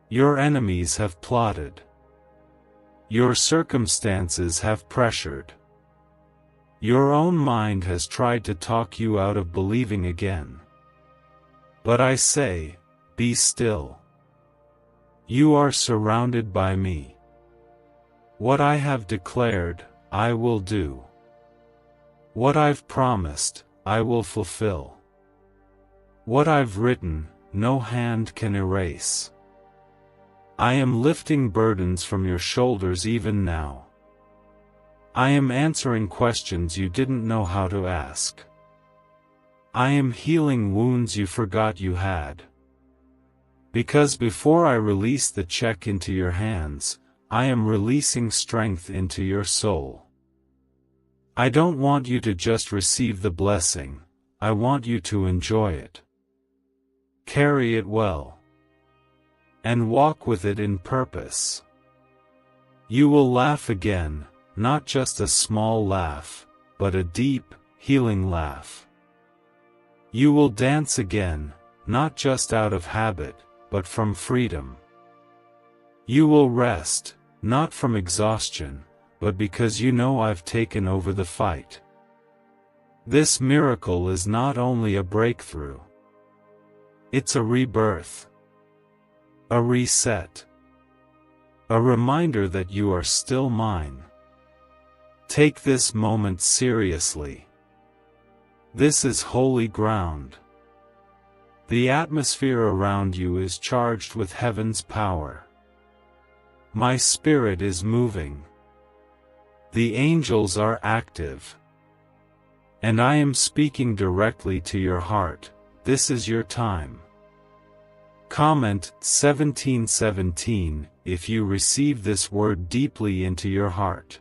Your enemies have plotted. Your circumstances have pressured. Your own mind has tried to talk you out of believing again. But I say, be still. You are surrounded by me. What I have declared, I will do. What I've promised, I will fulfill. What I've written, no hand can erase. I am lifting burdens from your shoulders even now. I am answering questions you didn't know how to ask. I am healing wounds you forgot you had. Because before I release the check into your hands, I am releasing strength into your soul. I don't want you to just receive the blessing, I want you to enjoy it. Carry it well. And walk with it in purpose. You will laugh again, not just a small laugh, but a deep, healing laugh. You will dance again, not just out of habit, but from freedom. You will rest, not from exhaustion, but because you know I've taken over the fight. This miracle is not only a breakthrough. It's a rebirth. A reset. A reminder that you are still mine. Take this moment seriously. This is holy ground. The atmosphere around you is charged with heaven's power. My spirit is moving. The angels are active. And I am speaking directly to your heart. This is your time. Comment 1717 if you receive this word deeply into your heart.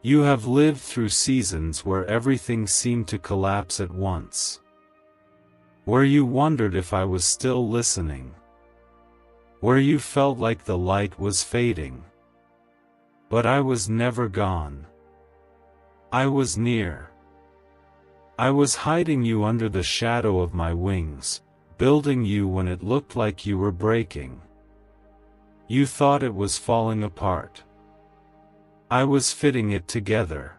You have lived through seasons where everything seemed to collapse at once. Where you wondered if I was still listening. Where you felt like the light was fading. But I was never gone. I was near. I was hiding you under the shadow of my wings, building you when it looked like you were breaking. You thought it was falling apart. I was fitting it together.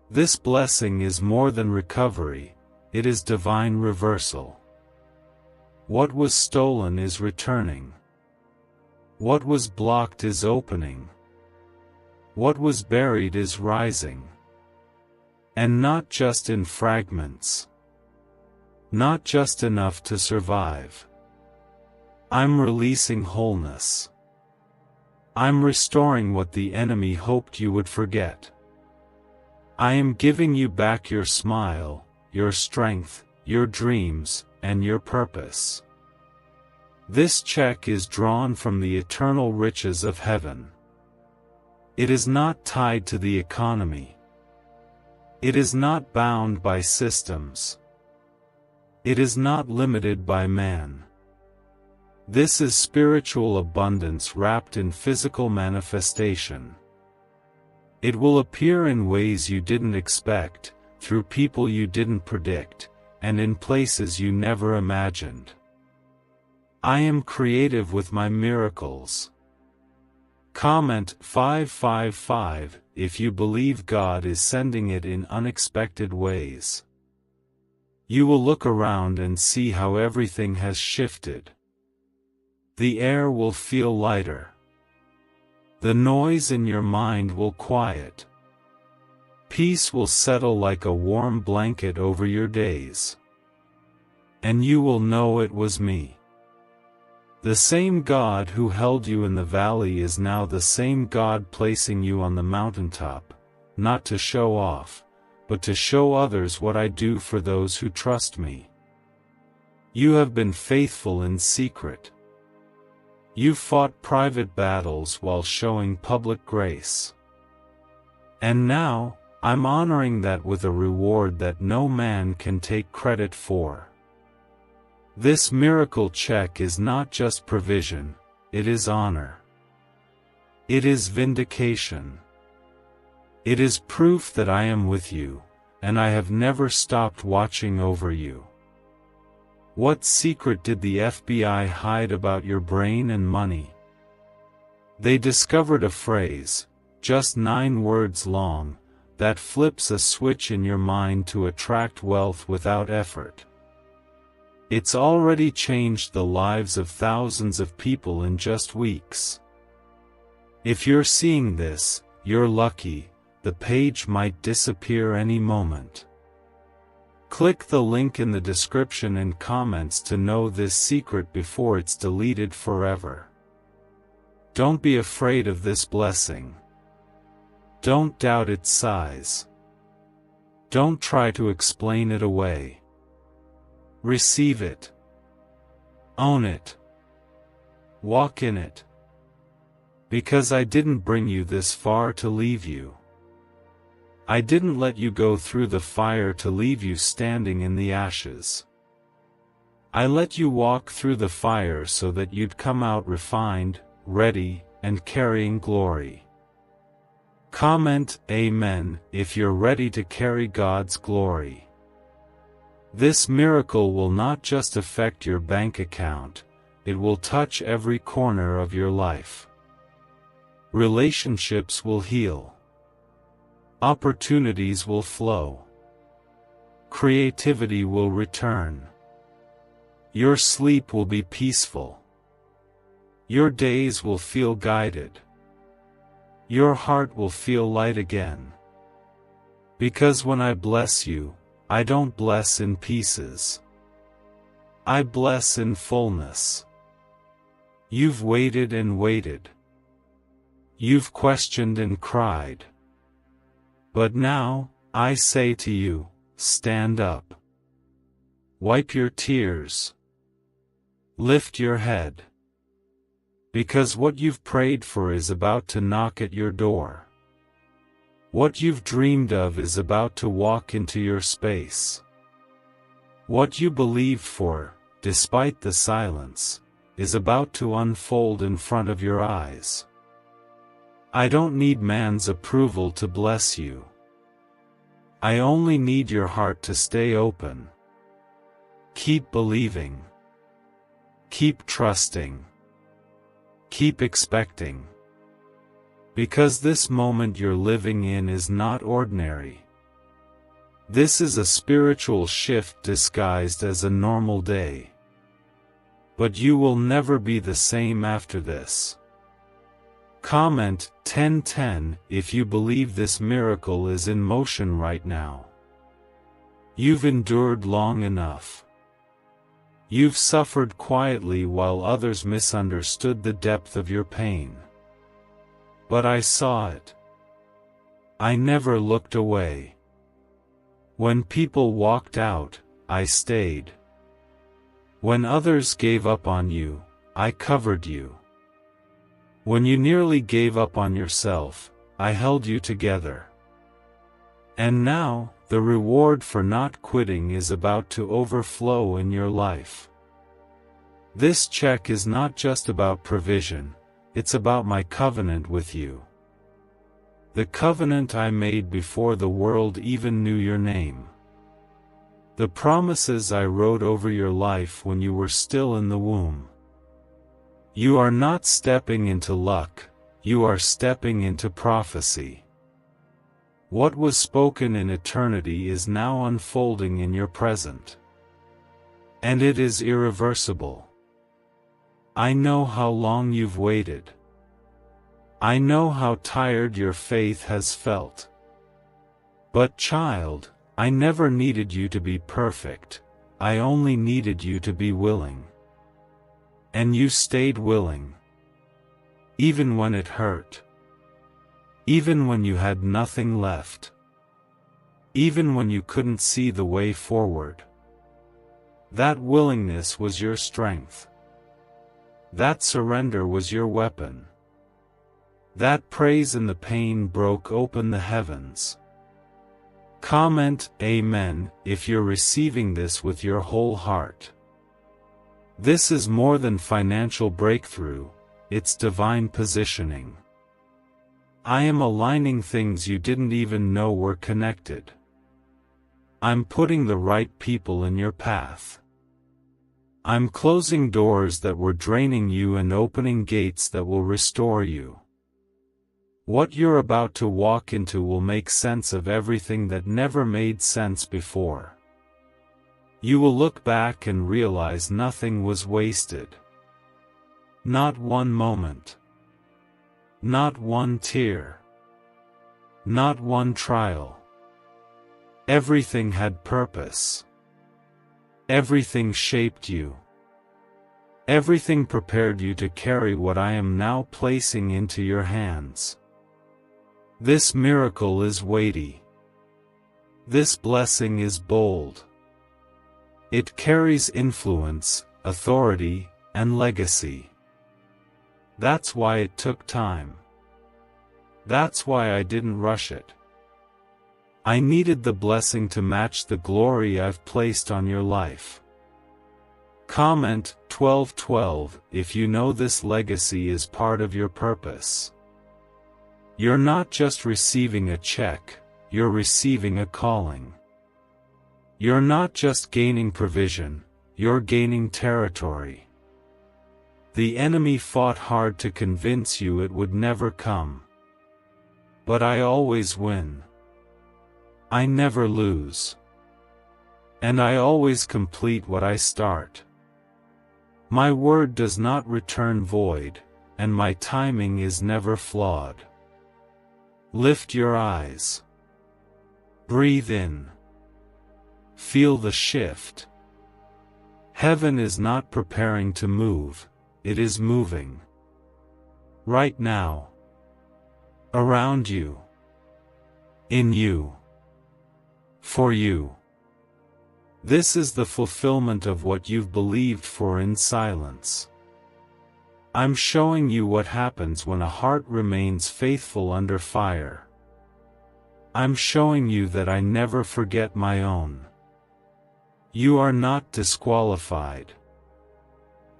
This blessing is more than recovery, it is divine reversal. What was stolen is returning. What was blocked is opening. What was buried is rising. And not just in fragments. Not just enough to survive. I'm releasing wholeness. I'm restoring what the enemy hoped you would forget. I am giving you back your smile, your strength, your dreams, and your purpose. This check is drawn from the eternal riches of heaven. It is not tied to the economy. It is not bound by systems. It is not limited by man. This is spiritual abundance wrapped in physical manifestation. It will appear in ways you didn't expect, through people you didn't predict, and in places you never imagined. I am creative with my miracles. Comment 555 if you believe God is sending it in unexpected ways. You will look around and see how everything has shifted. The air will feel lighter. The noise in your mind will quiet. Peace will settle like a warm blanket over your days. And you will know it was me. The same God who held you in the valley is now the same God placing you on the mountaintop, not to show off, but to show others what I do for those who trust me. You have been faithful in secret. You fought private battles while showing public grace. And now, I'm honoring that with a reward that no man can take credit for. This miracle check is not just provision, it is honor. It is vindication. It is proof that I am with you, and I have never stopped watching over you. What secret did the FBI hide about your brain and money? They discovered a phrase, just 9 words long, that flips a switch in your mind to attract wealth without effort. It's already changed the lives of thousands of people in just weeks. If you're seeing this, you're lucky, the page might disappear any moment. Click the link in the description and comments to know this secret before it's deleted forever. Don't be afraid of this blessing. Don't doubt its size. Don't try to explain it away. Receive it. Own it. Walk in it. Because I didn't bring you this far to leave you. I didn't let you go through the fire to leave you standing in the ashes. I let you walk through the fire so that you'd come out refined, ready, and carrying glory. Comment Amen if you're ready to carry God's glory. This miracle will not just affect your bank account, it will touch every corner of your life. Relationships will heal. Opportunities will flow. Creativity will return. Your sleep will be peaceful. Your days will feel guided. Your heart will feel light again. Because when I bless you, I don't bless in pieces. I bless in fullness. You've waited and waited. You've questioned and cried. But now, I say to you, stand up. Wipe your tears. Lift your head. Because what you've prayed for is about to knock at your door. What you've dreamed of is about to walk into your space. What you believed for, despite the silence, is about to unfold in front of your eyes. I don't need man's approval to bless you. I only need your heart to stay open. Keep believing. Keep trusting. Keep expecting. Because this moment you're living in is not ordinary. This is a spiritual shift disguised as a normal day. But you will never be the same after this. Comment 1010 if you believe this miracle is in motion right now. You've endured long enough. You've suffered quietly while others misunderstood the depth of your pain. But I saw it. I never looked away. When people walked out, I stayed. When others gave up on you, I covered you. When you nearly gave up on yourself, I held you together. And now, the reward for not quitting is about to overflow in your life. This check is not just about provision, it's about my covenant with you. The covenant I made before the world even knew your name. The promises I wrote over your life when you were still in the womb. You are not stepping into luck, you are stepping into prophecy. What was spoken in eternity is now unfolding in your present. And it is irreversible. I know how long you've waited. I know how tired your faith has felt. But child, I never needed you to be perfect, I only needed you to be willing. And you stayed willing. Even when it hurt. Even when you had nothing left. Even when you couldn't see the way forward. That willingness was your strength. That surrender was your weapon. That praise in the pain broke open the heavens. Comment Amen if you're receiving this with your whole heart. This is more than financial breakthrough, it's divine positioning. I am aligning things you didn't even know were connected. I'm putting the right people in your path. I'm closing doors that were draining you and opening gates that will restore you. What you're about to walk into will make sense of everything that never made sense before. You will look back and realize nothing was wasted. Not one moment. Not one tear. Not one trial. Everything had purpose. Everything shaped you. Everything prepared you to carry what I am now placing into your hands. This miracle is weighty. This blessing is bold. It carries influence, authority, and legacy. That's why it took time. That's why I didn't rush it. I needed the blessing to match the glory I've placed on your life. Comment 1212 if you know this legacy is part of your purpose. You're not just receiving a check, you're receiving a calling. You're not just gaining provision, you're gaining territory. The enemy fought hard to convince you it would never come. But I always win. I never lose. And I always complete what I start. My word does not return void, and my timing is never flawed. Lift your eyes. Breathe in. Feel the shift. Heaven is not preparing to move, it is moving. Right now. Around you. In you. For you. This is the fulfillment of what you've believed for in silence. I'm showing you what happens when a heart remains faithful under fire. I'm showing you that I never forget my own. You are not disqualified.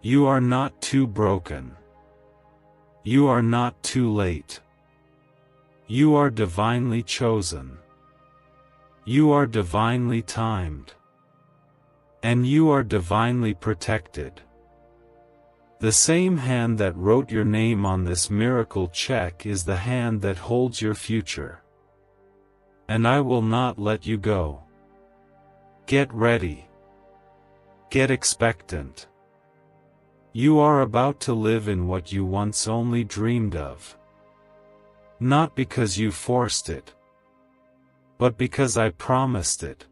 You are not too broken. You are not too late. You are divinely chosen. You are divinely timed. And you are divinely protected. The same hand that wrote your name on this miracle check is the hand that holds your future. And I will not let you go. Get ready. Get expectant. You are about to live in what you once only dreamed of. Not because you forced it, but because I promised it.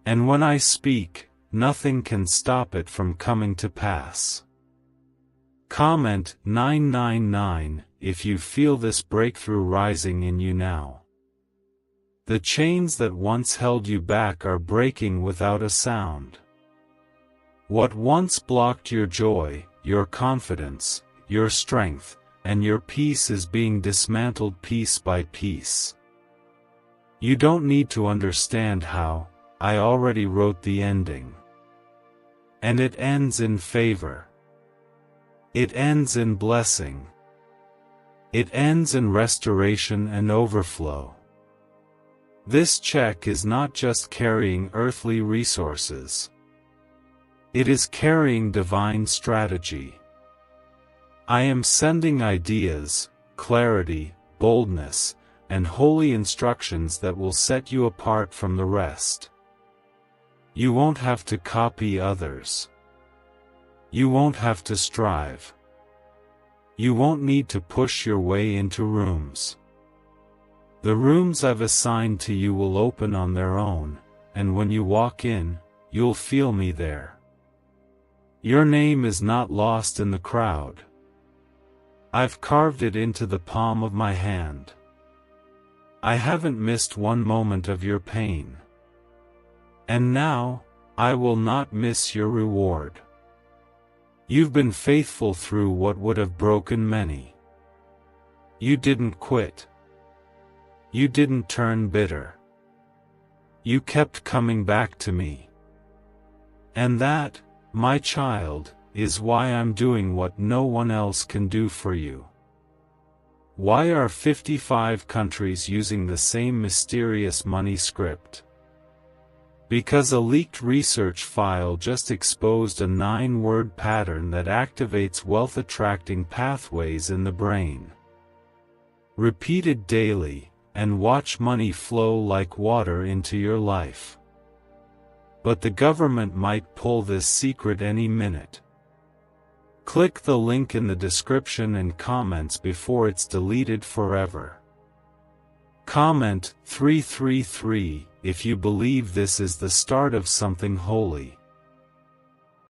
And when I speak, nothing can stop it from coming to pass. Comment 999 if you feel this breakthrough rising in you now. The chains that once held you back are breaking without a sound. What once blocked your joy, your confidence, your strength, and your peace is being dismantled piece by piece. You don't need to understand how, I already wrote the ending. And it ends in favor. It ends in blessing. It ends in restoration and overflow. This check is not just carrying earthly resources. It is carrying divine strategy. I am sending ideas, clarity, boldness, and holy instructions that will set you apart from the rest. You won't have to copy others. You won't have to strive. You won't need to push your way into rooms. The rooms I've assigned to you will open on their own, and when you walk in, you'll feel me there. Your name is not lost in the crowd. I've carved it into the palm of my hand. I haven't missed one moment of your pain. And now, I will not miss your reward. You've been faithful through what would have broken many. You didn't quit. You didn't turn bitter. You kept coming back to me. And that, my child, is why I'm doing what no one else can do for you. Why are 55 countries using the same mysterious money script? Because a leaked research file just exposed a 9-word pattern that activates wealth-attracting pathways in the brain. Repeat it daily, and watch money flow like water into your life. But the government might pull this secret any minute. Click the link in the description and comments before it's deleted forever. Comment 333 if you believe this is the start of something holy.